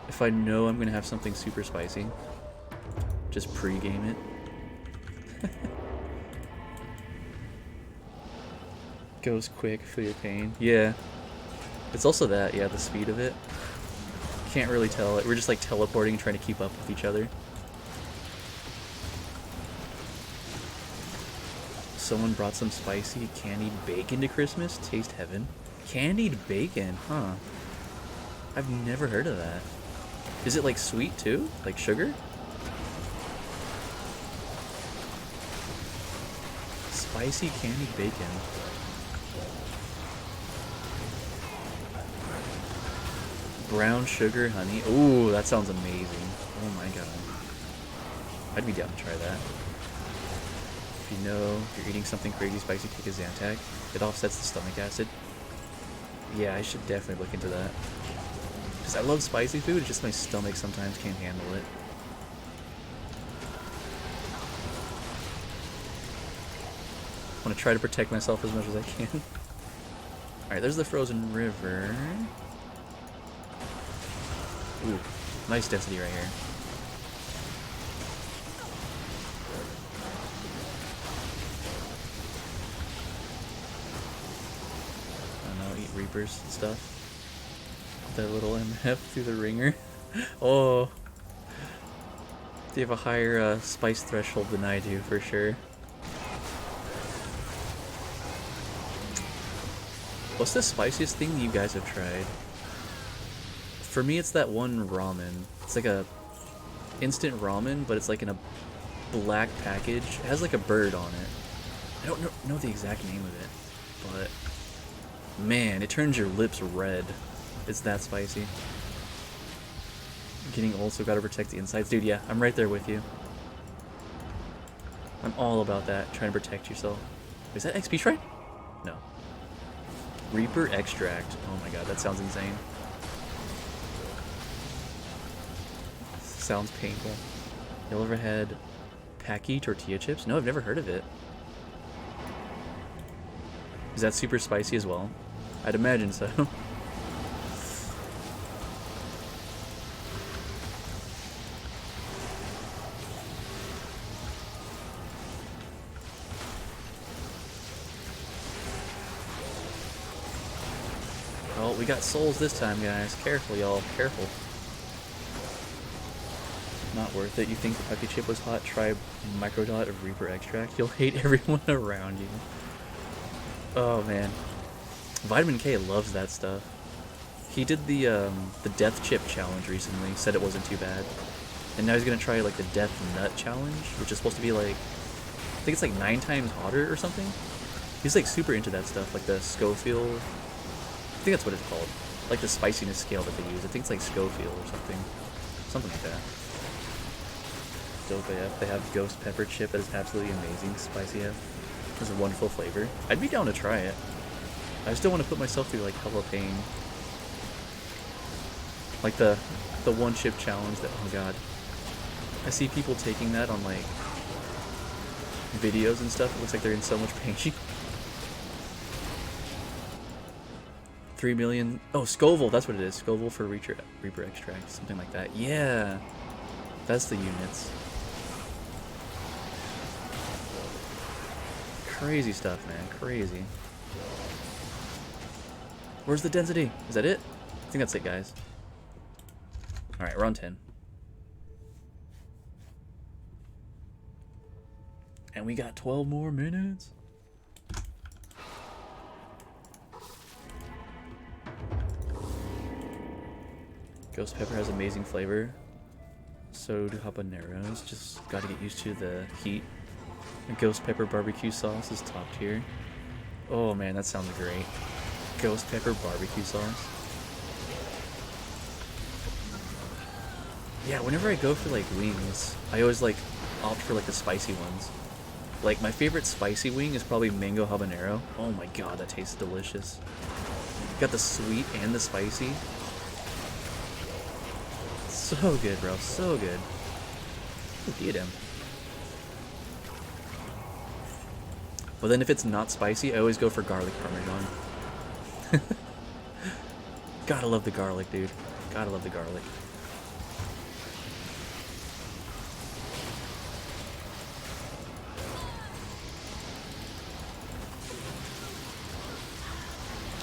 If I know I'm gonna have something super spicy. Just pre-game it. Goes quick, feel your pain. Yeah. It's also that, yeah, the speed of it. Can't really tell. We're just, like, teleporting, trying to keep up with each other. Someone brought some spicy candied bacon to Christmas. Taste heaven. Candied bacon, huh? I've never heard of that. Is it like sweet too? Like sugar? Spicy candied bacon. Brown sugar honey. Ooh, that sounds amazing. Oh my god. I'd be down to try that. If you know you're eating something crazy spicy, take a Zantac. It offsets the stomach acid. Yeah, I should definitely look into that. Because I love spicy food, it's just my stomach sometimes can't handle it. I want to try to protect myself as much as I can. Alright, there's the frozen river. Ooh, nice density right here. Reapers and stuff. That little MF through the ringer. Oh. They have a higher spice threshold than I do, for sure. What's the spiciest thing you guys have tried? For me, it's that one ramen. It's like a instant ramen, but it's like in a black package. It has like a bird on it. I don't know the exact name of it, but man, it turns your lips red. It's that spicy. Getting old, so gotta protect the insides. Dude, yeah, I'm right there with you. I'm all about that, trying to protect yourself. Is that XP shrine? No. Reaper extract. Oh my god, that sounds insane. Sounds painful. You'll ever had Paki tortilla chips? No, I've never heard of it. Is that super spicy as well? I'd imagine so. Oh, we got souls this time, guys. Careful, y'all. Careful. Not worth it. You think the Paki chip was hot? Try microdot of Reaper extract. You'll hate everyone around you. Oh man, Vitamin K loves that stuff. He did the Death Chip challenge recently. Said it wasn't too bad, and now he's gonna try like the Death Nut challenge, which is supposed to be like, I think it's like 9 times hotter or something. He's like super into that stuff, like the Schofield. I think that's what it's called, like the spiciness scale that they use. I think it's like Schofield or something like that. Dope AF. They have Ghost Pepper Chip that is absolutely amazing. Spicy AF. Has a wonderful flavor. I'd be down to try it. I just don't want to put myself through like hella pain. Like the one chip challenge that, oh god. I see people taking that on like videos and stuff. It looks like they're in so much pain. 3 million. Oh, Scoville, that's what it is. Scoville for Reaper extract, something like that. Yeah, that's the units. Crazy stuff, man. Crazy. Where's the density? Is that it? I think that's it, guys. Alright, we're on 10. And we got 12 more minutes. Ghost pepper has amazing flavor. So do habaneros. Just gotta get used to the heat. The ghost pepper barbecue sauce is top tier. Oh man, that sounds great. Ghost pepper barbecue sauce. Yeah, whenever I go for like wings, I always like opt for like the spicy ones. Like my favorite spicy wing is probably mango habanero. Oh my god, that tastes delicious. Got the sweet and the spicy. So good, bro. So good. Get him. But then if it's not spicy, I always go for garlic parmesan. Gotta love the garlic, dude. Gotta love the garlic.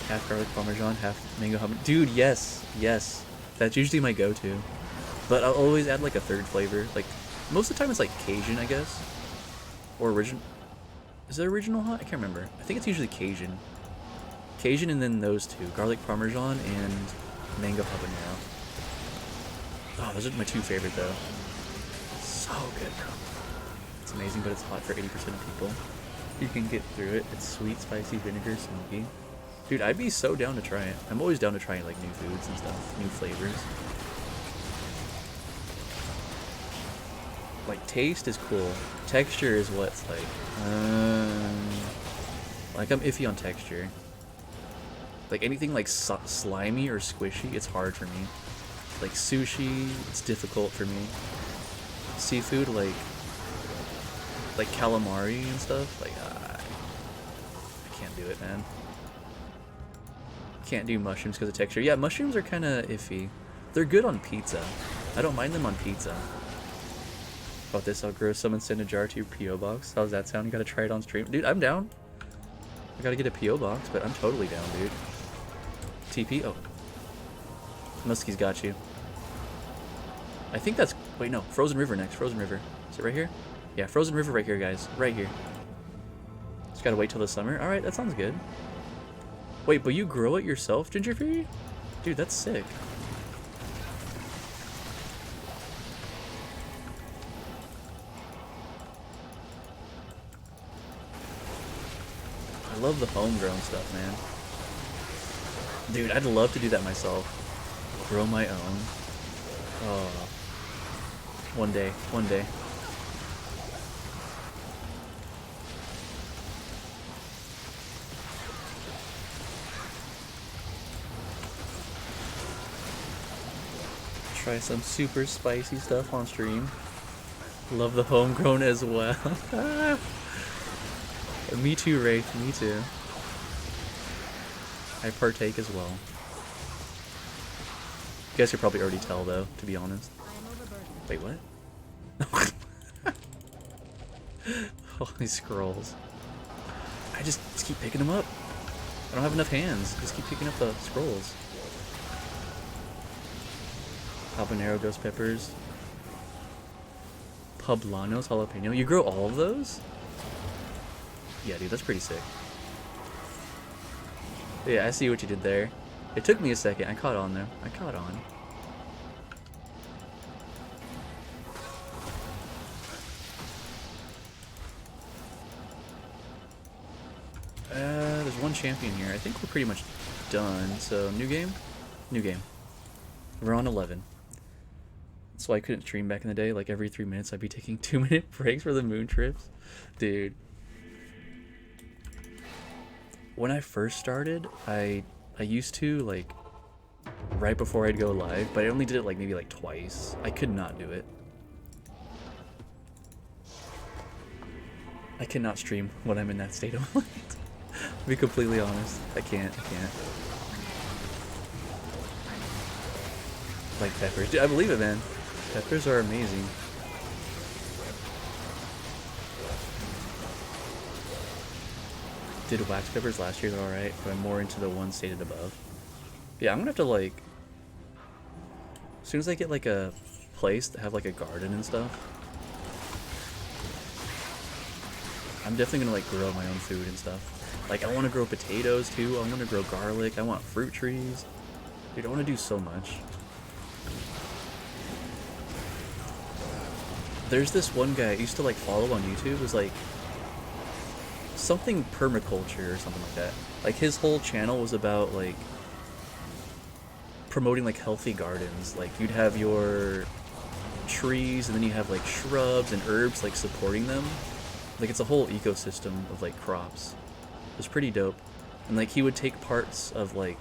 Half garlic parmesan, half mango habanero. Dude, yes. Yes. That's usually my go-to. But I'll always add like a third flavor. Like, most of the time it's like Cajun, I guess. Or original. Is it original hot? I can't remember. I think it's usually Cajun. Cajun and then those two. Garlic parmesan and mango habanero. Oh, those are my two favorite though. So good, bro. It's amazing, but it's hot for 80% of people. You can get through it. It's sweet, spicy, vinegar, smoky. Dude, I'd be so down to try it. I'm always down to try like new foods and stuff. New flavors. Like, taste is cool. Texture is what's like I'm iffy on texture. Like, anything like slimy or squishy, it's hard for me. Like, sushi, it's difficult for me. Seafood, like calamari and stuff, like, I can't do it, man. Can't do mushrooms because of texture. Yeah, mushrooms are kind of iffy. They're good on pizza. I don't mind them on pizza. About this, I'll grow some and send a jar to your P.O. box. How's that sound? You gotta try it on stream. Dude, I'm down. I gotta get a P.O. box, but I'm totally down, dude. TP? Oh. Muskie's got you. I think that's... Wait, no. Frozen River next. Frozen River. Is it right here? Yeah, Frozen River right here, guys. Right here. Just gotta wait till the summer. Alright, that sounds good. Wait, but you grow it yourself, Ginger Fury? Dude, that's sick. I love the homegrown stuff, man. Dude, I'd love to do that myself. Grow my own. Oh. One day. One day. Try some super spicy stuff on stream. Love the homegrown as well. Me too, Wraith. Me too. I partake as well. You guys could probably already tell, though, to be honest. Wait, what? All these scrolls. I just keep picking them up. I don't have enough hands. Just keep picking up the scrolls. Habanero ghost peppers. Poblanos jalapeno. You grow all of those? Yeah, dude, that's pretty sick. Yeah, I see what you did there. It took me a second. I caught on there. I caught on. There's one champion here. I think we're pretty much done. So, new game? New game. We're on 11. That's why I couldn't stream back in the day. Like, every 3 minutes I'd be taking 2-minute breaks for the moon trips. Dude. When I first started, I used to, like, right before I'd go live, but I only did it, like, maybe, like, twice. I could not do it. I cannot stream when I'm in that state of mind. To be completely honest. I can't. Like peppers. Dude, I believe it, man. Peppers are amazing. Did wax peppers last year, they're alright, but I'm more into the ones stated above. Yeah, I'm gonna have to, like, as soon as I get, like, a place to have, like, a garden and stuff, I'm definitely gonna, like, grow my own food and stuff. Like, I want to grow potatoes, too. I want to grow garlic. I want fruit trees. Dude, I want to do so much. There's this one guy I used to, like, follow on YouTube. It was, like, something permaculture or something like that. Like, his whole channel was about, like, promoting, like, healthy gardens. Like, you'd have your trees, and then you have, like, shrubs and herbs, like, supporting them. Like, it's a whole ecosystem of, like, crops. It was pretty dope. And, like, he would take parts of, like,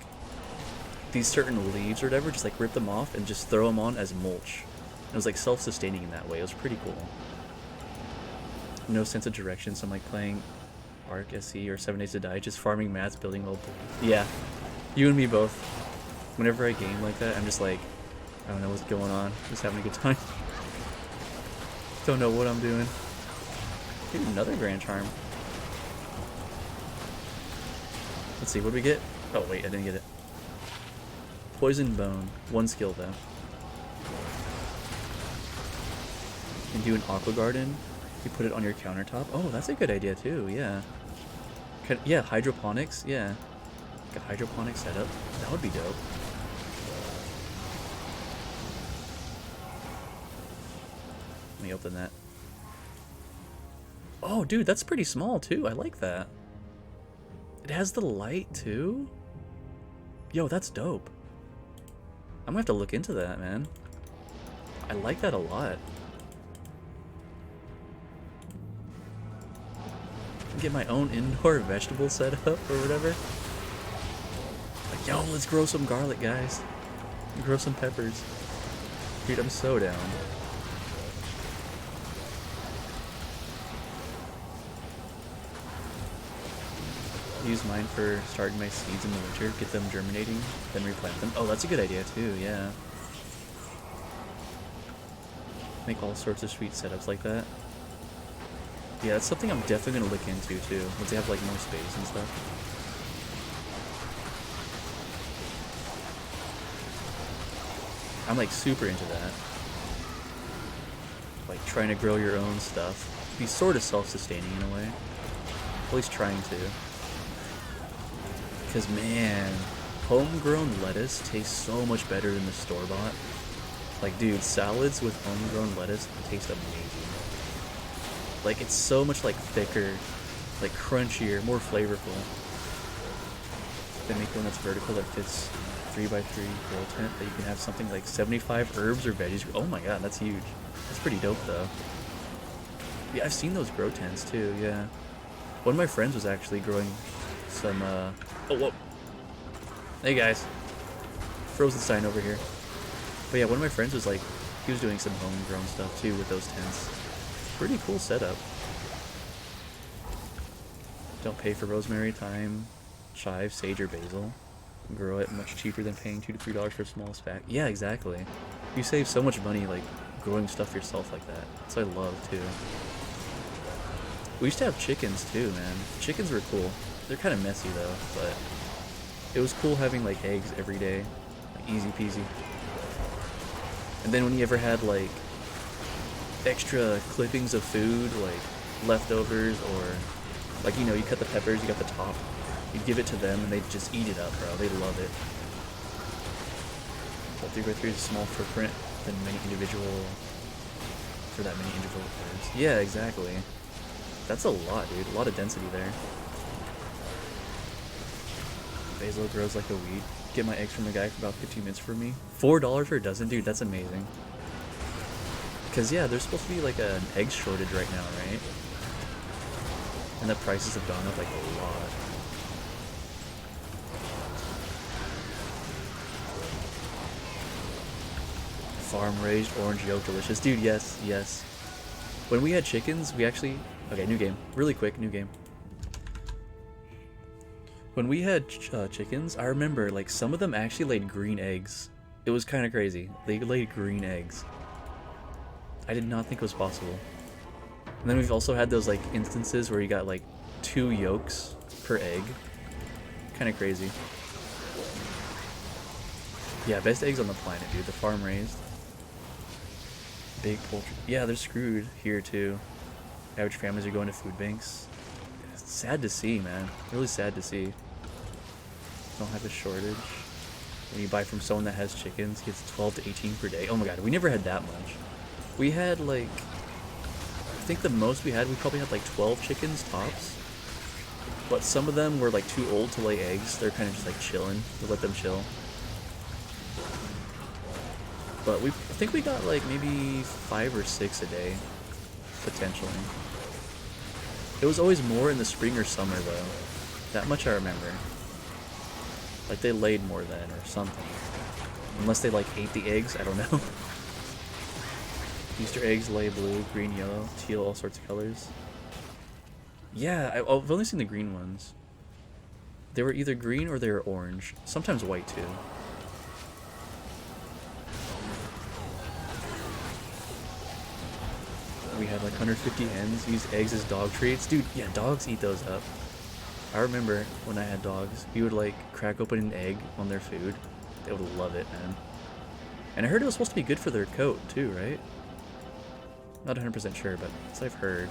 these certain leaves or whatever, just, like, rip them off and just throw them on as mulch. And it was, like, self-sustaining in that way. It was pretty cool. No sense of direction, so I'm, like, playing Ark SE or 7 Days to Die, just farming mats, building multiple. Yeah. You and me both. Whenever I game like that, I'm just like, I don't know what's going on. Just having a good time. Don't know what I'm doing. Dude, another Grand Charm. Let's see, what do we get? Oh, wait, I didn't get it. Poison Bone. 1 skill, though. You can do an aqua garden. You put it on your countertop. Oh, that's a good idea, too, yeah. Yeah, hydroponics, yeah. Like a hydroponic setup. That would be dope. Let me open that. Oh, dude, that's pretty small, too. I like that. It has the light, too? Yo, that's dope. I'm gonna have to look into that, man. I like that a lot. Get my own indoor vegetable setup or whatever. Like, yo, let's grow some garlic, guys. Grow some peppers. Dude, I'm so down. Use mine for starting my seeds in the winter, get them germinating, then replant them. Oh, that's a good idea too, yeah. Make all sorts of sweet setups like that. Yeah, that's something I'm definitely gonna look into too, once they have like more space and stuff. I'm like super into that. Like trying to grow your own stuff. Be sort of self-sustaining in a way. At least trying to. Because, man, homegrown lettuce tastes so much better than the store-bought. Like, dude, salads with homegrown lettuce taste amazing. Like, it's so much, like, thicker, like, crunchier, more flavorful. They make one that's vertical that fits 3x3 grill tent that you can have something like 75 herbs or veggies. Oh my god, that's huge. That's pretty dope, though. Yeah, I've seen those grow tents, too, yeah. One of my friends was actually growing some, Oh, whoa. Hey, guys. Frozen sign over here. But yeah, one of my friends was like, he was doing some homegrown stuff too with those tents. Pretty cool setup. Don't pay for rosemary, thyme, chive, sage, or basil. Grow it much cheaper than paying $2 to $3 for a small stack. Yeah, exactly. You save so much money like growing stuff yourself like that. That's what I love too. We used to have chickens too, man. Chickens were cool. They're kind of messy though, but it was cool having like eggs every day, like easy peasy. And then when you ever had like extra clippings of food, like leftovers, or like, you know, you cut the peppers, you got the top, you give it to them and they just eat it up, bro. They love it. So 3x3 is a small footprint than many individual, for that many individual birds. Yeah, exactly. That's a lot, dude. A lot of density there. Basil grows like a weed. Get my eggs from a guy for about 15 minutes for me. $4 for a dozen? Dude, that's amazing. Because, yeah, there's supposed to be like an egg shortage right now, right? And the prices have gone up like a lot. Farm-raised orange yolk delicious. Dude, yes, yes. When we had chickens, we actually... Okay, new game. Really quick, new game. When we had chickens, I remember, like, some of them actually laid green eggs. It was kind of crazy. They laid green eggs. I did not think it was possible. And then we've also had those, like, instances where you got, like, 2 yolks per egg. Kind of crazy. Yeah, best eggs on the planet, dude. The farm-raised. Big poultry. Yeah, they're screwed here, too. Average families are going to food banks. It's sad to see, man. Really sad to see. Don't have a shortage. When you buy from someone that has chickens, he gets 12 to 18 per day. Oh my god, we never had that much. We had, like... I think the most we probably had, like, 12 chickens tops. But some of them were, like, too old to lay eggs. They're kind of just, like, chilling. We let them chill. But I think we got, like, maybe 5 or 6 a day. Potentially. It was always more in the spring or summer, though. That much I remember. Like, they laid more then, or something. Unless they, like, ate the eggs, I don't know. Easter eggs lay blue, green, yellow, teal, all sorts of colors. Yeah, I've only seen the green ones. They were either green or they were orange. Sometimes white, too. We had like 150 hens, used eggs as dog treats. Dude, yeah, dogs eat those up. I remember when I had dogs, we would like crack open an egg on their food. They would love it, man. And I heard it was supposed to be good for their coat too, right? Not 100% sure, but that's what I've heard.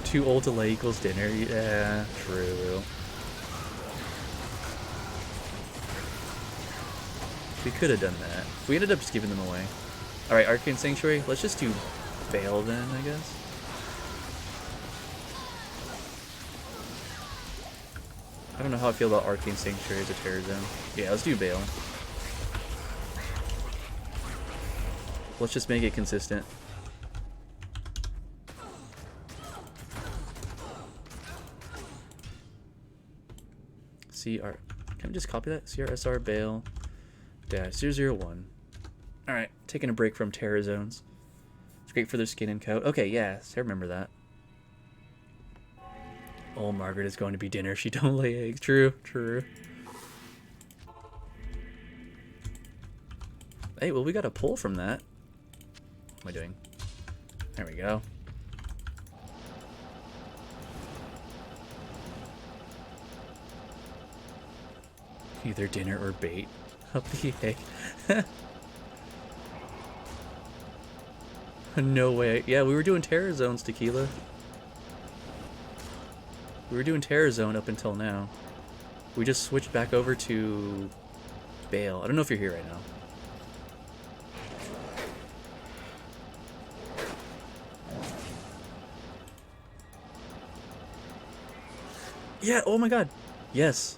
Too old to lay equals dinner. Yeah, true. We could have done that. We ended up just giving them away. Alright, Arcane Sanctuary. Let's just do Baal then, I guess. I don't know how I feel about Arcane Sanctuary as a terror zone. Yeah, let's do Baal. Let's just make it consistent. CR. Can I just copy that? CRSR Baal -001. Alright, taking a break from terror zones. It's great for their skin and coat. Okay, yes, I remember that. Oh, Margaret is going to be dinner. She don't lay eggs. True, true. Hey, well, we got a pull from that. What am I doing? There we go. Either dinner or bait. Up the egg. No way. Yeah, we were doing terror zones, Tequila. We were doing terror zone up until now. We just switched back over to Baal. I don't know if you're here right now. Yeah, oh my god. Yes.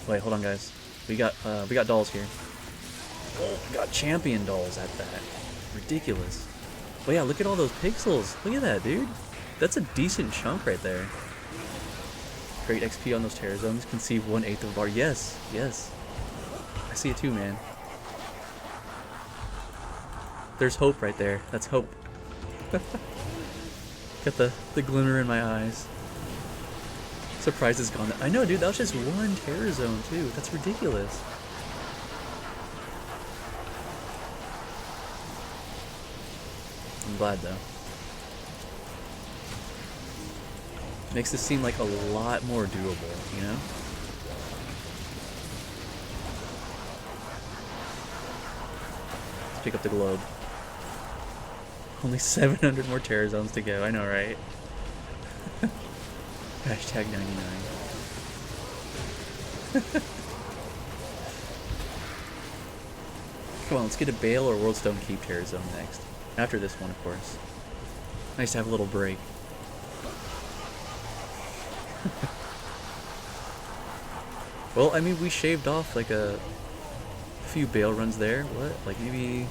Wait, hold on guys. We got dolls here. Oh my god, champion dolls at that. Ridiculous. But yeah, look at all those pixels. Look at that, dude. That's a decent chunk right there. Great XP on those terror zones. Conceive 1/8 of bar. Yes, yes. I see it too, man. There's hope right there. That's hope. Got the glimmer in my eyes. Surprised it's gone. I know, dude. That was just one terror zone, too. That's ridiculous. I'm glad, though. Makes this seem like a lot more doable, you know? Let's pick up the globe. Only 700 more terror zones to go. I know, right? Hashtag 99. Come on, let's get a Baal or Worldstone Keep terror zone next. After this one, of course. Nice to have a little break. Well, I mean, we shaved off like a few Baal runs there. What? Like maybe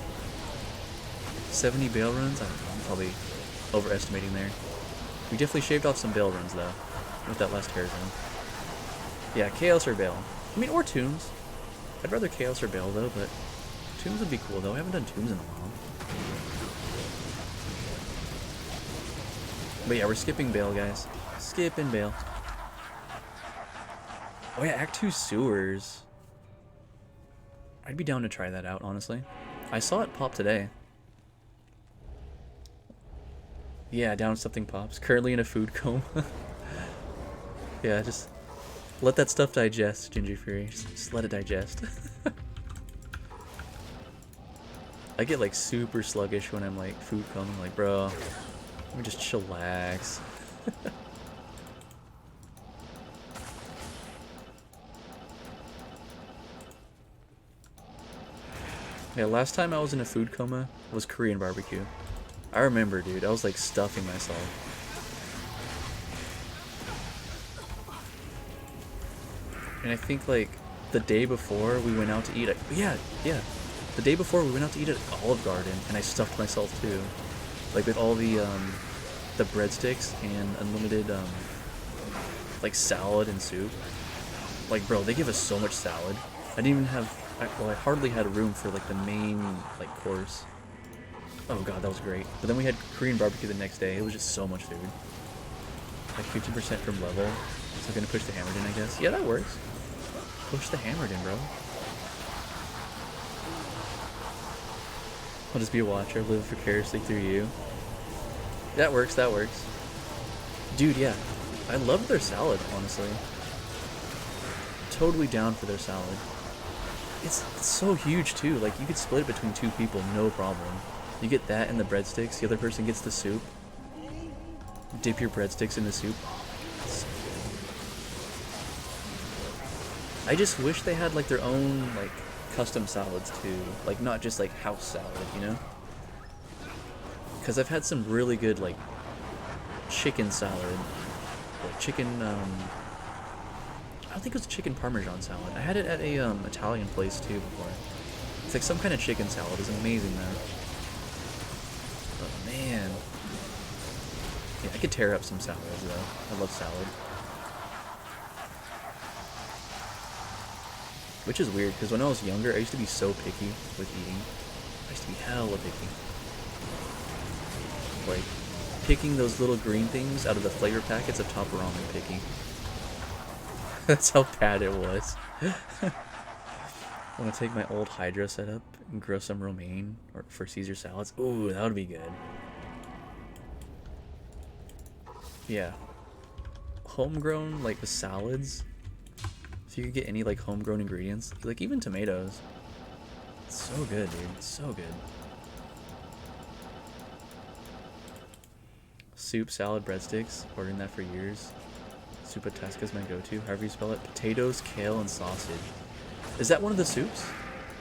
70 Baal runs? I don't know. I'm probably overestimating there. We definitely shaved off some Baal runs though with that last terror zone. Yeah, Chaos or Baal. I mean, or Tombs. I'd rather Chaos or Baal though, but Tombs would be cool though. I haven't done Tombs in a while. But yeah, we're skipping Baal, guys. Skipping Baal. Oh yeah, Act 2 Sewers. I'd be down to try that out, honestly. I saw it pop today. Yeah, down something pops. Currently in a food coma. Yeah, just let that stuff digest, Ginger Fury. Just let it digest. I get like super sluggish when I'm like food coma. I'm like, bro, let me just chillax. Yeah, last time I was in a food coma was Korean barbecue. I remember, dude. I was like stuffing myself. And I think like the day before we went out to eat at, yeah. The day before we went out to eat at Olive Garden and I stuffed myself too. Like with all the breadsticks and unlimited like salad and soup. Like bro, they give us so much salad. I didn't even have, well, I hardly had room for like the main like course. Oh god, that was great. But then we had Korean barbecue the next day. It was just so much food. Like 50% from level. So I'm gonna push the hammered in, I guess. Yeah, that works. Push the hammered in, bro. I'll just be a watcher, live vicariously through you. That works, that works. Dude, yeah. I love their salad, honestly. Totally down for their salad. It's so huge too, like you could split it between two people, no problem. You get that and the breadsticks, the other person gets the soup. Dip your breadsticks in the soup. So I just wish they had like their own like custom salads too, like not just like house salad, you know? Because I've had some really good like chicken salad, or chicken I don't think it was chicken parmesan salad. I had it at a Italian place too before. It's like some kind of chicken salad. It's amazing though. But man, yeah, I could tear up some salads though. I love salad. Which is weird because when I was younger, I used to be so picky with eating. I used to be hella picky. Like picking those little green things out of the flavor packets of Top Ramen picky. That's how bad it was. I want to take my old Hydra setup and grow some romaine or for Caesar salads. Ooh, that would be good. Yeah. Homegrown, like the salads. If you could get any like homegrown ingredients, like even tomatoes. It's so good, dude. It's so good. Soup, salad, breadsticks. Ordering that for years. Supataska is my go-to, however you spell it. Potatoes, kale, and sausage. Is that one of the soups?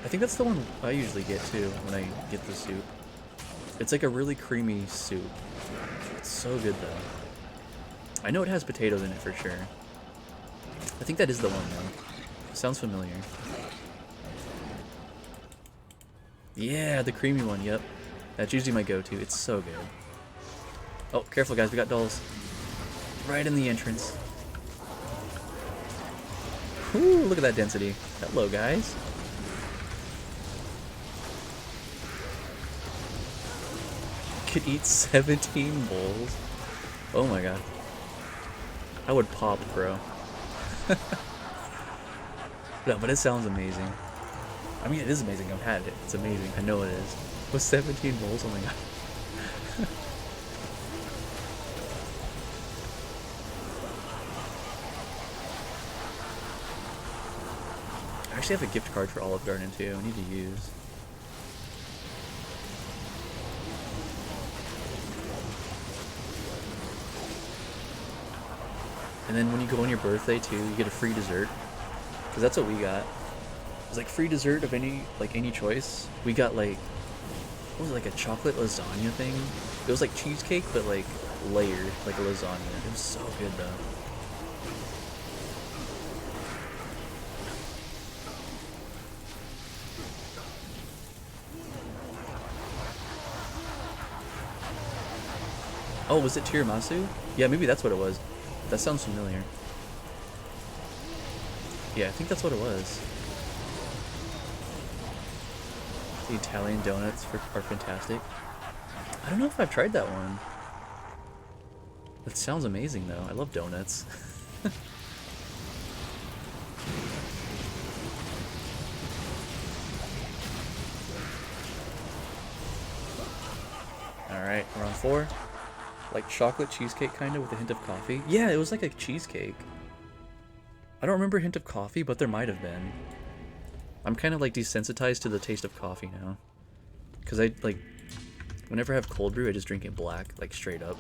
I think that's the one I usually get too when I get the soup. It's like a really creamy soup. It's so good though. I know it has potatoes in it for sure. I think that is the one though. Sounds familiar. Yeah, the creamy one, yep. That's usually my go-to. It's so good. Oh, careful guys, we got dolls. Right in the entrance. Ooh, look at that density. Hello, guys. could eat 17 bowls. Oh my god. I would pop, bro. No, but it sounds amazing. I mean, it is amazing. I've had it. It's amazing. I know it is. With 17 bowls, oh my god. I actually have a gift card for Olive Garden too. I need to use. And then when you go on your birthday too, you get a free dessert. Cause that's what we got. It was like free dessert of any choice. We got like, what was it, like a chocolate lasagna thing? It was like cheesecake, but like layered, like a lasagna. It was so good though. Oh, was it tiramisu? Yeah, maybe that's what it was. That sounds familiar. Yeah, I think that's what it was. The Italian donuts are fantastic. I don't know if I've tried that one. That sounds amazing though. I love donuts. Alright, we're on 4. Like chocolate cheesecake kind of with a hint of coffee. Yeah, it was like a cheesecake. I don't remember a hint of coffee, but there might have been. I'm kind of like desensitized to the taste of coffee now. Because I like, whenever I have cold brew, I just drink it black, like straight up.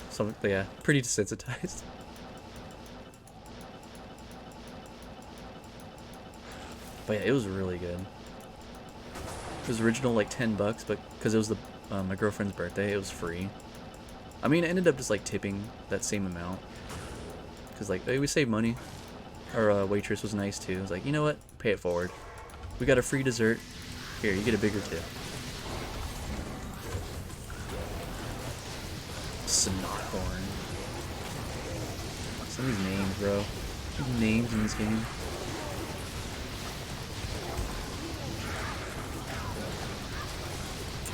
So yeah, pretty desensitized. But yeah, it was really good. It was original like $10, but because it was my girlfriend's birthday, it was free. I mean, I ended up just like tipping that same amount. Cause like, hey, we saved money. Our waitress was nice too. I was like, you know what? Pay it forward. We got a free dessert. Here, you get a bigger tip. Snothorn. Some of these names, bro. Names in this game.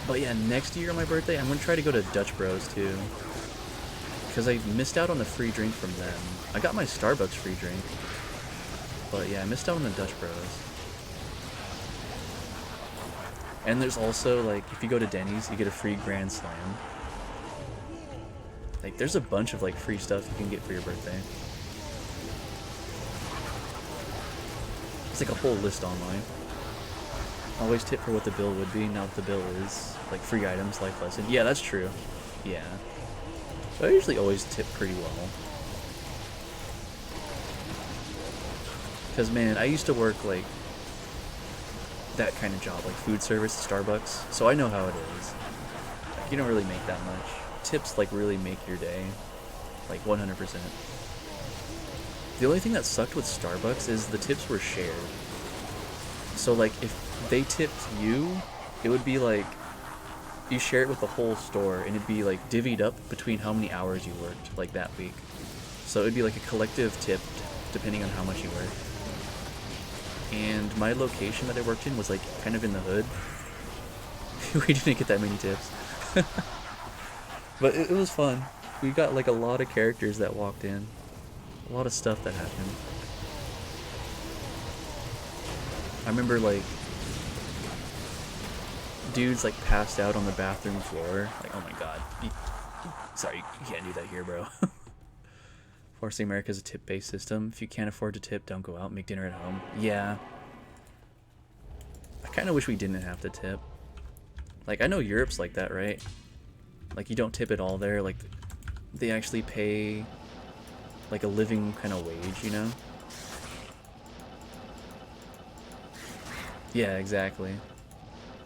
But yeah, next year on my birthday, I'm gonna try to go to Dutch Bros too. Because I missed out on the free drink from them. I got my Starbucks free drink. But yeah, I missed out on the Dutch Bros. And there's also, like, if you go to Denny's, you get a free Grand Slam. Like, there's a bunch of, like, free stuff you can get for your birthday. It's like a whole list online. Always tip for what the bill would be, not what the bill is. Like free items, life lesson. Yeah, that's true. Yeah. But I usually always tip pretty well. Because, man, I used to work, like, that kind of job, like food service at Starbucks. So I know how it is. Like, you don't really make that much. Tips, like, really make your day. Like, 100%. The only thing that sucked with Starbucks is the tips were shared. So, like, if they tipped you, it would be like you share it with the whole store, and it'd be like divvied up between how many hours you worked like that week. So it'd be like a collective tip depending on how much you worked. And my location that I worked in was like kind of in the hood. We didn't get that many tips. But it was fun. We got like a lot of characters that walked in. A lot of stuff that happened. I remember like dudes like passed out on the bathroom floor. Like, oh my god. Sorry, you can't do that here, bro. Forcing America is a tip-based system. If you can't afford to tip, don't go out, make dinner at home. Yeah. I kind of wish we didn't have to tip. Like, I know Europe's like that, right? Like, you don't tip at all there. Like, they actually pay like a living kind of wage, you know? Yeah, exactly.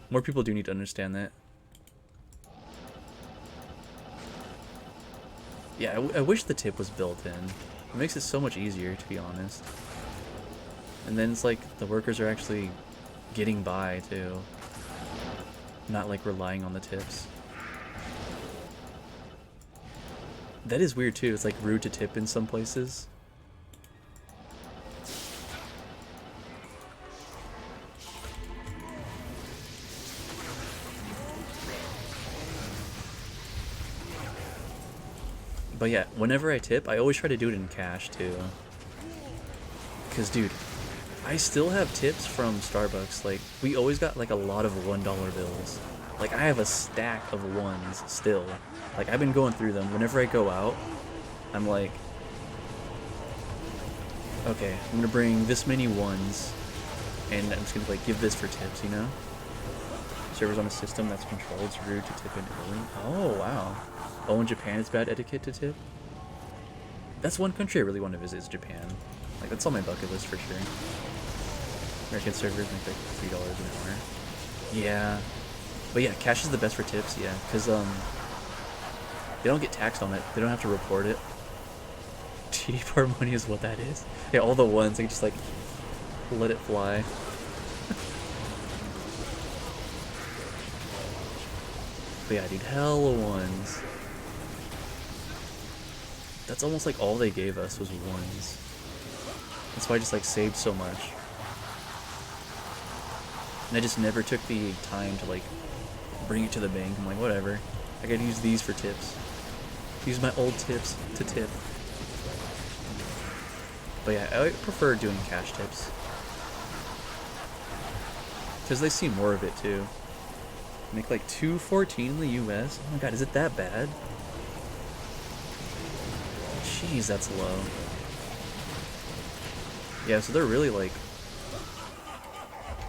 More people do need to understand that. Yeah, I wish the tip was built in. It makes it so much easier, to be honest. And then it's like the workers are actually getting by, too. Not like relying on the tips. That is weird, too. It's like rude to tip in some places. But yeah, whenever I tip, I always try to do it in cash too. Cause dude, I still have tips from Starbucks. Like, we always got like a lot of $1 bills. Like, I have a stack of ones still. Like, I've been going through them. Whenever I go out, I'm like, okay, I'm gonna bring this many ones, and I'm just gonna like give this for tips, you know? Servers on a system that's controlled, it's rude to tip in Italy. Oh, wow. Oh, in Japan it's bad etiquette to tip? That's one country I really want to visit, is Japan. Like, that's on my bucket list for sure. American servers make like $3 an hour. Yeah. But yeah, cash is the best for tips, yeah. Because, they don't get taxed on it. They don't have to report it. TD bar money is what that is. Yeah, all the ones, they just like, let it fly. But yeah, dude, hella ones. That's almost like all they gave us was ones. That's why I just like saved so much. And I just never took the time to like bring it to the bank. I'm like, whatever. I gotta use these for tips. Use my old tips to tip. But yeah, I prefer doing cash tips. Because they see more of it too. Make like $2.14 in the US. Oh my god, is it that bad? Jeez, that's low. Yeah, so they're really like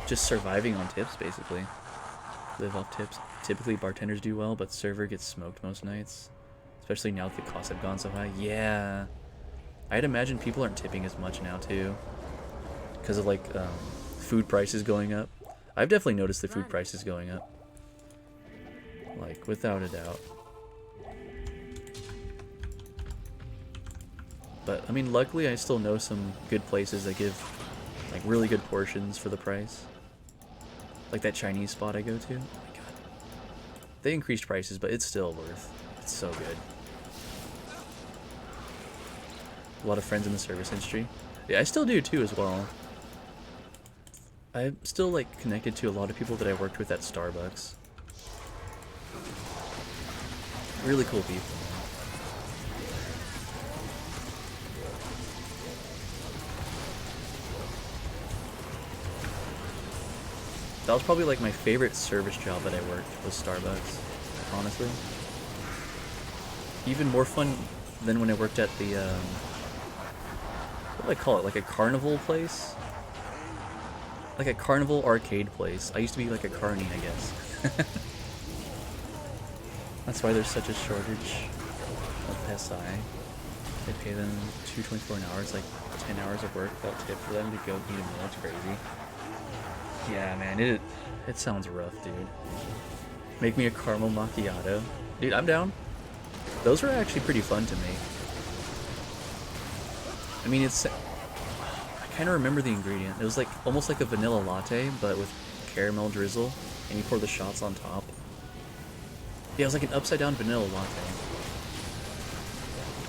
just surviving on tips basically. Live off tips. Typically bartenders do well, but server gets smoked most nights. Especially now that the costs have gone so high. Yeah. I'd imagine people aren't tipping as much now too. Because of like food prices going up. I've definitely noticed the food prices going up. Like, without a doubt. But, I mean, luckily I still know some good places that give, like, really good portions for the price. Like that Chinese spot I go to. Oh my god. They increased prices, but it's still worth. It's so good. A lot of friends in the service industry. Yeah, I still do too as well. I'm still, like, connected to a lot of people that I worked with at Starbucks. Really cool people. That was probably like my favorite service job that I worked was Starbucks, honestly. Even more fun than when I worked at the, what do I call it? Like a carnival place? Like a carnival arcade place. I used to be like a carny, I guess. That's why there's such a shortage of SI. They pay them $2.24 an hour. It's like 10 hours of work without tip for them to go eat a meal. It's crazy. Yeah, man, it sounds rough, dude. Make me a caramel macchiato. Dude, I'm down. Those were actually pretty fun to make. I mean, it's... I kind of remember the ingredient. It was like almost like a vanilla latte, but with caramel drizzle, and you pour the shots on top. Yeah, it was like an upside-down vanilla latte.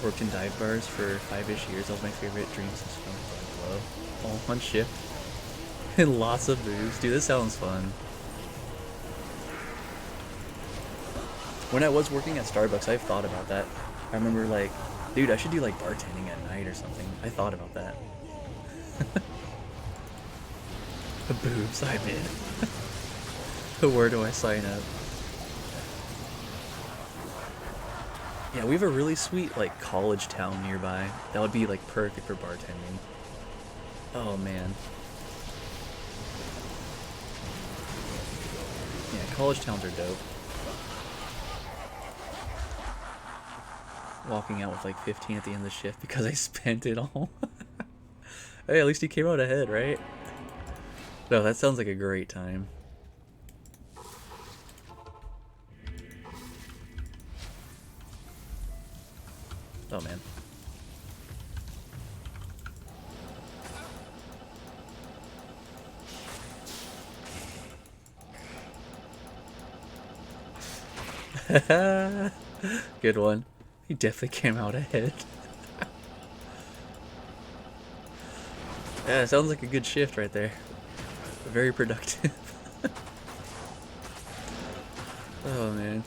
Worked in dive bars for 5-ish years. That was my favorite dream system. All on shift. And lots of booze. Dude, this sounds fun. When I was working at Starbucks, I've thought about that. I remember like, dude, I should do like bartending at night or something. I thought about that. The boobs, I'm in. Where do I sign up? Yeah, we have a really sweet like college town nearby. That would be like perfect for bartending. Oh man. Yeah, college towns are dope. Walking out with like 15 at the end of the shift because I spent it all. Hey, at least you came out ahead, right? No, that sounds like a great time. Oh man. Good one. He definitely came out ahead. Yeah, sounds like a good shift right there. Very productive. Oh man.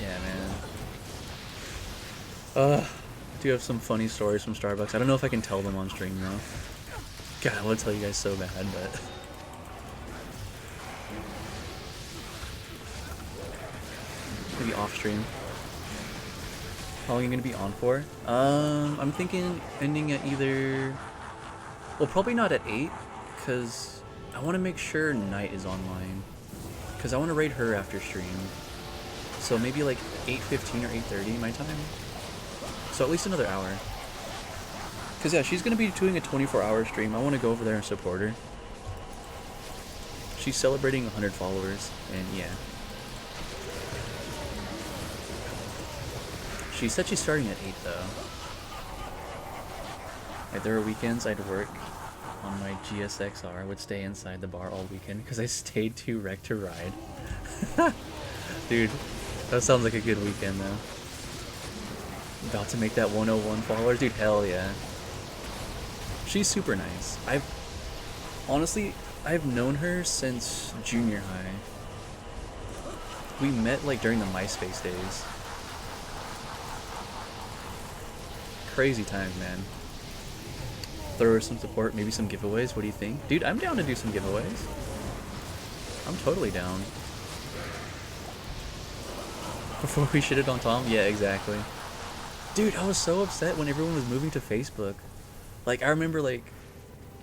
Yeah, man. I do have some funny stories from Starbucks. I don't know if I can tell them on stream though. God, I want to tell you guys so bad, but maybe off stream. How long are you gonna be on for? I'm thinking ending at either. Well, probably not at 8, cause I want to make sure Night is online. Cause I want to raid her after stream. So maybe like 8:15 or 8:30 my time. So at least another hour. Cause yeah, she's gonna be doing a 24-hour stream. I want to go over there and support her. She's celebrating 100 followers, and yeah. She said she's starting at 8 though. Like, there are weekends I'd work on my GSXR. I would stay inside the bar all weekend because I stayed too wrecked to ride. Dude, that sounds like a good weekend though. About to make that 101 followers? Dude, hell yeah. She's super nice. I've known her since junior high. We met like during the MySpace days. Crazy times, man. Throw her some support, maybe some giveaways. What do you think? Dude, I'm down to do some giveaways. I'm totally down. Before we shitted on Tom? Yeah, exactly. Dude, I was so upset when everyone was moving to Facebook. Like, I remember, like,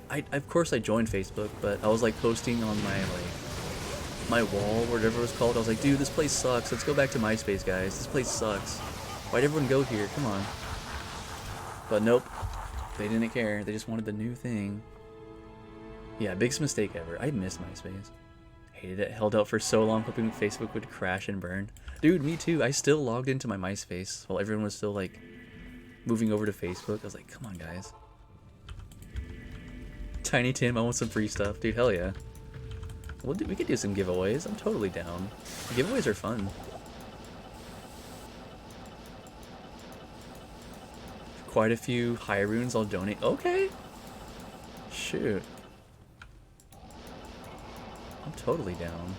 of course I joined Facebook, but I was, like, posting on my wall, whatever it was called. I was like, dude, this place sucks. Let's go back to MySpace, guys. This place sucks. Why'd everyone go here? Come on. But nope. They didn't care. They just wanted the new thing. Yeah, biggest mistake ever. I miss MySpace. Hated it. Held out for so long hoping Facebook would crash and burn. Dude, me too. I still logged into my MySpace while everyone was still, like, moving over to Facebook. I was like, come on, guys. Tiny Tim, I want some free stuff. Dude, hell yeah. We could do some giveaways. I'm totally down. Giveaways are fun. Quite a few high runes I'll donate. Okay. Shoot. I'm totally down.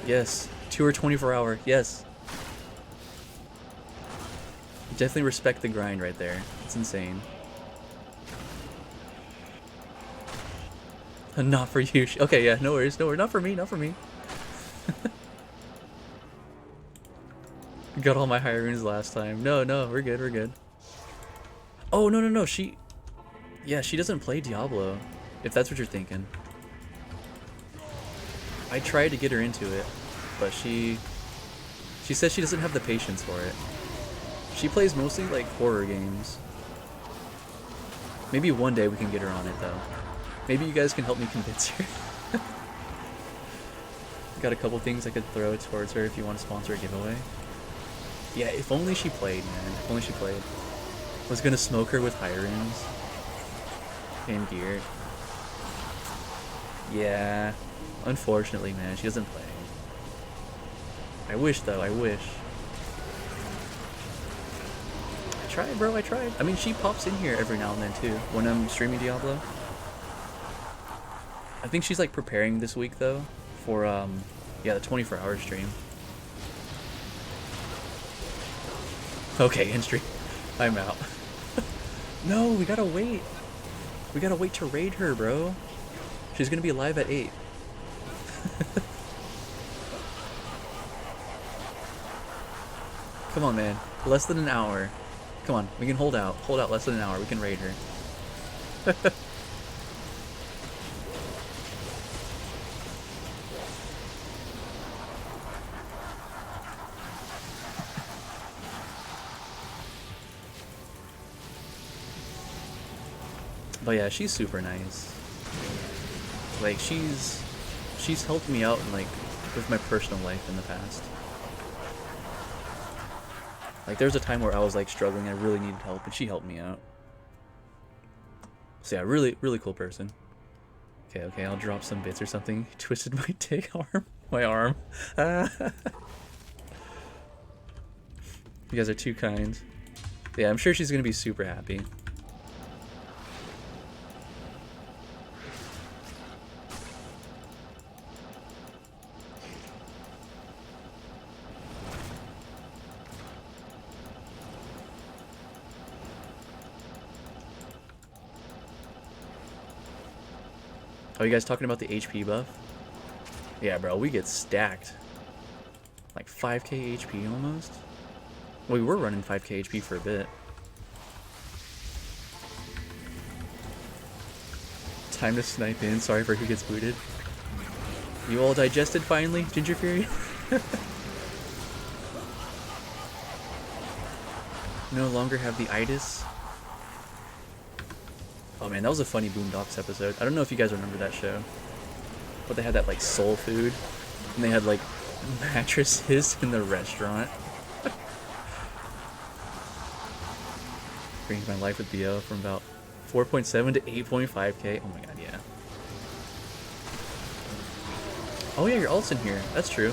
Yes. 2 or 24 hour. Yes. Definitely respect the grind right there. It's insane. Not for you. Okay, yeah, no worries. No worries. Not for me. Not for me. Got all my high runes last time. No, we're good. We're good. Oh, no. Yeah, she doesn't play Diablo, if that's what you're thinking. I tried to get her into it, but she says she doesn't have the patience for it. She plays mostly, like, horror games. Maybe one day we can get her on it, though. Maybe you guys can help me convince her. Got a couple things I could throw towards her if you want to sponsor a giveaway. Yeah, if only she played, man. If only she played. Was gonna smoke her with high runes. And gear. Yeah. Unfortunately, man, she doesn't play. I wish, though. I wish. I tried, bro. I tried. I mean, she pops in here every now and then, too. When I'm streaming Diablo. I think she's, like, preparing this week, though. For, yeah, the 24-hour stream. Okay, in stream. I'm out. No, we gotta wait. We gotta wait to raid her, bro. She's gonna be live at 8. Come on, man. Less than an hour. Come on, we can hold out. Hold out less than an hour. We can raid her. But yeah, she's super nice. Like, she's helped me out in, like, with my personal life in the past. Like, there was a time where I was, like, struggling and I really needed help, and she helped me out. So yeah, really cool person. Okay, I'll drop some bits or something. Twisted my dick arm. My arm. You guys are too kind. Yeah, I'm sure she's gonna be super happy. you guys talking about the HP buff? Yeah, bro, we get stacked. Like 5k HP almost. We were running 5k HP for a bit. Time to snipe in. Sorry for who gets booted. You all digested finally, Ginger Fury? No longer have the itis. Oh man, that was a funny Boondocks episode. I don't know if you guys remember that show. But they had that like soul food. And they had like mattresses in the restaurant. Brings my life with BO from about 4.7 to 8.5k. Oh my god, yeah. Oh yeah, your ult's in here. That's true.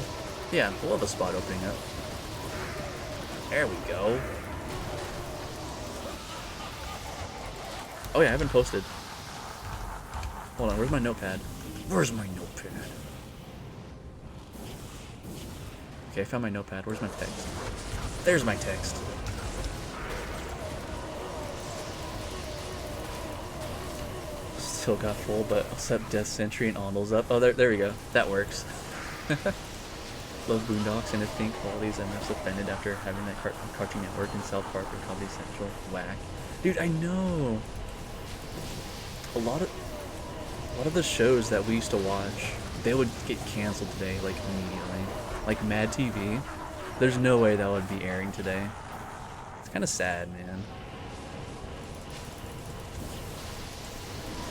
Yeah, we'll have a spot opening up. There we go. Oh yeah, I haven't posted. Hold on, where's my notepad? Where's my notepad? Okay, I found my notepad. Where's my text? There's my text. Still got full, but I'll set Death Sentry and Ondals up. Oh, there we go. That works. Love Boondocks, and I think all these MFs offended after having that Cartoon Network and South Park and Comedy Central. Whack. Dude, I know. A lot of the shows that we used to watch, they would get canceled today, like immediately. Like Mad TV. There's no way that would be airing today. It's kind of sad, man.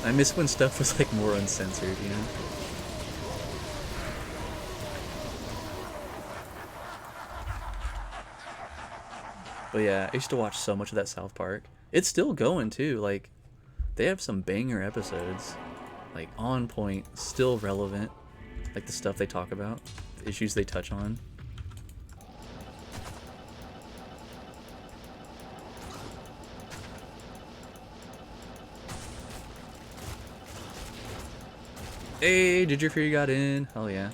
I miss when stuff was like more uncensored, you know? But yeah, I used to watch so much of that South Park. It's still going too, like, they have some banger episodes. Like, on point, still relevant. Like the stuff they talk about, the issues they touch on. Hey, Ginger Fury got in. Hell yeah.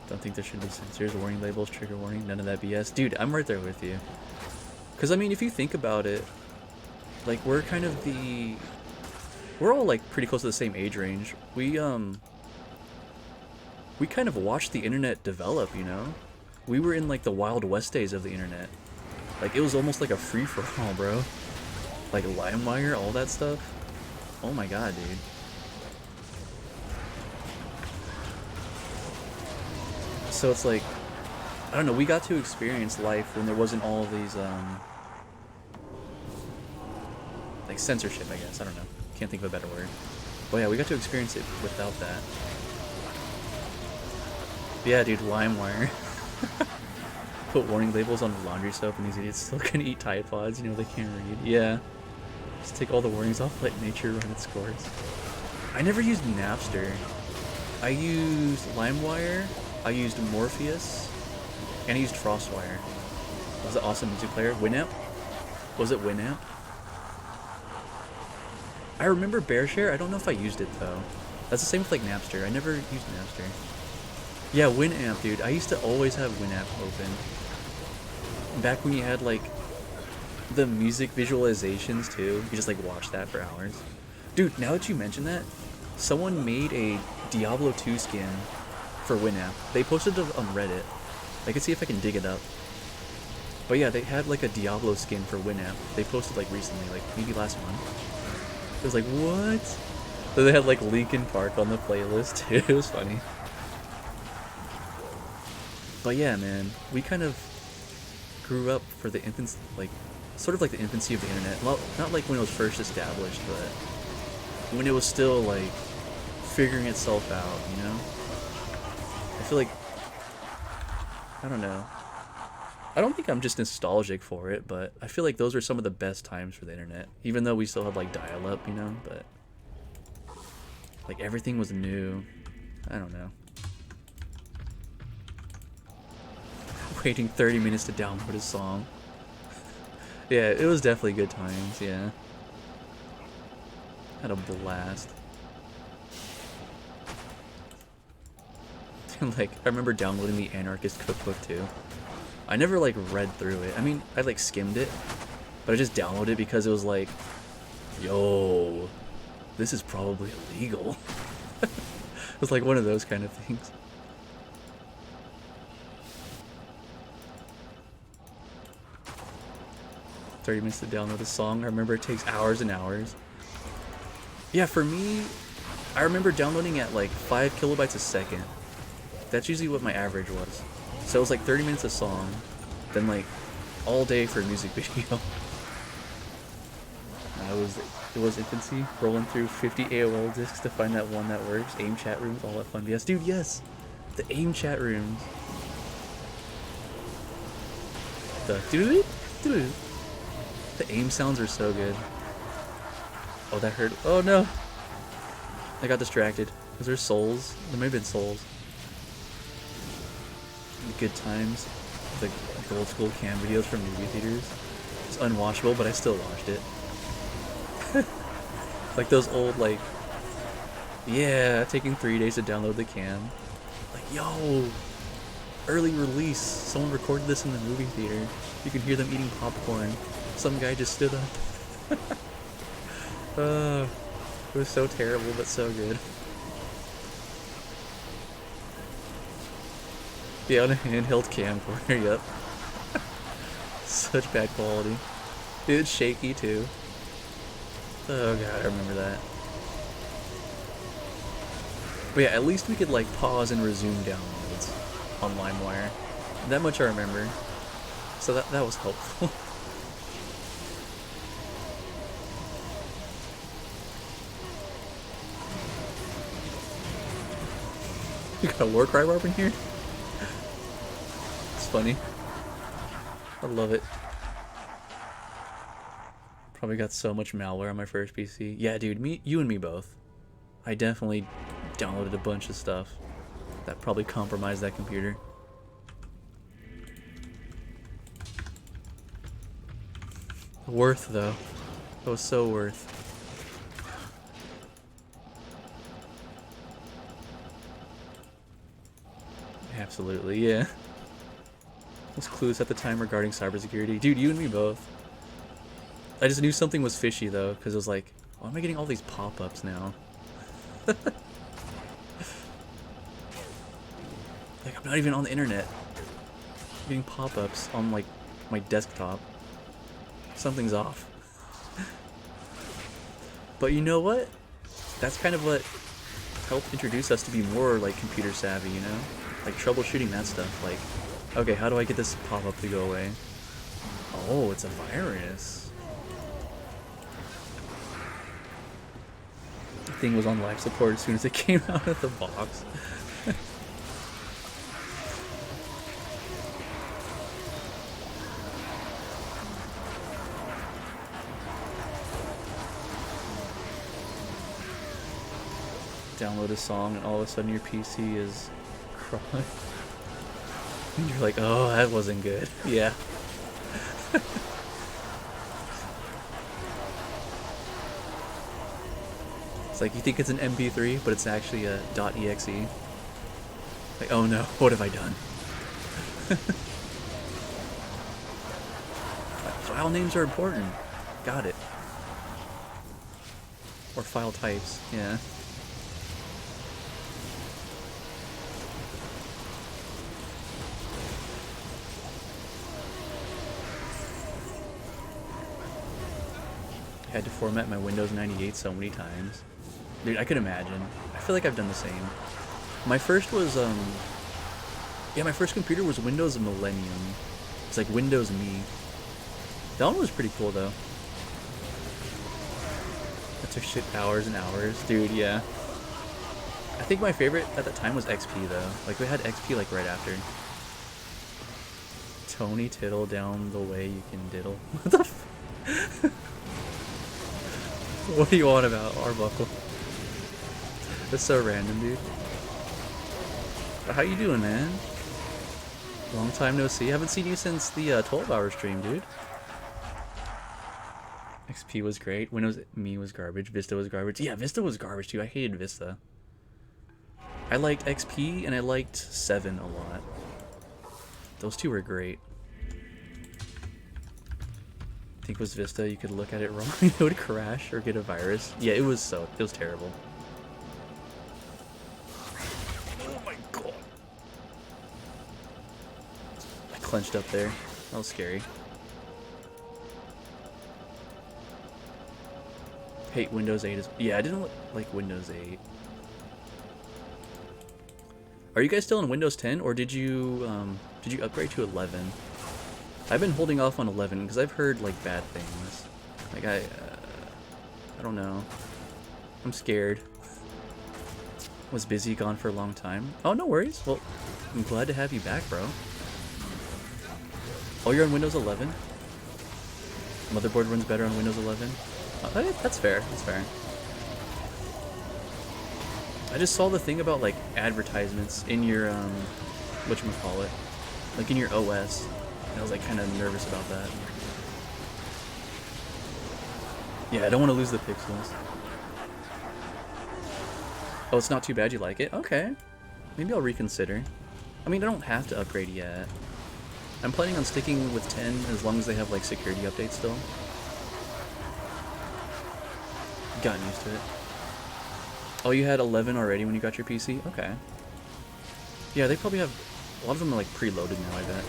Don't think there should be censors, warning labels, trigger warning, none of that BS. Dude, I'm right there with you. Because, I mean, if you think about it, like, we're kind of the... We're all, like, pretty close to the same age range. We kind of watched the internet develop, you know? We were in, like, the Wild West days of the internet. Like, it was almost like a free-for-all, bro. Like, LimeWire, all that stuff. Oh my god, dude. So it's like, I don't know, we got to experience life when there wasn't all of these, like, censorship, I guess. I don't know. Can't think of a better word. But yeah, we got to experience it without that. But yeah, dude, LimeWire. Put warning labels on laundry soap and these idiots still can eat Tide Pods, you know, they can't read. Yeah. Just take all the warnings off, let nature run its course. I never used Napster. I used LimeWire, I used Morpheus, and I used Frostwire. Was it awesome music player? Winamp? Was it Winamp? I remember BearShare, I don't know if I used it though. That's the same with like Napster, I never used Napster. Yeah, Winamp, dude. I used to always have Winamp open. Back when you had, like, the music visualizations, too. You just, like, watch that for hours. Dude, now that you mention that, someone made a Diablo 2 skin for Winamp. They posted it on Reddit. I can see if I can dig it up. But yeah, they had, like, a Diablo skin for Winamp. They posted, like, recently, like, maybe last month. It was like, what? So they had, like, Linkin Park on the playlist, too. It was funny. But yeah, man, we kind of grew up for the infancy, like, sort of like the infancy of the internet. Well, not like when it was first established, but when it was still, like, figuring itself out, you know? I feel like, I don't know. I don't think I'm just nostalgic for it, but I feel like those are some of the best times for the internet. Even though we still have, like, dial-up, you know? But, like, everything was new. I don't know. Waiting 30 minutes to download a song. Yeah, it was definitely good times, yeah. Had a blast. Like, I remember downloading the Anarchist Cookbook too. I never, like, read through it. I mean, I, like, skimmed it. but I just downloaded it because it was like, yo, this is probably illegal. It was like one of those kind of things. 30 minutes to download a song. I remember it takes hours and hours. Yeah, for me, I remember downloading at like 5 kilobytes a second. That's usually what my average was. So it was like 30 minutes a song, then like all day for a music video. It was infancy, rolling through 50 AOL discs to find that one that works. AIM chat rooms, all that fun. Yes, dude, yes! The AIM chat rooms. The doo-doo-doo. The AIM sounds are so good. Oh, that hurt. Oh no! I got distracted. Was there souls? There may have been souls. Good times. The old school cam videos from movie theaters. It's unwatchable, but I still watched it. Like those old, like, yeah, taking 3 days to download the cam. Like, yo, early release. Someone recorded this in the movie theater. You can hear them eating popcorn. Some guy just stood up. It was so terrible, but so good. Yeah, on a handheld camcorder, yep. Such bad quality. Dude, it's shaky too. Oh god, I remember that. But yeah, at least we could like pause and resume downloads on LimeWire. That much I remember. So that was helpful. You got a Warcry warp in here? It's funny. I love it. Probably got so much malware on my first PC. Yeah, dude, you and me both. I definitely downloaded a bunch of stuff that probably compromised that computer. Worth, though. It was so worth. Absolutely, yeah. I was clueless at the time regarding cybersecurity. Dude, you and me both. I just knew something was fishy, though, because it was like, why am I getting all these pop-ups now? Like, I'm not even on the internet. I'm getting pop-ups on, like, my desktop. Something's off. But you know what? That's kind of what helped introduce us to be more, like, computer savvy, you know? Like, troubleshooting that stuff. Like, okay, how do I get this pop-up to go away? Oh, it's a virus. The thing was on life support as soon as it came out of the box. Download a song and all of a sudden your PC is crying. And you're like, oh, that wasn't good. Yeah. It's like you think it's an MP3, but it's actually a .exe. Like, oh no, what have I done? File names are important. Got it. Or file types, yeah. I had to format my Windows 98 so many times. Dude, I could imagine. I feel like I've done the same. My first was, yeah, my first computer was Windows Millennium. It's like Windows Me. That one was pretty cool, though. That took shit hours and hours. Dude, yeah. I think my favorite at the time was XP, though. Like, we had XP, like, right after. Tony Tittle down the way you can diddle. What the f... What do you want about Arbuckle? That's so random, dude. But how you doing, man? Long time no see. Haven't seen you since the 12-hour stream, dude. XP was great. Windows Me was garbage. Vista was garbage. Yeah, Vista was garbage, too. I hated Vista. I liked XP, and I liked 7 a lot. Those two were great. think it was Vista. You could look at it wrong. It would crash or get a virus. Yeah, it was terrible. Oh my god. I clenched up there. That was scary. Hate Windows 8 as yeah, I didn't like Windows 8. Are you guys still in Windows 10 or did you upgrade to 11? I've been holding off on 11 because I've heard like bad things. Like I don't know. I'm scared. Was busy, gone for a long time. Oh, no worries. Well, I'm glad to have you back, bro. Oh, you're on Windows 11? Motherboard runs better on Windows 11? That's fair. That's fair. I just saw the thing about like advertisements in your whatchamacallit, like in your OS. And I was like kind of nervous about that. Yeah, I don't want to lose the pixels. Oh, it's not too bad you like it? Okay. Maybe I'll reconsider. I mean, I don't have to upgrade yet. I'm planning on sticking with 10 as long as they have like security updates still. Gotten used to it. Oh, you had 11 already when you got your PC? Okay. Yeah, they probably have... A lot of them are like preloaded now, I bet.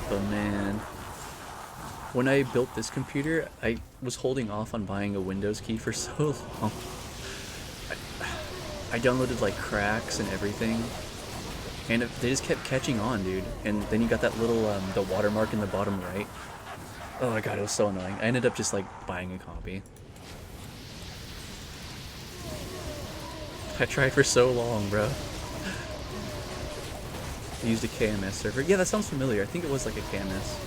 But man... When I built this computer, I was holding off on buying a Windows key for so long. I downloaded like cracks and everything. And they just kept catching on, dude. And then you got that little, the watermark in the bottom right. Oh my god, it was so annoying. I ended up just like buying a copy. I tried for so long, bro. I used a KMS server. Yeah, that sounds familiar. I think it was like a KMS.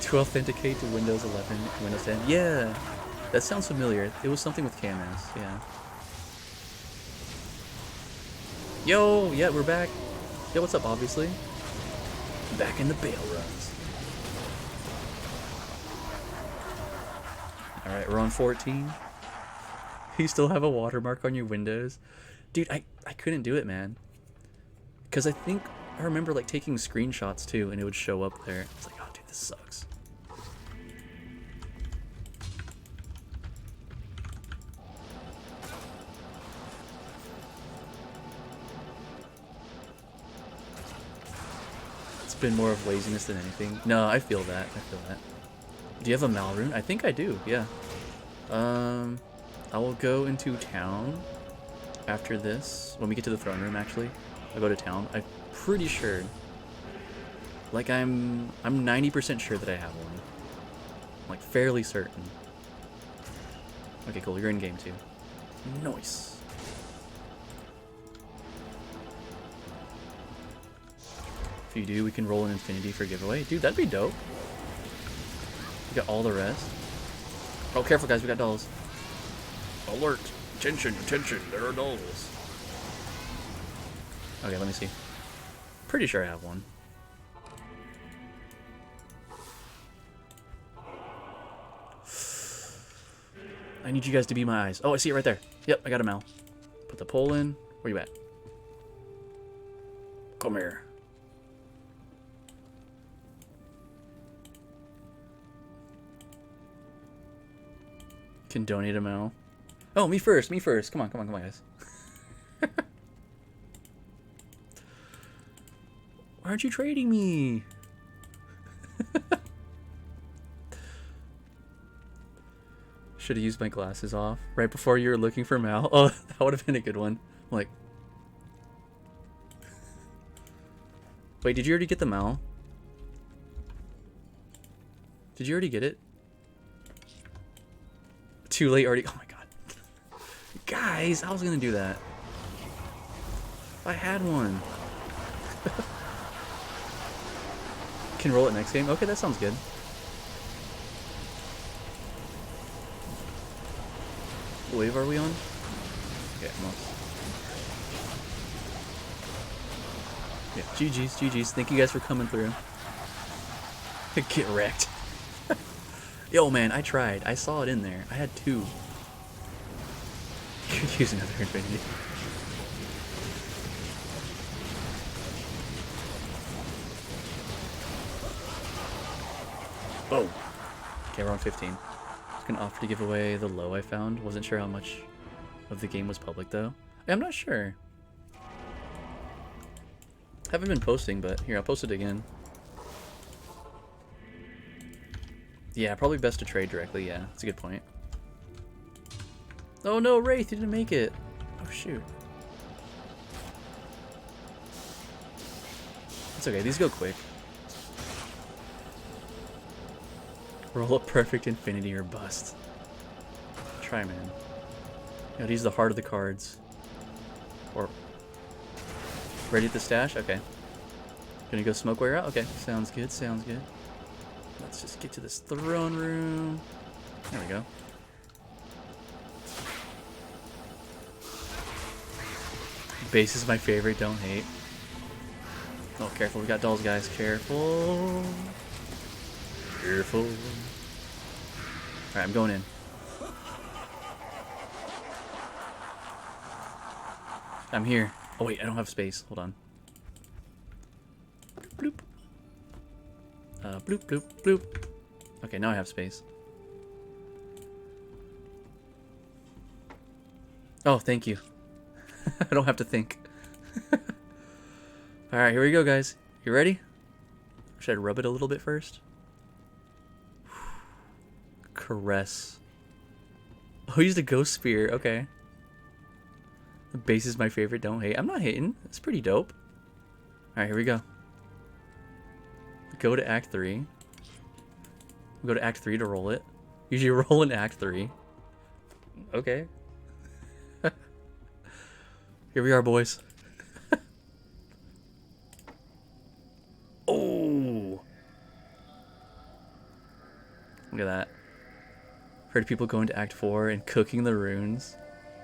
To authenticate to Windows 11, Windows 10. Yeah, that sounds familiar. It was something with KMS, yeah. Yo, yeah, we're back. Yo, what's up, obviously? Back in the Baal runs. Alright, we're on 14. You still have a watermark on your Windows? Dude, I couldn't do it, man. Because I think, I remember like taking screenshots too, and it would show up there. It's like, oh dude, this sucks. It's been more of laziness than anything. No, I feel that, I feel that. Do you have a Mal rune? I think I do, yeah. I will go into town after this. When we get to the throne room, actually. I'll go to town. I'm pretty sure. Like, I'm 90% sure that I have one. I'm, like, fairly certain. Okay, cool. You're in game too. Nice. If you do, we can roll an infinity for giveaway. Dude, that'd be dope. We got all the rest. Oh, careful, guys. We got dolls. Alert. Attention, attention. There are dolls. Okay, let me see. Pretty sure I have one. I need you guys to be my eyes. Oh, I see it right there. Yep, I got a Mal. Put the pole in. Where you at? Come here. Can donate a Mal. Oh, me first, me first. Come on, come on, come on, guys. Why aren't you trading me? Should have used my glasses off right before you were looking for Mal. Oh, that would have been a good one. I'm like, wait, did you already get the Mal? Did you already get it? Too late already. Oh my god. Guys, I was gonna do that. If I had one. Can roll it next game? Okay, that sounds good. What wave are we on? Yeah, most. Yeah, GG's, GG's. Thank you guys for coming through. Get wrecked. Yo, man, I tried. I saw it in there. I had two. Could use another infinity. Oh. Okay, we're on 15. I was gonna offer to give away the low I found. Wasn't sure how much of the game was public though. I'm not sure. Haven't been posting, but here, I'll post it again. Yeah, probably best to trade directly. Yeah, that's a good point. Oh no, Wraith, you didn't make it. Oh shoot. It's okay, these go quick. Roll a perfect infinity or bust. Try, man. You gotta use the heart of the cards. Or... Ready at the stash? Okay. Gonna go smoke while you're out? Okay, sounds good, sounds good. Let's just get to this throne room. There we go. Base is my favorite, don't hate. Oh, careful, we got dolls, guys. Careful. Careful. Alright, I'm going in. I'm here. Oh wait, I don't have space. Hold on. Bloop. Bloop, bloop, bloop. Okay, now I have space. Oh, thank you. I don't have to think. Alright, here we go, guys. You ready? Should I rub it a little bit first? Caress. Oh, he used a ghost spear. Okay. The base is my favorite. Don't hate. I'm not hating. It's pretty dope. Alright, here we go. Go to Act 3. We go to Act 3 to roll it. Usually roll in Act 3. Okay. Here we are, boys. Oh! Look at that. Heard people going to Act 4 and cooking the runes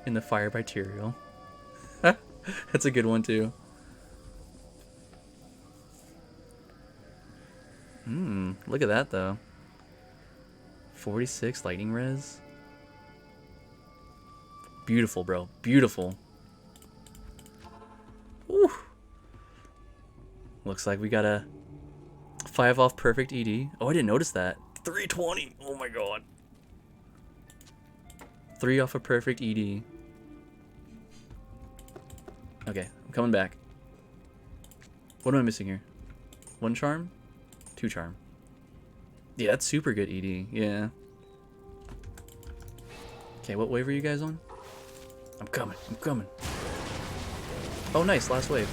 in the fire by Tyrael. That's a good one, too. Look at that, though. 46 lightning res. Beautiful, bro. Beautiful. Woo. Looks like we got a 5 off perfect ED. Oh, I didn't notice that. 320. Oh my god. 3 off a perfect ED. Okay, I'm coming back. What am I missing here? 1 charm? 2 charm. Yeah, that's super good ED. Yeah. Okay, what wave are you guys on? I'm coming. I'm coming. Oh, nice. Last wave.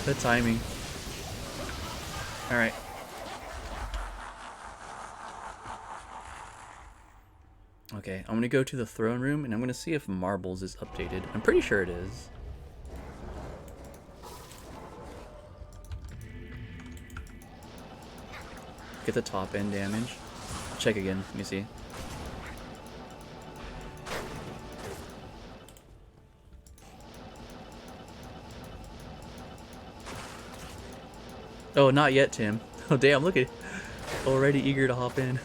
The timing. Alright. Okay, I'm gonna go to the throne room and I'm gonna see if Marbles is updated. I'm pretty sure it is. Get the top end damage. Check again. Let me see. Oh, not yet, Tim. Oh, damn, look at it. Already eager to hop in.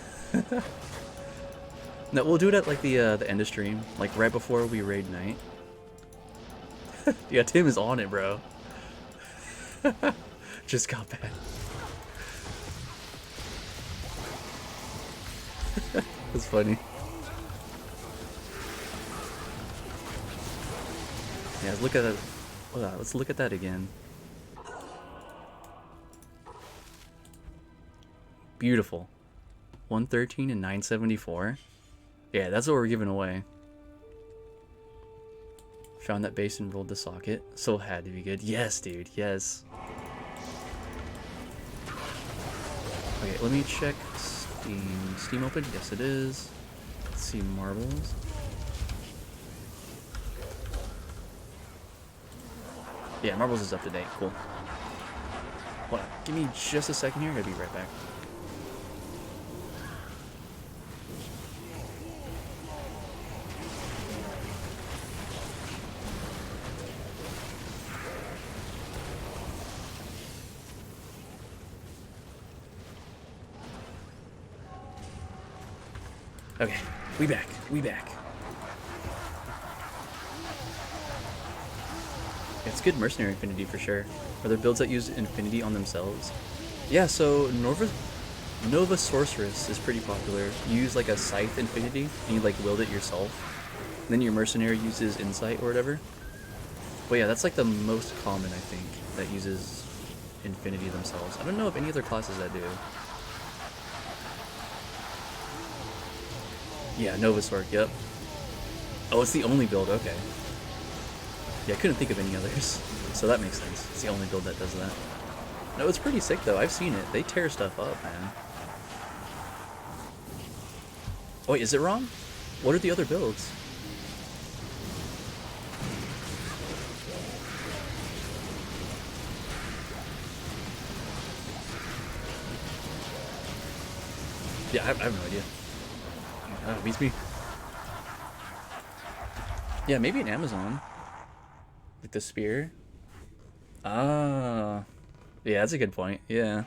No, we'll do it at like the end of stream, like right before we raid night. Yeah, Tim is on it, bro. Just got back. That's funny. Yeah, let's look at that. Hold on, let's look at that again. Beautiful. 113 and 974. Yeah, that's what we're giving away. Found that base and rolled the socket. So it had to be good. Yes, dude. Yes. Okay, let me check Steam. Steam open? Yes, it is. Let's see Marbles. Yeah, Marbles is up to date. Cool. Hold on. Give me just a second here. I'll be right back. Okay, we back. We back. It's good mercenary infinity for sure. Are there builds that use infinity on themselves? Yeah, so Nova Sorceress is pretty popular. You use like a Scythe Infinity, and you like wield it yourself. And then your Mercenary uses Insight or whatever. But yeah, that's like the most common, I think, that uses Infinity themselves. I don't know of any other classes that do. Yeah, Nova Sword, yep. Oh, it's the only build, okay. Yeah, I couldn't think of any others. So that makes sense. It's the only build that does that. No, it's pretty sick though. I've seen it. They tear stuff up, man. Oh, wait, is it wrong? What are the other builds? Yeah, I have no idea. Beats me. Yeah, maybe an Amazon. Like the spear. Ah. Yeah, that's a good point. Yeah.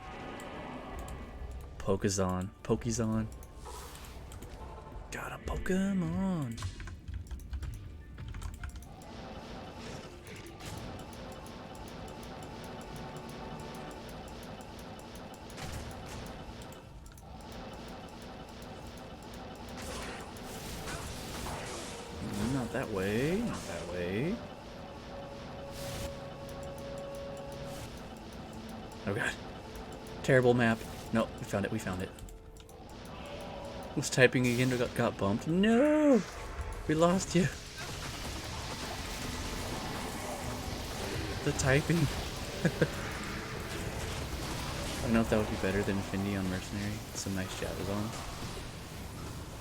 Pokezon. Pokezon. Got a Pokemon. Not that way. Not that way. Oh god. Terrible map. No, we found it. We found it. Was typing again, got bumped. No! We lost you. The typing. I don't know if that would be better than Infinity on Mercenary. Some nice Javazon.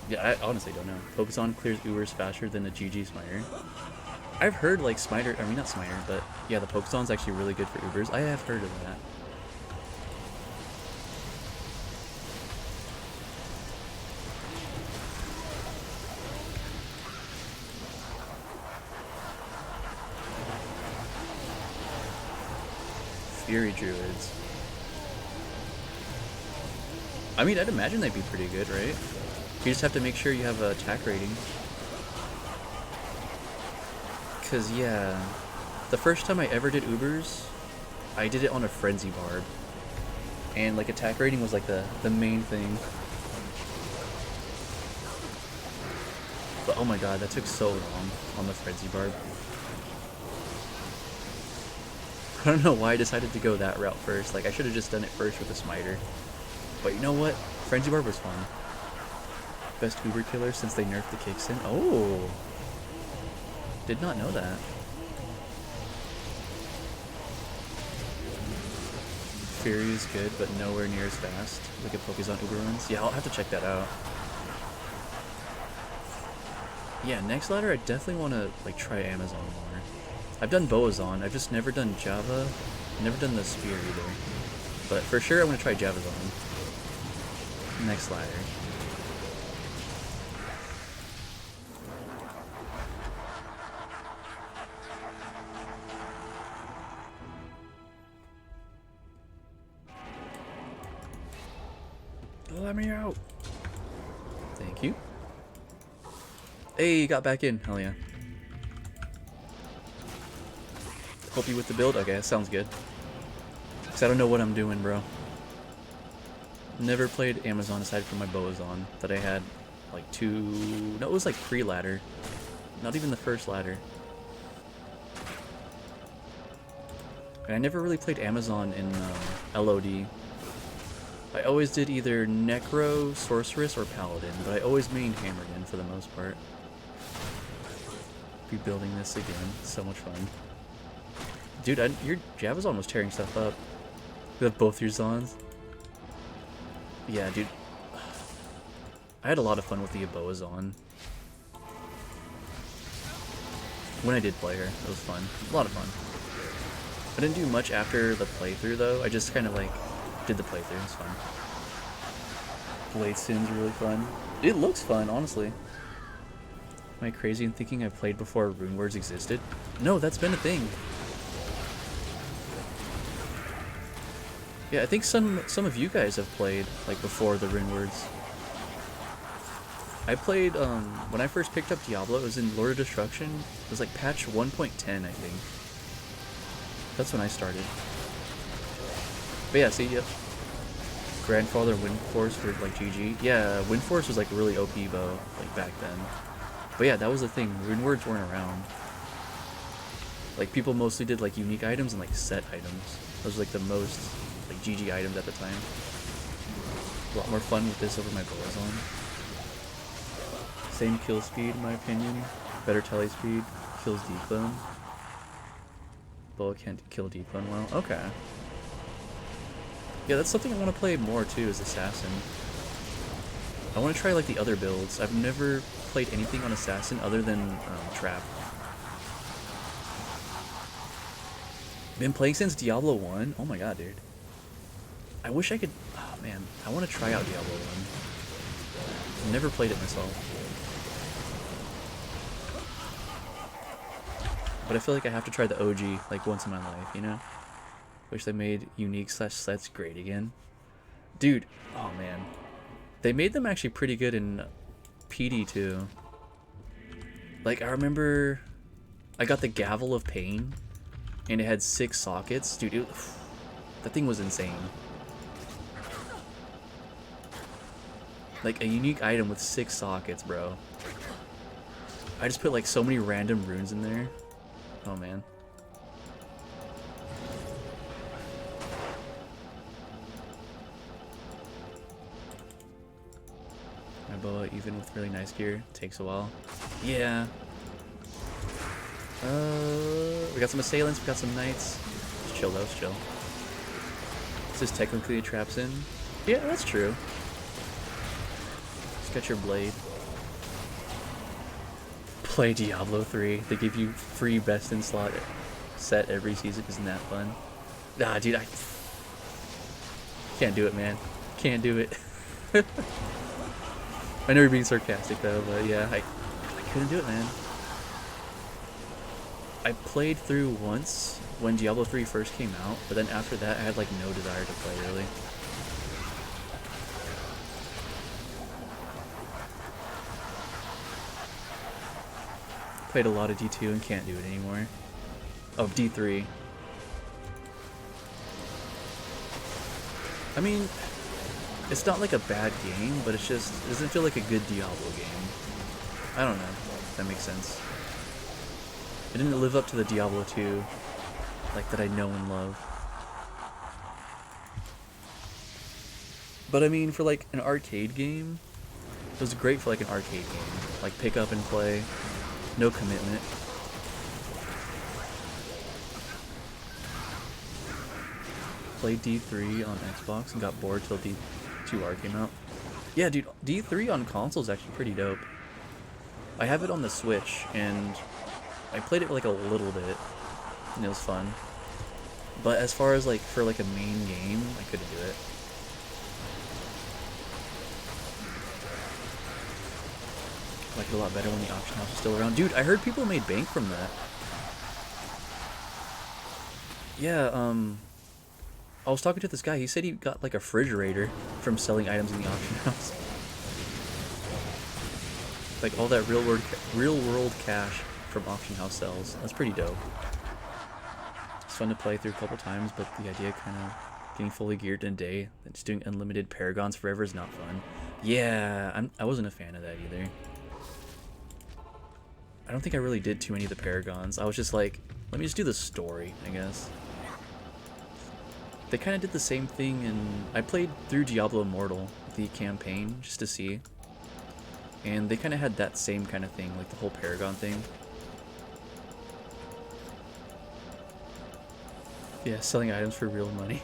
Yeah, I honestly don't know. Pokezon clears Ubers faster than the GG Smiter. I've heard like Smiter, I mean not Smiter, but yeah, the Pokezon's actually really good for Ubers. I have heard of that. Fury Druids. I mean, I'd imagine they'd be pretty good, right? You just have to make sure you have a attack rating. Cause yeah, the first time I ever did Ubers, I did it on a Frenzy Barb. And like attack rating was like the main thing. But oh my god, that took so long on the Frenzy Barb. I don't know why I decided to go that route first. Like, I should have just done it first with the Smiter. But you know what? Frenzy Barb was fun. Best Uber killer since they nerfed the Kicksin. Oh! Did not know that. Fury is good, but nowhere near as fast. Like a Pokezon Uber runs. Yeah, I'll have to check that out. Yeah, next ladder, I definitely want to like try Amazon more. I've done Boazon, I've just never done Java, never done the Spear either. But for sure I'm going to try Javazon. Next ladder. Let me out! Thank you. Hey, you got back in. Hell yeah. Help you with the build? Okay, that sounds good. Because I don't know what I'm doing, bro. Never played Amazon aside from my Boazon that I had like no, it was like pre-ladder. Not even the first ladder. And I never really played Amazon in LOD. I always did either Necro, Sorceress, or Paladin, but I always mained Hammerden for the most part. Be building this again. So much fun. Dude, your Javazon was tearing stuff up. You have both your Zons. Yeah, dude. I had a lot of fun with the Aboazon. When I did play her, it was fun. A lot of fun. I didn't do much after the playthrough, though. I just kind of, like, did the playthrough. It was fun. Blade Sin's really fun. It looks fun, honestly. Am I crazy in thinking I've played before Rune Words existed? No, that's been a thing. Yeah, I think some of you guys have played, like, before the Rune Words. I played, when I first picked up Diablo, it was in Lord of Destruction. It was, like, patch 1.10, I think. That's when I started. But yeah, see, yep. Grandfather Windforce for like GG. Yeah, Windforce was like a really OP bow like back then. But yeah, that was the thing. Windwords weren't around. Like people mostly did like unique items and like set items. Those were like the most like GG items at the time. A lot more fun with this over my Boazon. Same kill speed in my opinion. Better tele speed. Kills declone. Boa can't kill declone well. Okay. Yeah, that's something I want to play more too, is Assassin. I want to try like the other builds. I've never played anything on Assassin other than Trap. Been playing since Diablo 1? Oh my god, dude. I wish I could... Oh man, I want to try out Diablo 1. I've never played it myself. But I feel like I have to try the OG like once in my life, you know? Wish they made unique / sets great again. Dude, oh man. They made them actually pretty good in PD too. Like I remember I got the Gavel of Pain and it had 6 sockets. Dude, that thing was insane. Like a unique item with 6 sockets, bro. I just put like so many random runes in there. Oh man. My boa, even with really nice gear, takes a while. Yeah. We got some assailants, we got some knights. Just chill though, it's chill. This is technically a traps in. Yeah, that's true. Just got your blade. Play Diablo 3. They give you free best in slot set every season. Isn't that fun? Nah, dude, I can't do it, man. Can't do it. I know you're being sarcastic though, but yeah, I couldn't do it, man. I played through once when Diablo 3 first came out, but then after that I had like no desire to play really. Played a lot of D2 and can't do it anymore. Oh, D3. I mean, it's not like a bad game, but it's just, it doesn't feel like a good Diablo game. I don't know if that makes sense. It didn't live up to the Diablo 2, like that I know and love. But I mean, for like an arcade game, it was great for like an arcade game. Like pick up and play, no commitment. Played D3 on Xbox and got bored till D2R came out. Yeah, dude, D3 on console is actually pretty dope. I have it on the Switch, and I played it like a little bit, and it was fun. But as far as like for like a main game, I couldn't do it. I liked it a lot better when the auction house was still around. Dude, I heard people made bank from that. Yeah, I was talking to this guy. He said he got like a refrigerator from selling items in the auction house. Like all that real world cash from auction house sales. That's pretty dope. It's fun to play through a couple times, but the idea of kind of getting fully geared in a day and just doing unlimited paragons forever is not fun. Yeah, I wasn't a fan of that either. I don't think I really did too many of the paragons. I was just like, let me just do the story, I guess. They kind of did the same thing, and I played through Diablo Immortal, the campaign, just to see. And they kind of had that same kind of thing, like the whole paragon thing. Yeah, selling items for real money.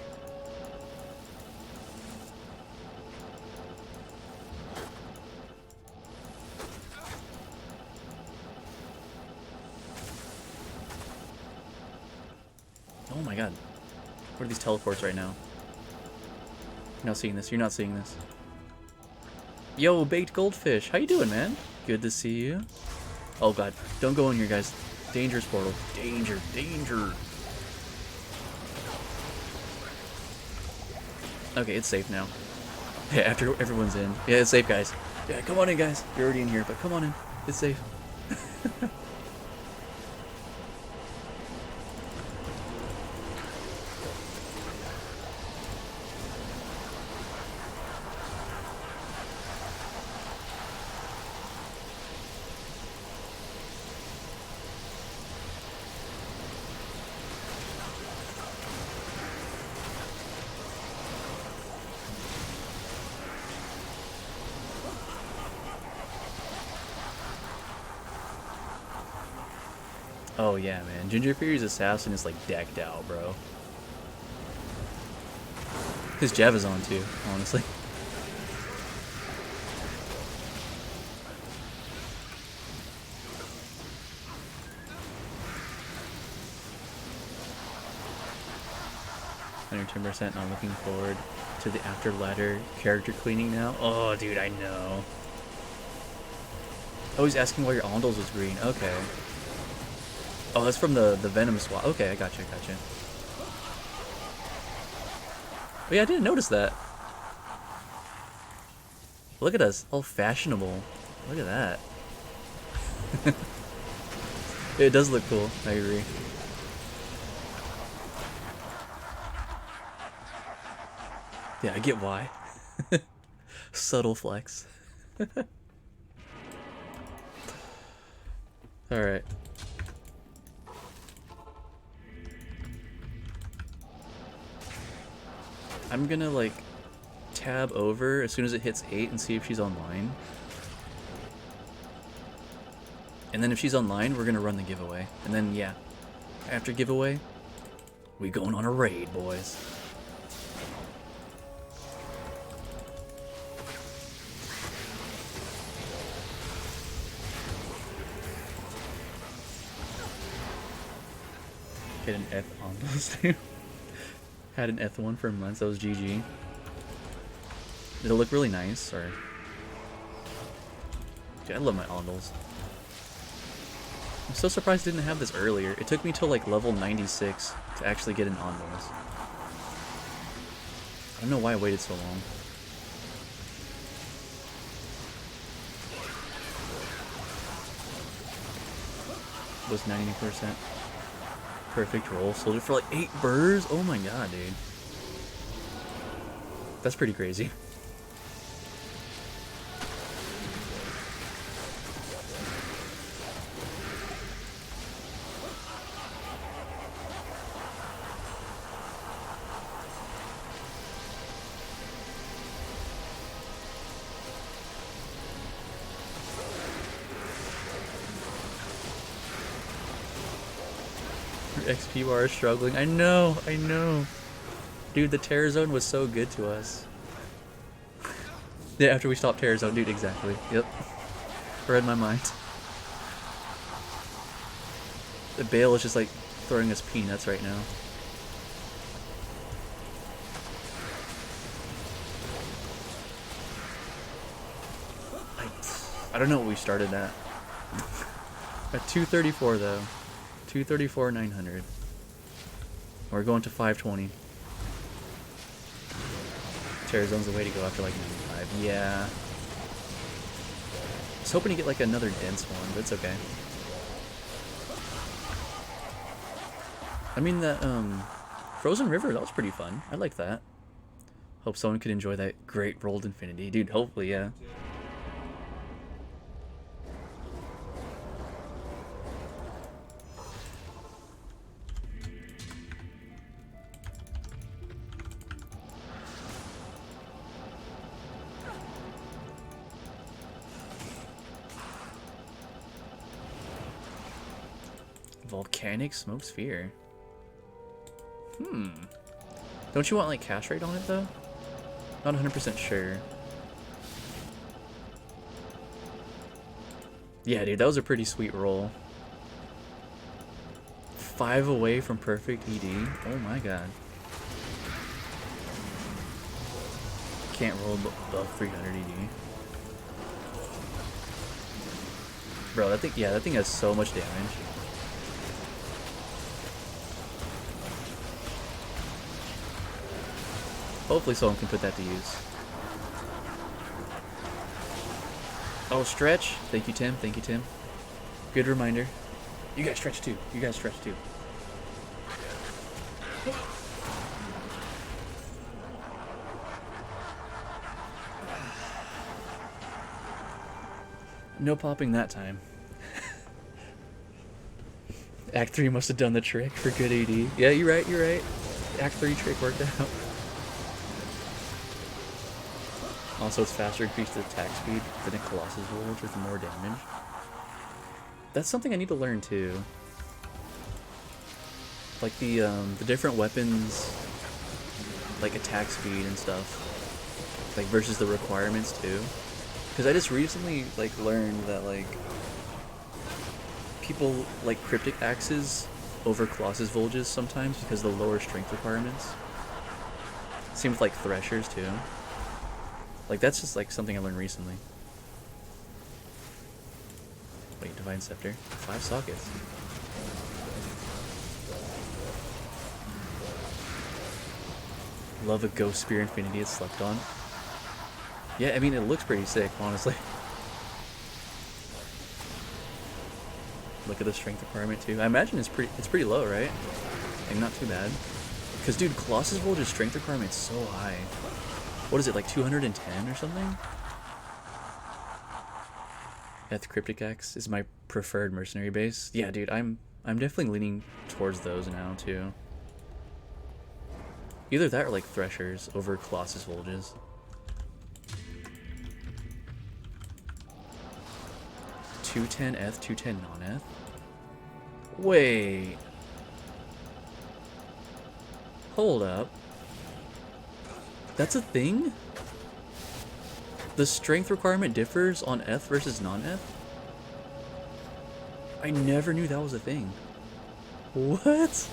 Oh my god. What are these teleports right now? You're not seeing this. You're not seeing this. Yo, baked goldfish. How you doing, man? Good to see you. Oh god. Don't go in here, guys. Dangerous portal. Danger. Danger. Okay, it's safe now. Yeah, after everyone's in. Yeah, it's safe, guys. Yeah, come on in, guys. You're already in here, but come on in. It's safe. Oh yeah, man. Ginger Fury's assassin is like decked out, bro. His Jev is on too, honestly. Under 10%. I'm looking forward to the after ladder character cleaning now. Oh, dude, I know. Oh, he's asking why your Ondals was green. Okay. Oh, that's from the Venom swap. Okay, I gotcha, gotcha. Oh yeah, I didn't notice that. Look at us, all fashionable. Look at that. It does look cool, I agree. Yeah, I get why. Subtle flex. Alright. I'm gonna like tab over as soon as it hits 8 and see if she's online. And then if she's online, we're gonna run the giveaway. And then yeah, after giveaway, we going on a raid, boys. Get an F on those two. Had an F1 for months, that was GG. It'll look really nice, or... Dude, I love my Ondals. I'm so surprised I didn't have this earlier. It took me till like level 96 to actually get an Ondals. I don't know why I waited so long. Was 90%. Perfect roll. Sold it for like 8 burrs? Oh my god, dude. That's pretty crazy. XP bar is struggling. I know, I know. Dude, the Terror Zone was so good to us. Yeah, after we stopped Terror Zone, dude, exactly. Yep. Read my mind. The Baal is just like throwing us peanuts right now. I don't know what we started at. At 234 though. 234, 900. We're going to 520. Terror Zone's the way to go after like 95. Yeah. I was hoping to get like another dense one, but it's okay. I mean that Frozen River, that was pretty fun. I like that. Hope someone could enjoy that great rolled infinity. Dude, hopefully, yeah. Volcanic Smoke Sphere. Don't you want like cash rate on it though? Not 100% sure. Yeah, dude, that was a pretty sweet roll. 5 away from perfect ED. Oh my god. Can't roll above 300 ED. Bro, that thing, yeah, that thing has so much damage. Hopefully someone can put that to use. Oh, stretch. Thank you, Tim. Thank you, Tim. Good reminder. You guys stretch too. You guys stretch too. No popping that time. Act 3 must have done the trick for good AD. Yeah, you're right, you're right. Act 3 trick worked out. Also, it's faster, increased attack speed than a Colossus rolls with more damage. That's something I need to learn too. Like the different weapons, like attack speed and stuff, like versus the requirements too. Because I just recently like learned that like people like cryptic axes over Colossus Volges sometimes because of the lower strength requirements. Same with like Threshers too. Like that's just like something I learned recently. Wait, Divine Scepter. 5 sockets. Love a Ghost Spear Infinity it's slept on. Yeah, I mean it looks pretty sick, honestly. Look at the strength requirement too. I imagine it's pretty low, right? Like not too bad. Cause dude, Colossus Volge's strength requirement is so high. What is it, like 210 or something? Eth Cryptic Axe is my preferred mercenary base. Yeah, dude, I'm definitely leaning towards those now too. Either that or like Threshers over Colossus Volges. $210 Eth, 210 non-Eth? Wait. Hold up. That's a thing? The strength requirement differs on Eth versus non-Eth? I never knew that was a thing. What?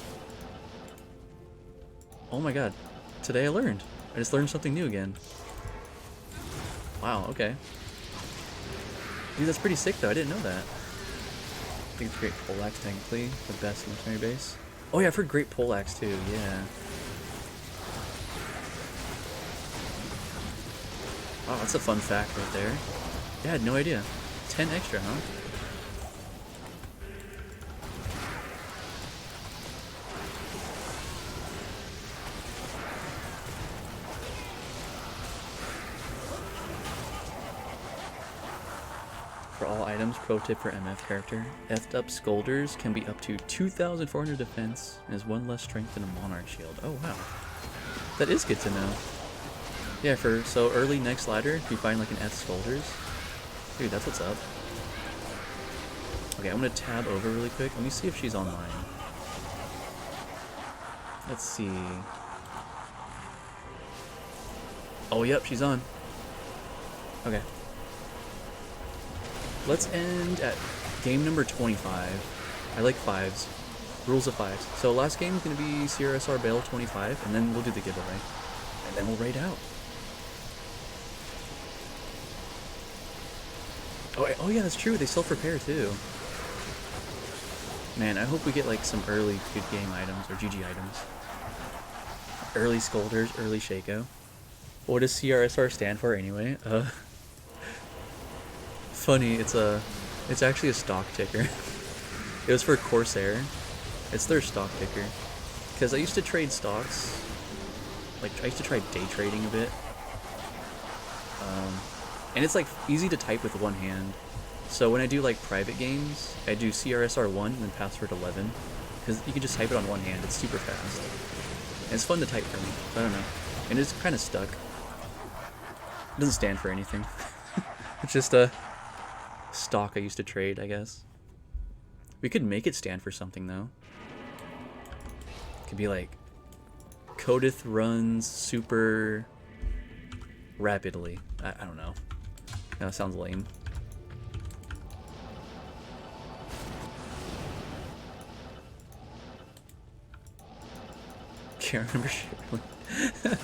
Oh my god. Today I learned. I just learned something new again. Wow, okay. Dude, that's pretty sick though. I didn't know that. I think it's Great Poleaxe technically. The best mercenary base. Oh yeah, I've heard Great Poleaxe too. Yeah. Wow, that's a fun fact right there. Yeah, I had no idea. 10 extra, huh? For all items, pro tip for MF character. F'd up Scolders can be up to 2,400 defense and is 1 less strength than a Monarch shield. Oh wow. That is good to know. Yeah, so early next ladder, if you find like an F Scolders. Dude, that's what's up. Okay, I'm gonna tab over really quick. Let me see if she's online. Let's see. Oh, yep, she's on. Okay. Let's end at game number 25. I like 5s. Rules of 5s. So last game is going to be CRSR Baal 25, and then we'll do the giveaway. And then we'll raid out. Oh yeah, that's true. They self-repair too. Man, I hope we get like some early good game items, or GG items. Early Scolders, early Shaco. What does CRSR stand for anyway? Funny, it's actually a stock ticker. It was for Corsair. It's their stock ticker. Because I used to trade stocks. Like, I used to try day trading a bit. And it's like easy to type with one hand. So when I do like private games, I do CRSR 1 and then password 11. Because you can just type it on one hand, it's super fast. And it's fun to type for me, I don't know. And it's kind of stuck. It doesn't stand for anything. It's just a stock I used to trade, I guess. We could make it stand for something though. It could be like Codeth runs super rapidly. I don't know. That sounds lame. Can't remember shit.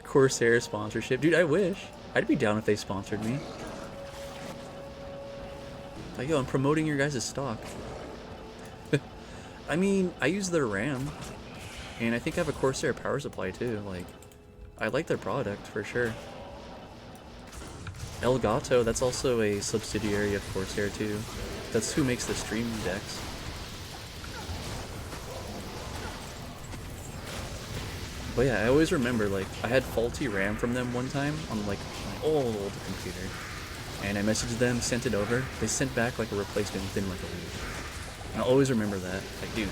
Corsair sponsorship. Dude, I wish. I'd be down if they sponsored me. Like, yo, I'm promoting your guys' stock. I mean, I use their RAM. And I think I have a Corsair power supply too. Like, I like their product for sure. Elgato, that's also a subsidiary of Corsair too. That's who makes the stream decks. But yeah, I always remember, like, I had faulty RAM from them one time on, like, my old computer. And I messaged them, sent it over. They sent back, like, a replacement within, like, a week. And I'll always remember that. Like, dude,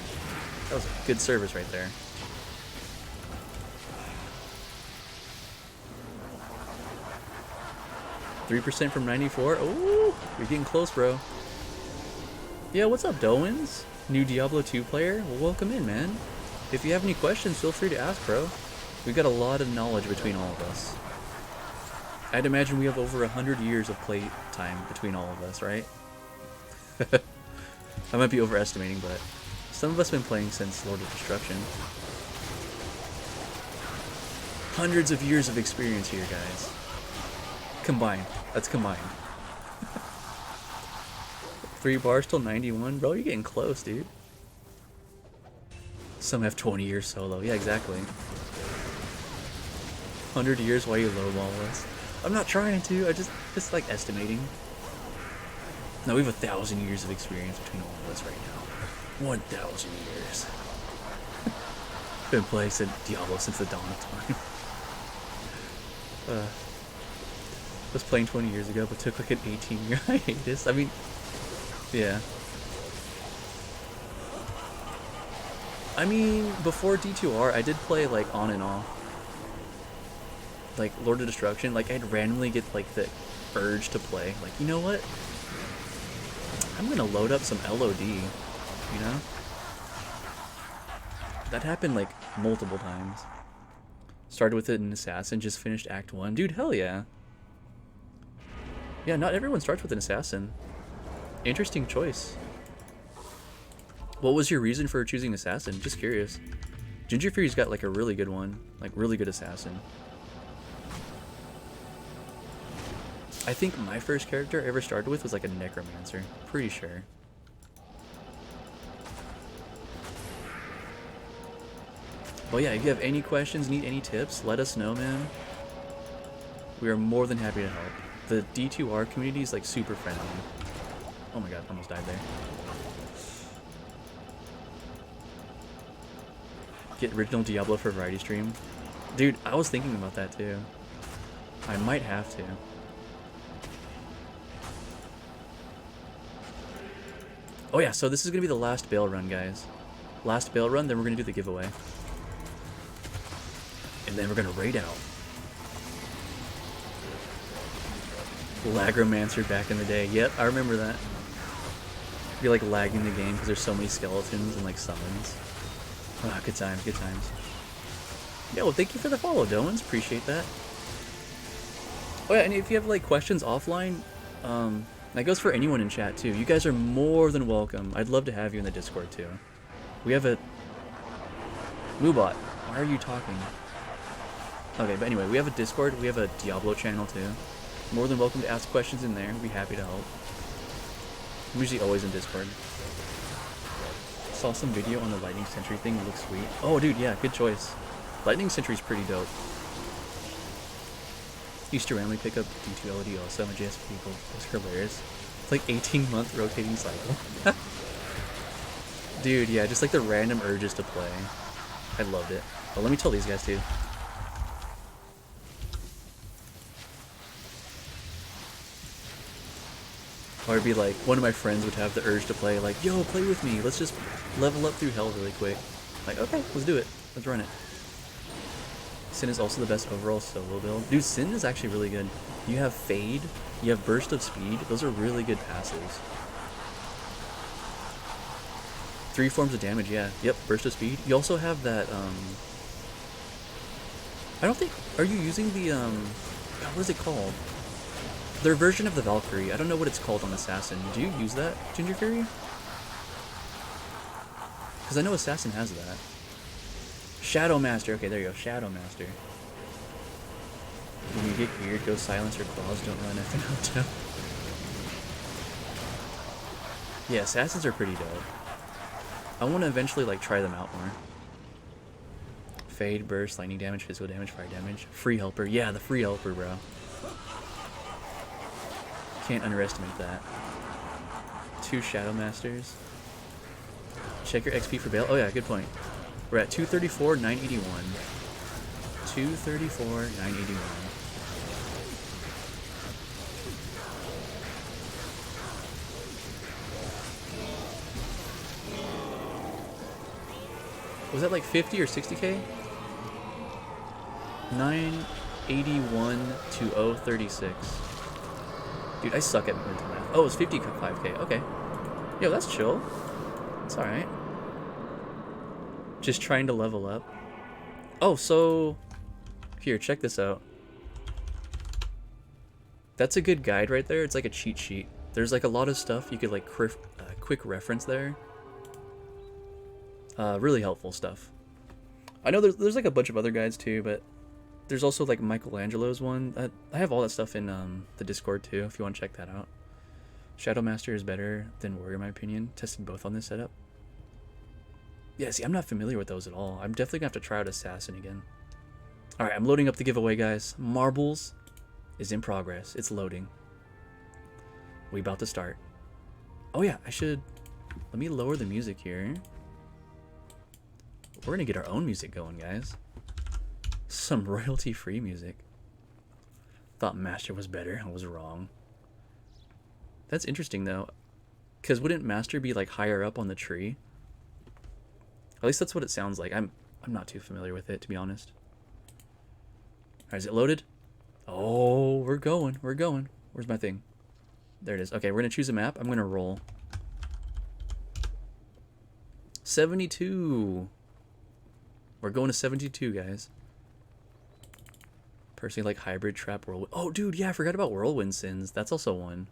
that was a good service right there. $3% from 94. Ooh, you're getting close, bro. Yeah, what's up, Doans? New Diablo 2 player? Well, welcome in, man. If you have any questions, feel free to ask, bro. We've got a lot of knowledge between all of us. I'd imagine we have over 100 years of play time between all of us, right? I might be overestimating, but some of us have been playing since Lord of Destruction. Hundreds of years of experience here, guys. Combined. That's combined. 3 bars till 91? Bro, you're getting close, dude. Some have 20 years solo. Yeah, exactly. 100 years while you lowball us. I'm not trying to. I just like estimating. No, we have 1,000 years of experience between all of us right now. 1,000 years. Been playing Diablo since the dawn of time. Was playing 20 years ago, but took like an 18-year hiatus. I mean, yeah. I mean, before D2R, I did play like on and off. Like Lord of Destruction, like I'd randomly get like the urge to play. Like, you know what? I'm gonna load up some LOD, you know? That happened like multiple times. Started with it in Assassin, just finished Act 1. Dude, hell yeah. Yeah, not everyone starts with an Assassin. Interesting choice. What was your reason for choosing Assassin? Just curious. Ginger Fury's got like a really good one. Like, really good Assassin. I think my first character I ever started with was like a Necromancer. Pretty sure. But yeah, if you have any questions, need any tips, let us know, man. We are more than happy to help. The D2R community is like super friendly. Oh my god, almost died there. Get original Diablo for variety stream. Dude, I was thinking about that too. I might have to. Oh yeah, so this is going to be the last Baal run, guys. Last Baal run, then we're going to do the giveaway. And then we're going to raid out. Lagromancer back in the day. Yep, I remember that. You're like lagging the game because there's so many skeletons and like summons. Ah, good times, good times. Yeah, well, thank you for the follow, Doans. Appreciate that. Oh yeah, and if you have like questions offline, that goes for anyone in chat too. You guys are more than welcome. I'd love to have you in the Discord too. We have a... Moobot, why are you talking? Okay, but anyway, we have a Discord. We have a Diablo channel too. More than welcome to ask questions in there. We'd be happy to help. I'm usually always in Discord. Saw some video on the Lightning Sentry thing. It looks sweet. Oh, dude, yeah, good choice. Lightning Sentry's pretty dope. Used to randomly pick up D2 LOD also. I'm a JS people. It's hilarious. It's like 18-month rotating cycle. Dude, yeah, just like the random urges to play. I loved it. But let me tell these guys too. Or it'd be like, one of my friends would have the urge to play, like, yo, play with me, let's just level up through hell really quick. Like, okay, let's do it. Let's run it. Sin is also the best overall solo build. Dude, Sin is actually really good. You have Fade, you have Burst of Speed, those are really good passes. 3 forms of damage, yeah. Yep, Burst of Speed. You also have that, I don't think, are you using the, God, what is it called? Their version of the Valkyrie. I don't know what it's called on Assassin. Do you use that, Ginger Fury? Because I know Assassin has that. Shadow Master. Okay, there you go. Shadow Master. When you get weird, go silence or claws. Don't run FNO2. Yeah, Assassins are pretty dope. I want to eventually like try them out more. Fade, Burst, Lightning Damage, Physical Damage, Fire Damage. Free Helper. Yeah, the Free Helper, bro. Can't underestimate that. 2 Shadow Masters. Check your XP for Baal. Oh yeah, good point. We're at 234, 981. 234, 981. Was that like 50 or 60k? 981 to 036. Dude, I suck at mental math. Oh, it's 55k. Okay. Yo, that's chill. It's alright. Just trying to level up. Oh, so... Here, check this out. That's a good guide right there. It's like a cheat sheet. There's like a lot of stuff you could like quick reference there. Really helpful stuff. I know there's like a bunch of other guides too, but there's also like Michelangelo's one. I have all that stuff in the Discord too, if you want to check that out. Shadow Master is better than Warrior in my opinion. Tested both on this setup. Yeah, see, I'm not familiar with those at all. I'm definitely gonna have to try out Assassin again. Alright, I'm loading up the giveaway, guys. Marbles is in progress. It's loading. We about to start. Oh yeah, I should... Let me lower the music here. We're gonna get our own music going, guys. Some royalty-free music. Thought Master was better. I was wrong. That's interesting, though. Because wouldn't Master be, like, higher up on the tree? At least that's what it sounds like. I'm not too familiar with it, to be honest. Alright, is it loaded? Oh, we're going. We're going. Where's my thing? There it is. Okay, we're going to choose a map. I'm going to roll. 72. We're going to 72, guys. Personally, like Hybrid Trap Whirlwind. Oh, dude, yeah, I forgot about Whirlwind Sins. That's also one.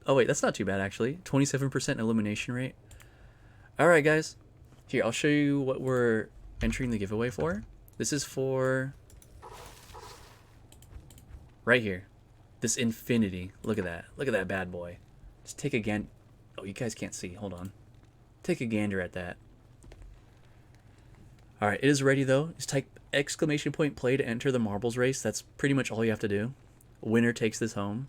Oh, wait, that's not too bad, actually. 27% elimination rate. Alright, guys. Here, I'll show you what we're entering the giveaway for. This is for... right here. This Infinity. Look at that. Look at that bad boy. Just take a gander. Oh, you guys can't see. Hold on. Take a gander at that. Alright, it is ready, though. Just type exclamation point play to enter the marbles race. That's pretty much all you have to do. Winner takes this home.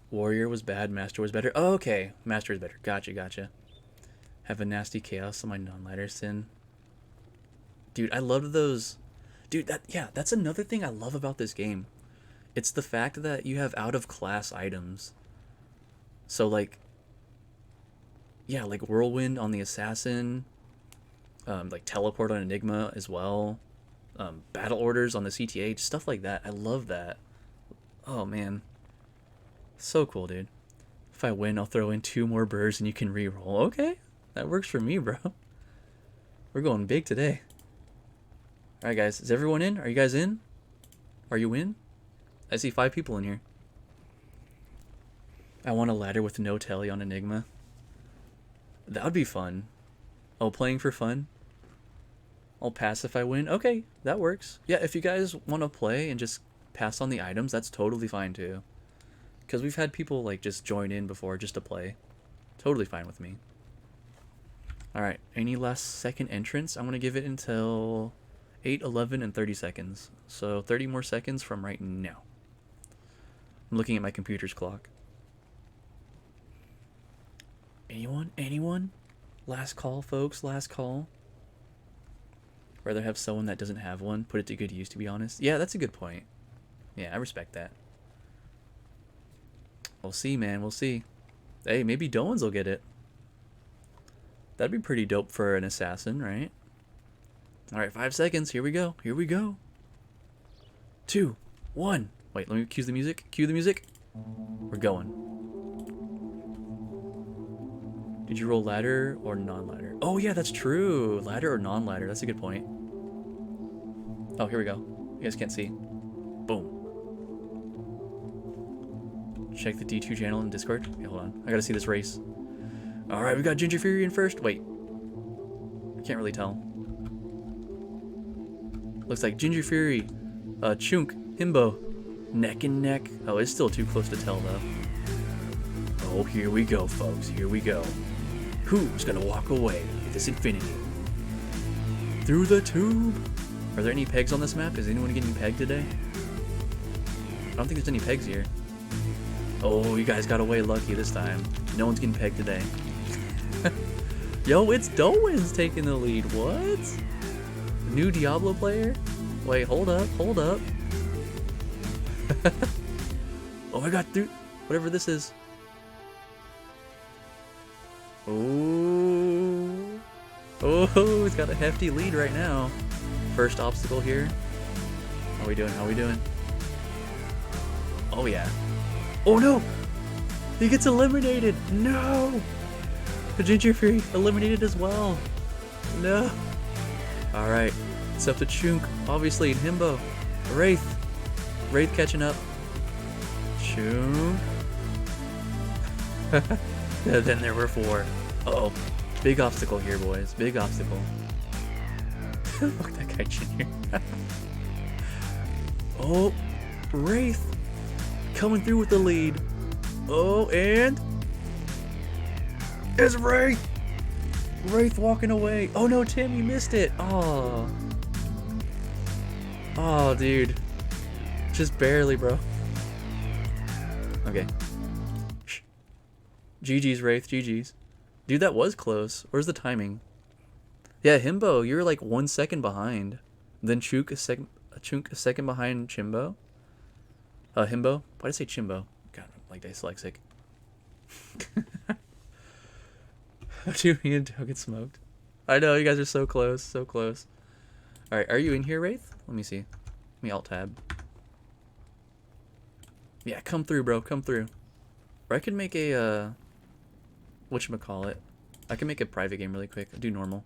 Warrior was bad, Master was better. Oh, okay, Master is better. Gotcha, gotcha. Have a nasty chaos on my non-lighter sin. Dude, I love those. Dude, that's another thing I love about this game. It's the fact that you have out-of-class items. So, like, yeah, like Whirlwind on the Assassin, like Teleport on Enigma as well, Battle Orders on the CTA, just stuff like that. I love that. Oh, man. So cool, dude. If I win, I'll throw in 2 more burrs and you can re-roll. Okay, that works for me, bro. We're going big today. Alright, guys. Is everyone in? Are you guys in? Are you in? I see 5 people in here. I want a ladder with no telly on Enigma. That would be fun. Oh, playing for fun? I'll pass if I win. Okay, that works. Yeah, if you guys want to play and just pass on the items, that's totally fine too. Because we've had people like just join in before just to play. Totally fine with me. Alright, any last second entrance? I'm going to give it until 8, 11, and 30 seconds. So 30 more seconds from right now. I'm looking at my computer's clock. Anyone? Anyone? Last call, folks. Last call. Rather have someone that doesn't have one. Put it to good use, to be honest. Yeah, that's a good point. Yeah, I respect that. We'll see, man. We'll see. Hey, maybe Doans will get it. That'd be pretty dope for an assassin, right? Alright, 5 seconds. Here we go. Here we go. 2, 1. Wait, let me cue the music. Cue the music. We're going. Did you roll ladder or non-ladder? Oh, yeah, that's true. Ladder or non-ladder. That's a good point. Oh, here we go. You guys can't see. Boom. Check the D2 channel in Discord. Okay, hold on. I gotta see this race. Alright, we got Ginger Fury in first. Wait. I can't really tell. Looks like Ginger Fury, Chunk, Himbo, neck and neck. Oh, it's still too close to tell, though. Oh, here we go, folks. Here we go. Who's gonna walk away with this Infinity? Through the tube. Are there any pegs on this map? Is anyone getting pegged today? I don't think there's any pegs here. Oh, you guys got away lucky this time. No one's getting pegged today. Yo, it's Doan's taking the lead. What? New Diablo player? Wait, hold up, hold up. Oh, I got through. Whatever this is. Oh. Oh, it's got a hefty lead right now. First obstacle here. How we doing? How we doing? Oh yeah. Oh no! He gets eliminated! No! The Ginger Fury eliminated as well. No. Alright. It's up to Chunk, obviously, and Himbo. Wraith. Wraith catching up. Chunk. Then there were 4. Uh-oh. Big obstacle here, boys. Big obstacle. Fuck that guy, Junior. Oh, Wraith coming through with the lead. Oh, and it's Wraith. Wraith walking away. Oh no, Tim, you missed it. Oh. Oh, dude. Just barely, bro. Okay. Shh. GG's, Wraith. GG's. Dude, that was close. Where's the timing? Yeah, Himbo, you're like 1 second behind. Then Chunk a second behind Chimbo. Himbo? Why did I say Chimbo? God, I'm like dyslexic. Dude, me and Doe get smoked. I know, you guys are so close, so close. Alright, are you in here, Wraith? Let me see. Let me alt-tab. Yeah, come through, bro, come through. Or I could make a, whatchamacallit. I can make a private game really quick. Do normal.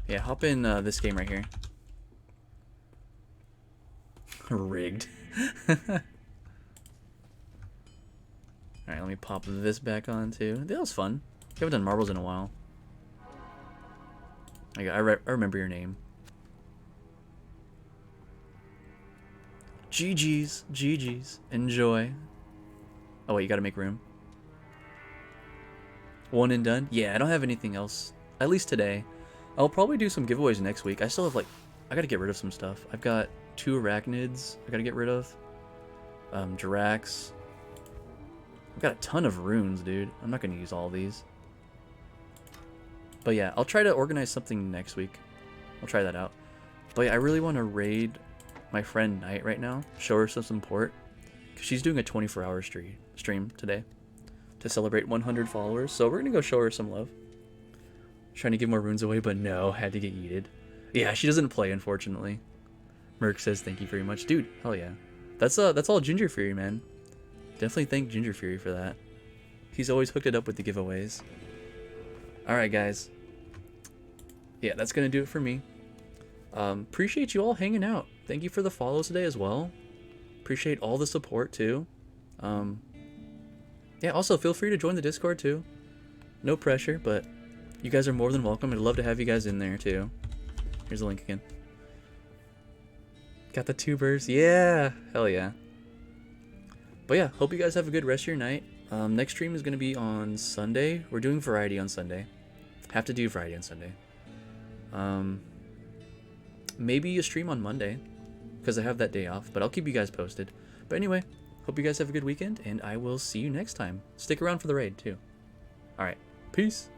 Yeah, hop in this game right here. Rigged. Alright, let me pop this back on too. That was fun. I haven't done marbles in a while. I remember your name. GG's. GG's. Enjoy. Oh wait, you gotta make room. 1 and done? Yeah, I don't have anything else. At least today. I'll probably do some giveaways next week. I still have like, I gotta get rid of some stuff. I've got 2 arachnids I gotta get rid of. Jirax. I've got a ton of runes, dude. I'm not gonna use all these. But yeah, I'll try to organize something next week. I'll try that out. But yeah, I really want to raid my friend Knight right now. Show her some support. Because she's doing a 24-hour stream today. To celebrate 100 followers. So we're gonna go show her some love. Trying to give more runes away, but no, had to get yeeted. Yeah, she doesn't play, unfortunately. Merc says thank you very much. Dude, hell yeah. That's all Ginger Fury, man. Definitely thank Ginger Fury for that. He's always hooked it up with the giveaways. Alright, guys. Yeah, that's gonna do it for me. Appreciate you all hanging out. Thank you for the follows today as well. Appreciate all the support, too. Yeah, also, feel free to join the Discord, too. No pressure, but you guys are more than welcome. I'd love to have you guys in there, too. Here's the link again. Got the tubers. Yeah! Hell yeah. But yeah, hope you guys have a good rest of your night. Next stream is going to be on Sunday. We're doing variety on Sunday. Have to do variety on Sunday. Maybe a stream on Monday, because I have that day off, but I'll keep you guys posted. But anyway, hope you guys have a good weekend, and I will see you next time. Stick around for the raid, too. Alright, peace.